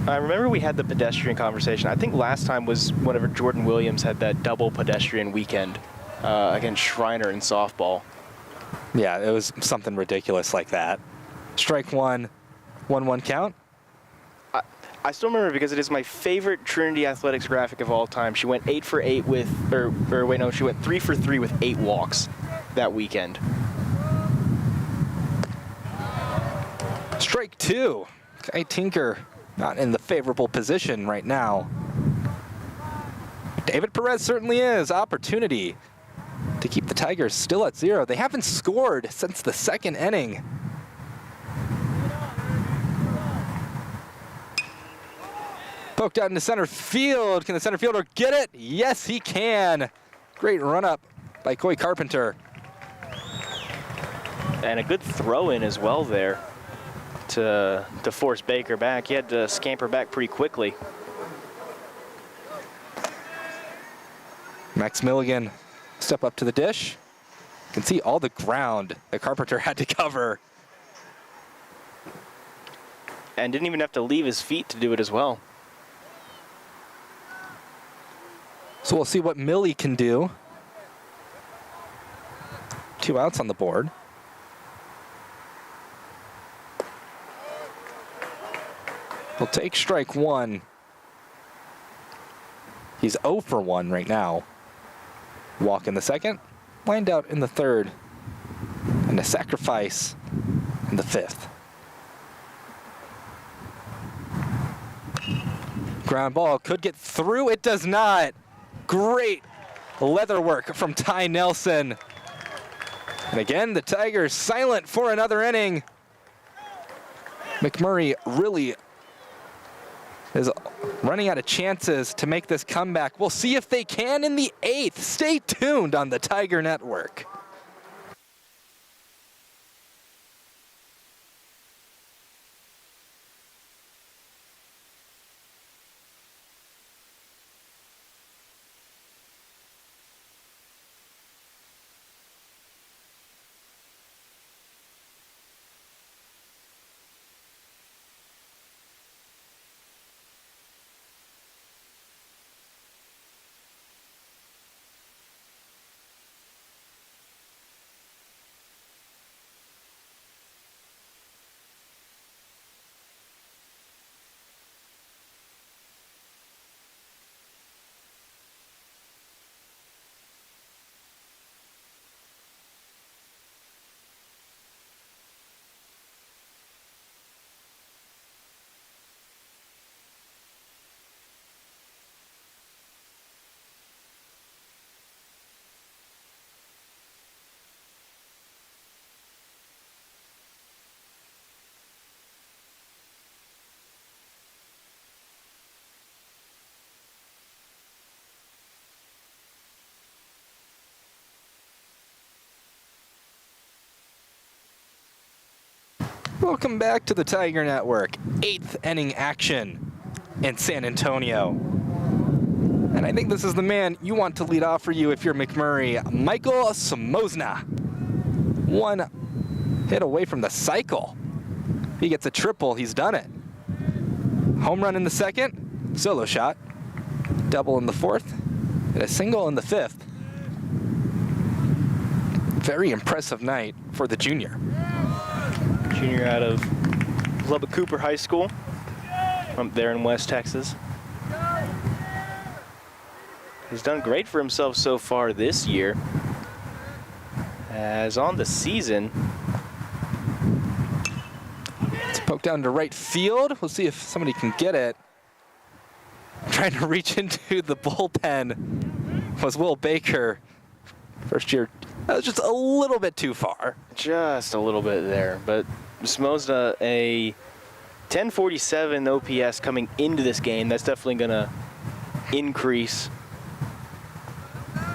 I remember we had the pedestrian conversation. I think last time was whenever Jordan Williams had that double pedestrian weekend against Schreiner in softball. Yeah, it was something ridiculous like that. Strike one, 1-1 count. I still remember because it is my favorite Trinity Athletics graphic of all time. She went 8 for 8 with, she went 3 for 3 with 8 walks that weekend. Strike two. Kai Tinker not in the favorable position right now. David Perez certainly is. Opportunity to keep the Tigers still at 0. They haven't scored since the second inning. Poked out into center field. Can the center fielder get it? Yes, he can. Great run up by Coy Carpenter. And a good throw in as well there to force Baker back. He had to scamper back pretty quickly. Max Milligan step up to the dish. You can see all the ground that Carpenter had to cover. And didn't even have to leave his feet to do it as well. So we'll see what Millie can do. 2 outs on the board. He'll take strike one. He's 0 for 1 right now. Walk in the second, lined out in the third, and a sacrifice in the fifth. Ground ball could get through. It does not. Great leather work from Ty Nelson. And again, the Tigers silent for another inning. McMurry really is running out of chances to make this comeback. We'll see if they can in the 8th. Stay tuned on the Tiger Network. Welcome back to the Tiger Network. 8th inning action in San Antonio. And I think this is the man you want to lead off for you if you're McMurry. Michael Smosna. 1 hit away from the cycle. He gets a triple, he's done it. Home run in the second, solo shot. Double in the 4th, and a single in the 5th. very impressive night for the junior. Junior out of Lubbock Cooper High School, up there in West Texas. He's done great for himself so far this year. As on the season, it's poked down to right field. We'll see if somebody can get it. Trying to reach into the bullpen was Will Baker. First year, that was just a little bit too far. Just a little bit there, but Smosna a 1047 OPS coming into this game. That's definitely going to increase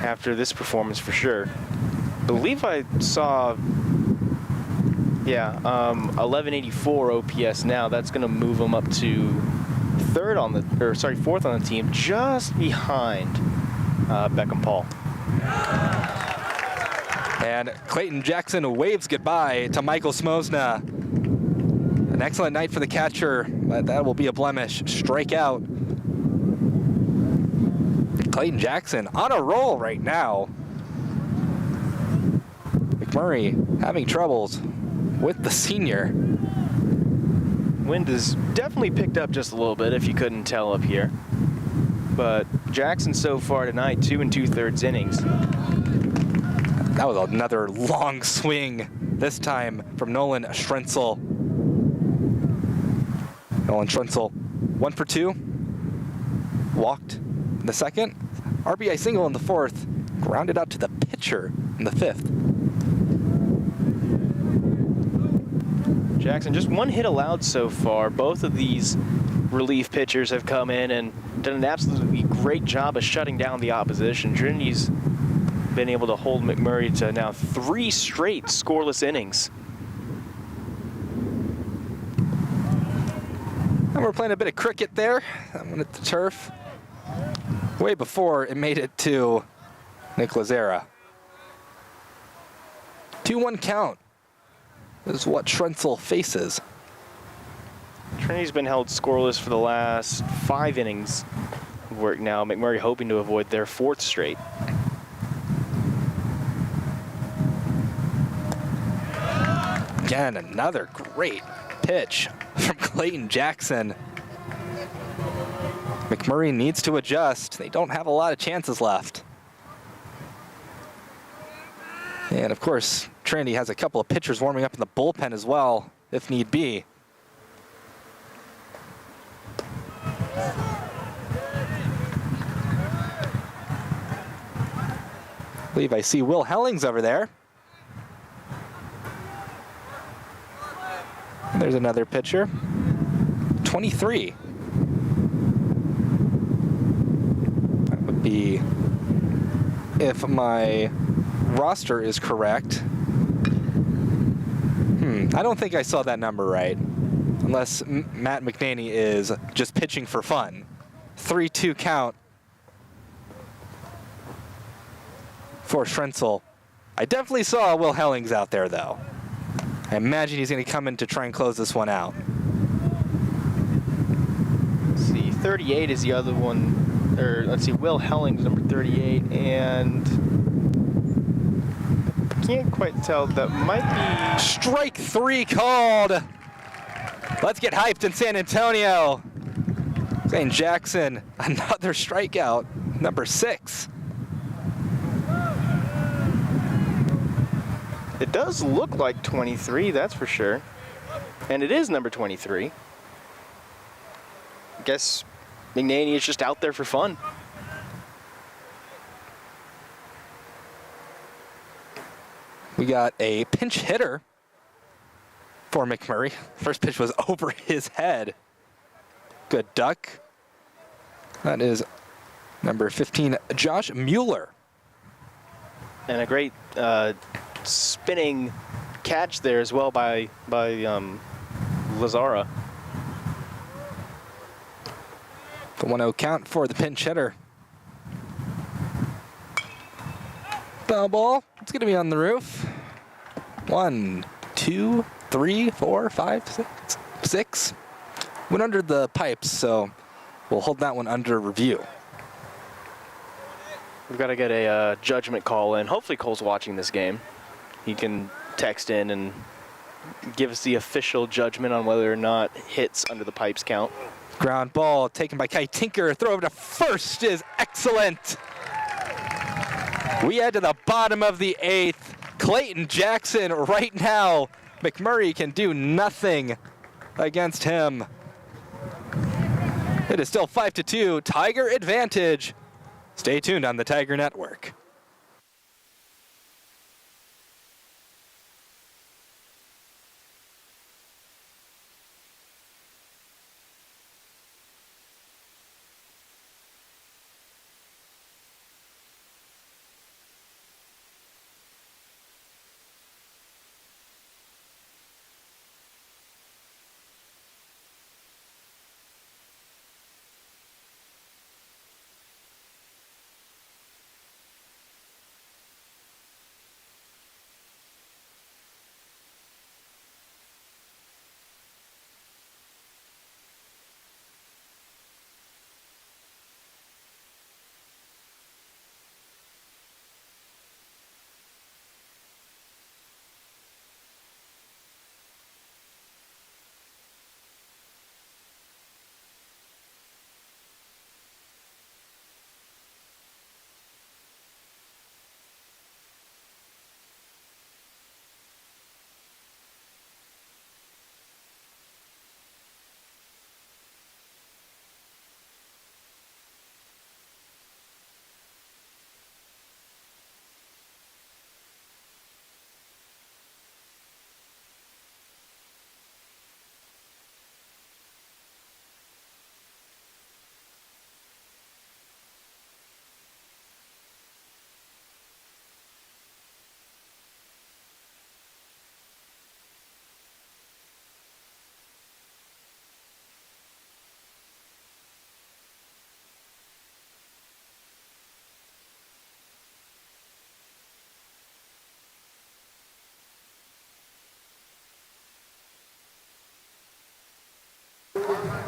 after this performance for sure. I believe I saw, 1184 OPS now. That's going to move him up to fourth on the team, just behind Beckham Paul. And Clayton Jackson waves goodbye to Michael Smosna. An excellent night for the catcher, but that will be a blemish. Strikeout. Clayton Jackson on a roll right now. McMurray having troubles with the senior. Wind has definitely picked up just a little bit, if you couldn't tell up here. But Jackson so far tonight, 2 2/3 innings. That was another long swing, this time from Nolan Strenzel. Nolan Strenzel, 1 for 2. Walked in the second. RBI single in the fourth. Grounded out to the pitcher in the fifth. Jackson, just 1 hit allowed so far. Both of these relief pitchers have come in and done an absolutely great job of shutting down the opposition. Trinity's been able to hold McMurray to now 3 straight scoreless innings. And we're playing a bit of cricket there. That one at the turf. Way before it made it to Nick Lazera. 2-1 count is what Strenzel faces. Trinity's been held scoreless for the last 5 innings of work now. McMurray hoping to avoid their 4th straight. Again, another great pitch from Clayton Jackson. McMurray needs to adjust. They don't have a lot of chances left. And of course, Trinity has a couple of pitchers warming up in the bullpen as well, if need be. I believe I see Will Hellings over there. And there's another pitcher. 23. That would be, if my roster is correct. I don't think I saw that number right. Unless Matt McNaney is just pitching for fun. 3-2 count for Strenzel. I definitely saw Will Hellings out there, though. I imagine he's going to come in to try and close this one out. Let's see, 38 is the other one. Or let's see, Will Hellings, number 38, and can't quite tell. That might be strike 3 called. Let's get hyped in San Antonio. Clayton Jackson, another strikeout, number 6. It does look like 23, that's for sure. And it is number 23. I guess McNaney is just out there for fun. We got a pinch hitter for McMurray. First pitch was over his head. Good duck. That is number 15, Josh Mueller. And a great spinning catch there as well by Lazara. The 1-0 count for the pinch hitter. Foul ball. It's going to be on the roof. 1, 2, 3, 4, 5, 6. Went under the pipes, so we'll hold that one under review. We've got to get a judgment call in. Hopefully Cole's watching this game. he can text in and give us the official judgment on whether or not hits under the pipes count. Ground ball taken by Kai Tinker. Throw over to first is excellent. We head to the bottom of the 8th. Clayton Jackson right now. McMurray can do nothing against him. It is still 5-2, Tiger advantage. Stay tuned on the Tiger Network.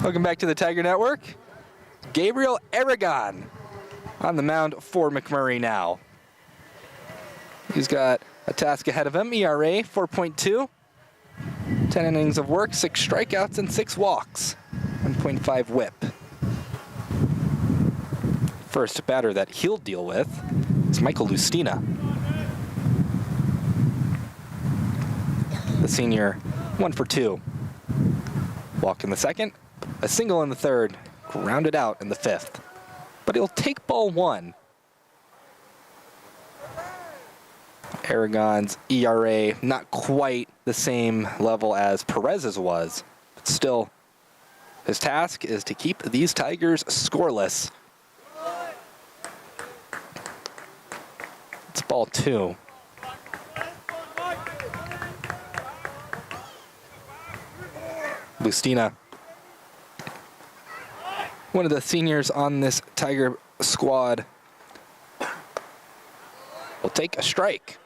Welcome back to the Tiger Network. Gabriel Aragon on the mound for McMurray now. He's got a task ahead of him. ERA 4.2, 10 innings of work, 6 strikeouts and 6 walks, 1.5 whip. First batter that he'll deal with is Michael Lustina. The senior, 1 for 2. Walk in the second, a single in the third, grounded out in the 5th. But he'll take ball 1. Aragon's ERA not quite the same level as Perez's was, but still, his task is to keep these Tigers scoreless. It's ball 2. Lustina, one of the seniors on this Tiger squad, will take a strike.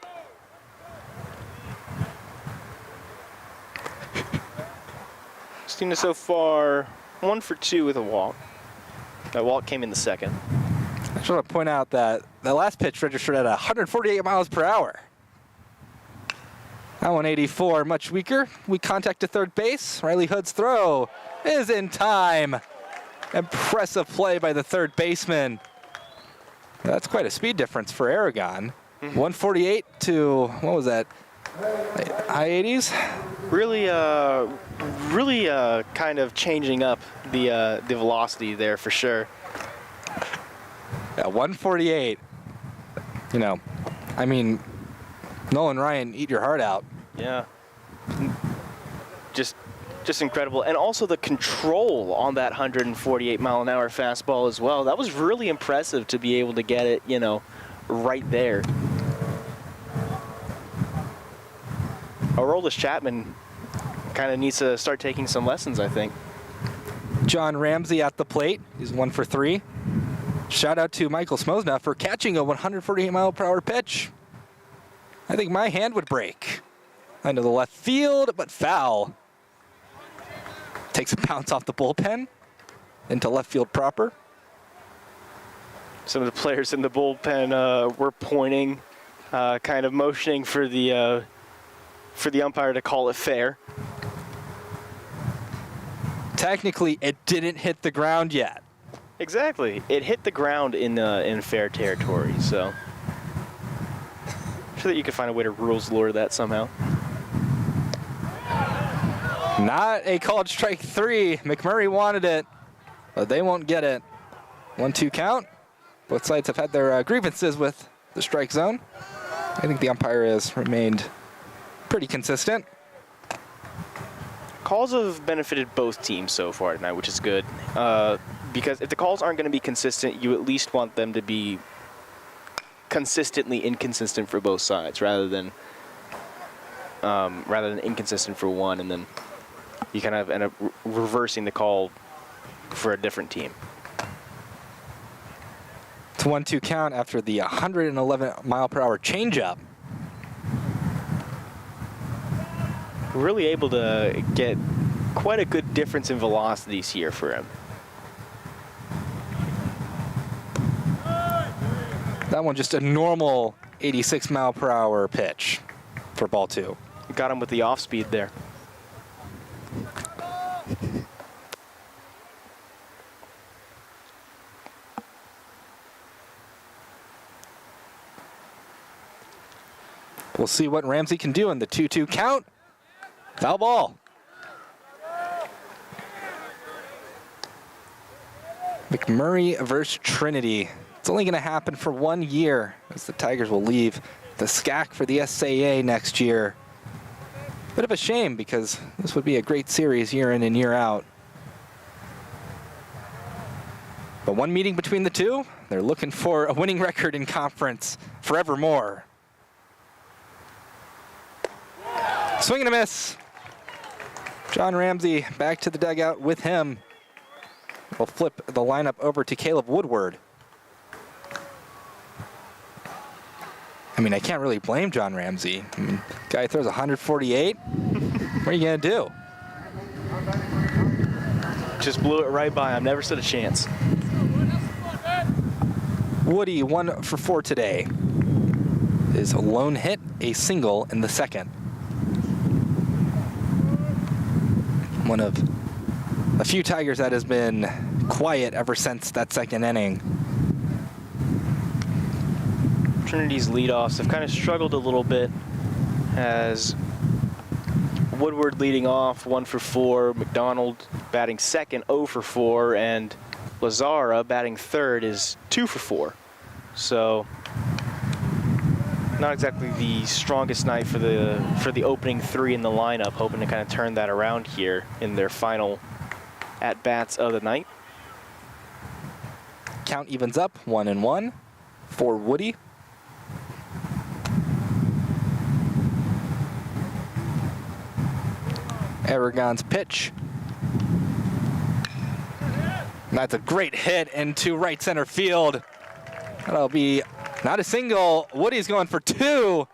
Lustina so far 1 for 2 with a walk. That walk came in the second. I just want to point out that the last pitch registered at 148 miles per hour. That 184, much weaker. We contact to third base. Riley Hood's throw is in time. Impressive play by the third baseman. That's quite a speed difference for Aragon. 148 to, what was that, high 80s? Really kind of changing up the velocity there for sure. Yeah, 148. You know, I mean, Nolan Ryan, eat your heart out. Yeah. Just incredible. And also the control on that 148 mile an hour fastball as well. That was really impressive to be able to get it, you know, right there. Aroldis Chapman kind of needs to start taking some lessons, I think. John Ramsey at the plate. He's 1 for 3. Shout out to Michael Smosna for catching a 148 mile per hour pitch. I think my hand would break. Into the left field, but foul. Takes a bounce off the bullpen into left field proper. Some of the players in the bullpen were pointing kind of motioning for the umpire to call it fair. Technically, it didn't hit the ground yet. Exactly. It hit the ground in fair territory, so I'm sure that you could find a way to rules lure that somehow. Not a called strike 3. McMurry wanted it, but they won't get it. 1-2 count. Both sides have had their grievances with the strike zone. I think the umpire has remained pretty consistent. Calls have benefited both teams so far tonight, which is good. Because if the calls aren't going to be consistent, you at least want them to be consistently inconsistent for both sides, rather than inconsistent for one, and then you kind of end up reversing the call for a different team. It's 1-2 count after the 111-mile-per-hour changeup. Really able to get quite a good difference in velocities here for him. That one just a normal 86-mile-per-hour pitch for ball 2. Got him with the off speed there. We'll see what Ramsey can do in the 2-2 count. Foul ball. McMurray versus Trinity. It's only going to happen for 1 year, as the Tigers will leave the SCAC for the SAA next year. Bit of a shame, because this would be a great series year in and year out. But one meeting between the two, they're looking for a winning record in conference forevermore. Swing and a miss. John Ramsey back to the dugout with him. We'll flip the lineup over to Caleb Woodward. I mean, I can't really blame John Ramsey. I mean, guy throws 148. What are you going to do? Just blew it right by him. Never stood a chance. Woody 1 for 4 today. His lone hit, a single in the second. One of a few Tigers that has been quiet ever since that second inning. Trinity's leadoffs have kind of struggled a little bit, as Woodward leading off 1 for 4, McDonald batting second 0 for 4, and Lazara batting third is 2 for 4. So not exactly the strongest night for the opening 3 in the lineup, hoping to kind of turn that around here in their final at-bats of the night. Count evens up 1-1 for Woody. Aragon's pitch. That's a great hit into right center field. That'll be not a single. Woody's going for 2.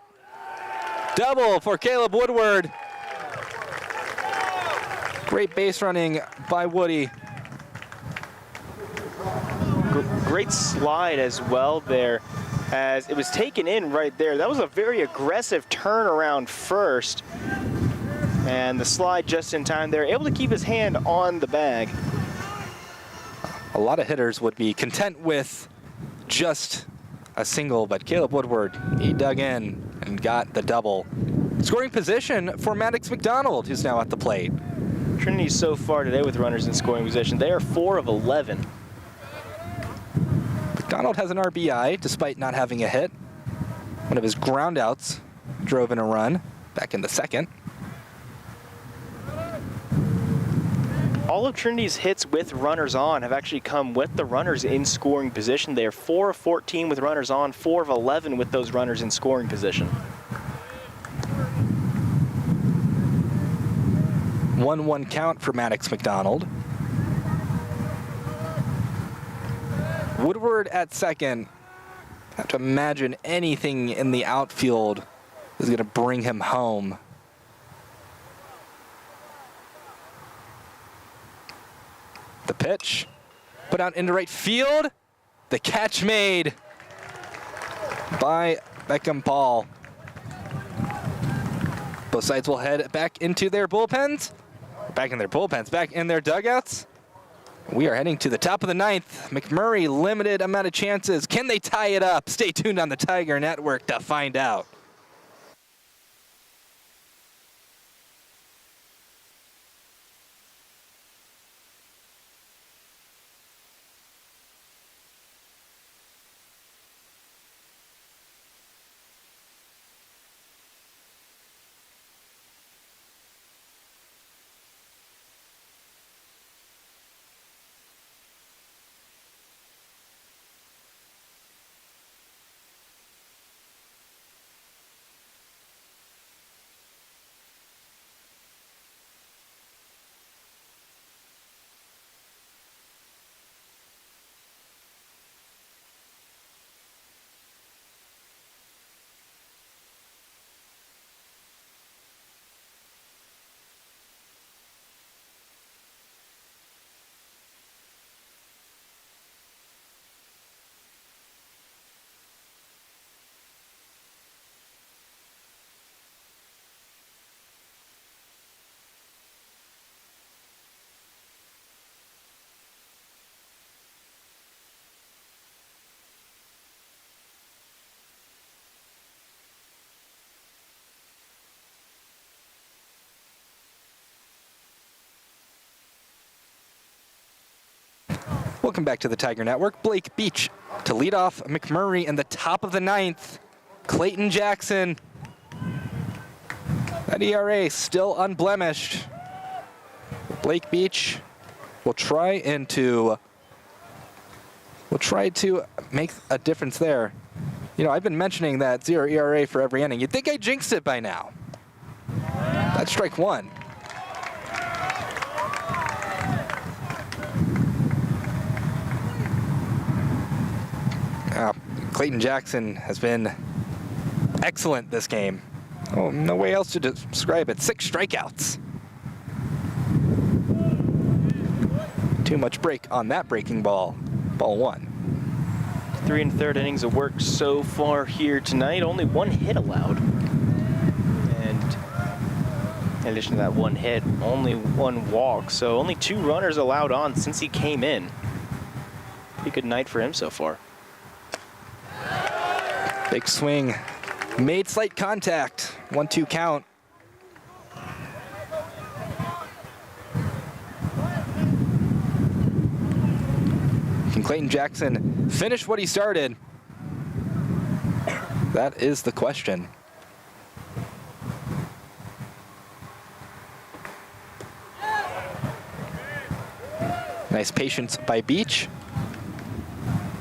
Double for Caleb Woodward. Great base running by Woody. Great slide as well there, as it was taken in right there. That was a very aggressive turnaround first. And the slide just in time there, able to keep his hand on the bag. A lot of hitters would be content with just a single, but Caleb Woodward, he dug in and got the double. Scoring position for Maddox McDonald, who's now at the plate. Trinity so far today with runners in scoring position, they are 4 of 11. McDonald has an RBI despite not having a hit. One of his groundouts drove in a run back in the second. All of Trinity's hits with runners on have actually come with the runners in scoring position. They are 4 of 14 with runners on, 4 of 11 with those runners in scoring position. 1-1 count for Maddox McDonald. Woodward at second. I have to imagine anything in the outfield is going to bring him home. The pitch, put out into right field. The catch made by Beckham Paul. Both sides will head back into their bullpens. Back in their bullpens, back in their dugouts. We are heading to the top of the ninth. McMurry, limited amount of chances. Can they tie it up? Stay tuned on the Tiger Network to find out. Welcome back to the Tiger Network. Blake Beach to lead off McMurray in the top of the ninth. Clayton Jackson. That ERA still unblemished. Blake Beach will try to make a difference there. You know, I've been mentioning that 0 ERA for every inning. You'd think I jinxed it by now. That's strike one. Clayton Jackson has been excellent this game. Oh, no way else to describe it. 6 strikeouts. Too much break on that breaking ball. Ball 1. 3 1/3 innings of work so far here tonight. Only 1 hit allowed. And in addition to that 1 hit, only 1 walk. So only 2 runners allowed on since he came in. Pretty good night for him so far. Big swing. Made slight contact. 1-2 count. Can Clayton Jackson finish what he started? That is the question. Nice patience by Beach.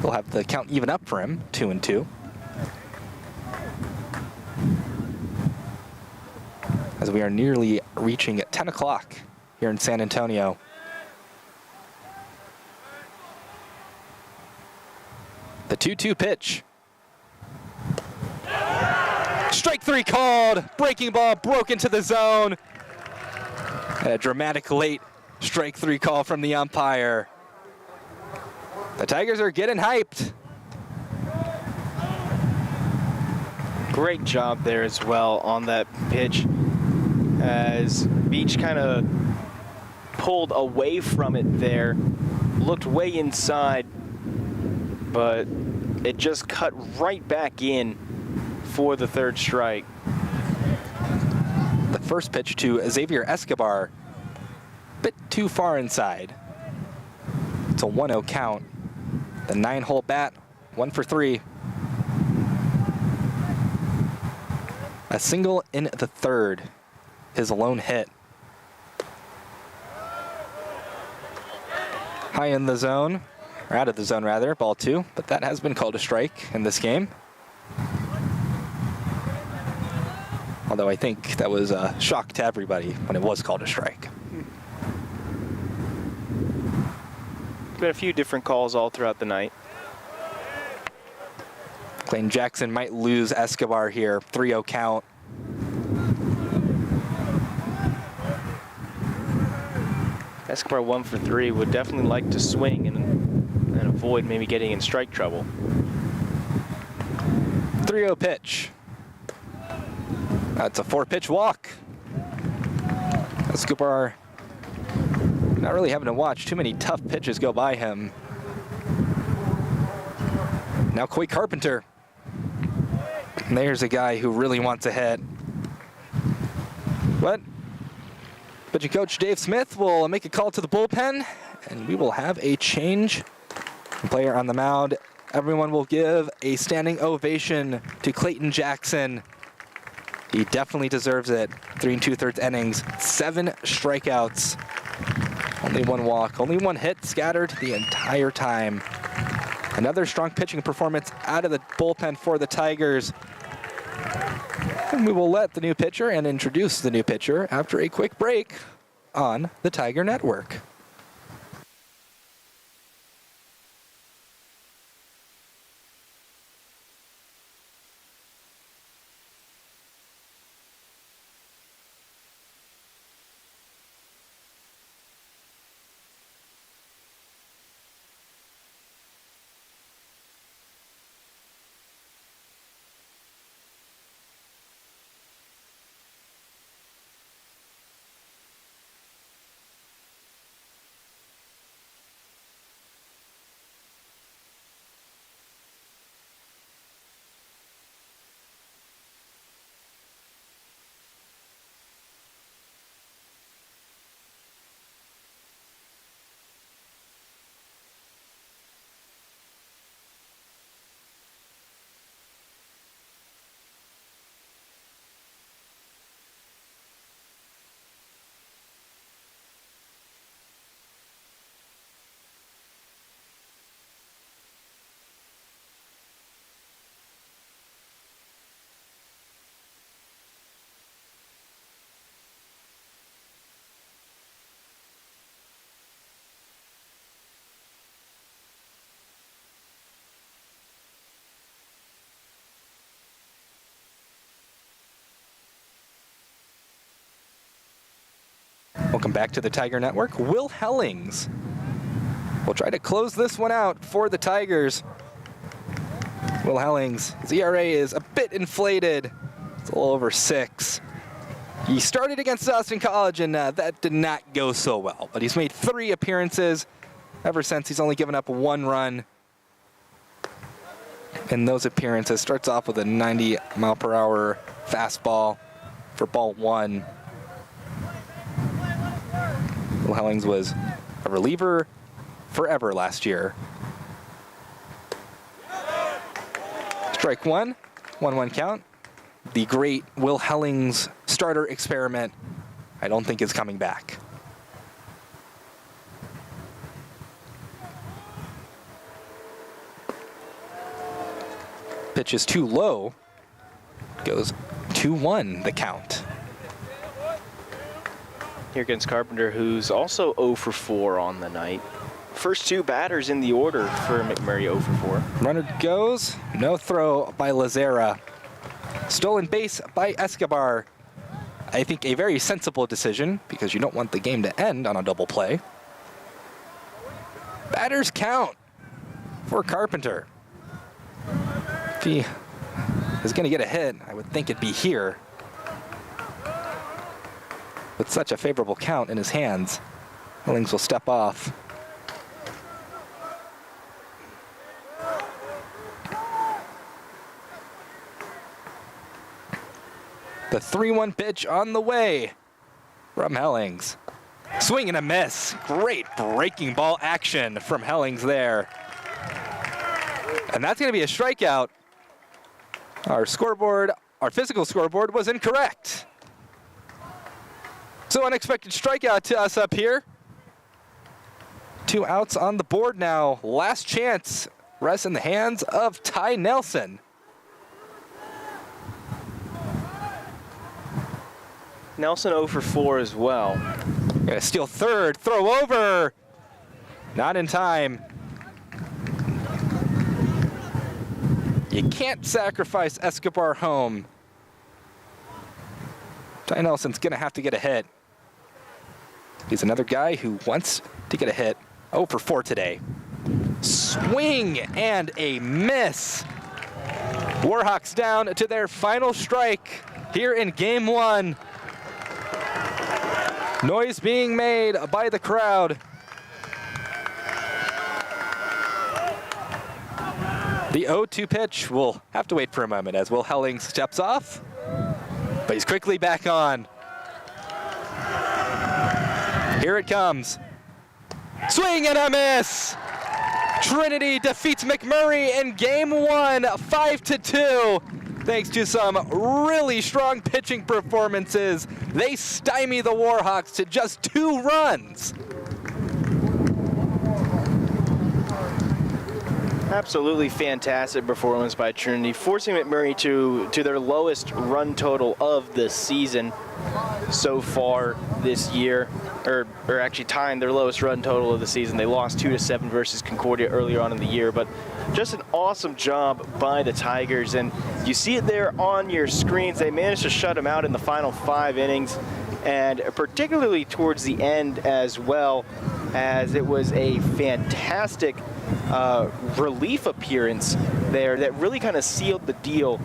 They'll have the count even up for him, 2-2. As we are nearly reaching 10 o'clock here in San Antonio. The 2-2 pitch. Strike 3 called. Breaking ball broke into the zone. And a dramatic late strike 3 call from the umpire. The Tigers are getting hyped. Great job there as well on that pitch, as Beach kind of pulled away from it there, looked way inside, but it just cut right back in for the 3rd strike. The first pitch to Xavier Escobar, a bit too far inside. It's a 1-0 count. The 9-hole bat, 1 for 3. A single in the 3rd, his lone hit. High in the zone, or out of the zone rather, ball 2, but that has been called a strike in this game. Although I think that was a shock to everybody when it was called a strike. Been a few different calls all throughout the night. Clayton Jackson might lose Escobar here, 3-0 count. Escobar 1 for 3 would definitely like to swing and avoid maybe getting in strike trouble. 3-0 pitch. That's a 4-pitch walk. Escobar not really having to watch too many tough pitches go by him. Now Coy Carpenter. And there's a guy who really wants a hit. What? Pitching coach Dave Smith will make a call to the bullpen, and we will have a change. Player on the mound. Everyone will give a standing ovation to Clayton Jackson. He definitely deserves it. 3 2/3 innings, 7 strikeouts, only 1 walk, only 1 hit scattered the entire time. Another strong pitching performance out of the bullpen for the Tigers. And we will let the new pitcher and introduce the new pitcher after a quick break on the Tiger Network. Welcome back to the Tiger Network. Will Hellings will try to close this one out for the Tigers. Will Hellings, his ERA is a bit inflated. It's a little over 6. He started against Austin College, and that did not go so well. But he's made 3 appearances ever since. He's only given up 1 run in those appearances. Starts off with a 90-mile-per-hour fastball for ball 1. Will Hellings was a reliever forever last year. Strike 1, 1-1 count. The great Will Hellings starter experiment, I don't think is coming back. Pitch is too low. Goes 2-1 the count. Here against Carpenter, who's also 0 for 4 on the night. First 2 batters in the order for McMurray, 0 for 4. Runner goes, no throw by Lazera. Stolen base by Escobar. I think a very sensible decision because you don't want the game to end on a double play. Batters count for Carpenter. If he is going to get a hit, I would think it'd be here. With such a favorable count in his hands, Hellings will step off. The 3-1 pitch on the way from Hellings. Swing and a miss. Great breaking ball action from Hellings there. And that's going to be a strikeout. Our scoreboard, our physical scoreboard was incorrect. So unexpected strikeout to us up here. 2 outs on the board now. Last chance rests in the hands of Ty Nelson. Nelson 0 for 4 as well. Gonna steal third, throw over. Not in time. You can't sacrifice Escobar home. Ty Nelson's gonna have to get a hit. He's another guy who wants to get a hit. 0 for 4 today. Swing and a miss. Warhawks down to their final strike here in game 1. Noise being made by the crowd. The 0-2 pitch will have to wait for a moment as Will Helling steps off, but he's quickly back on. Here it comes. Swing and a miss! Trinity defeats McMurray in game 1, 5-2. Thanks to some really strong pitching performances, they stymie the Warhawks to just 2 runs. Absolutely fantastic performance by Trinity, forcing McMurray to their lowest run total of the season so far this year, or actually tying their lowest run total of the season. They lost 2-7 versus Concordia earlier on in the year, but just an awesome job by the Tigers, and you see it there on your screens. They managed to shut them out in the final 5 innings, and particularly towards the end as well, as it was a fantastic relief appearance there that really kind of sealed the deal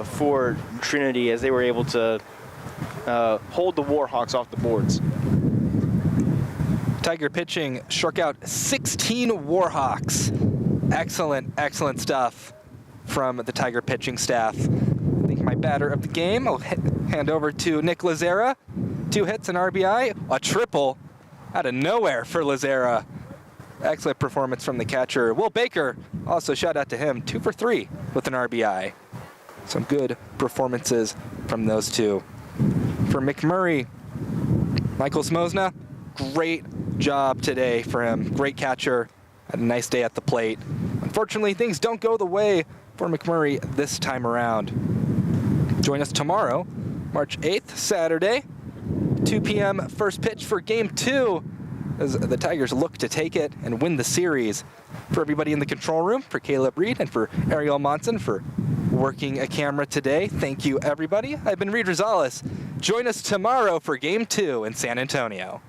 for Trinity, as they were able to hold the Warhawks off the boards. Tiger pitching struck out 16 Warhawks. Excellent stuff from the Tiger pitching staff. I think my batter of the game, I'll hand over to Nick Lazera. 2 hits, an RBI, a triple out of nowhere for Lazera. Excellent performance from the catcher. Will Baker, also shout out to him, 2 for 3 with an RBI. Some good performances from those two. For McMurray, Michael Smosna, great job today for him. Great catcher, had a nice day at the plate. Unfortunately, things don't go the way for McMurray this time around. Join us tomorrow, March 8th, Saturday, 2 p.m. first pitch for game 2, as the Tigers look to take it and win the series. For everybody in the control room, for Caleb Reed and for Ariel Monson for working a camera today, thank you everybody. I've been Reed Rosales. Join us tomorrow for game 2 in San Antonio.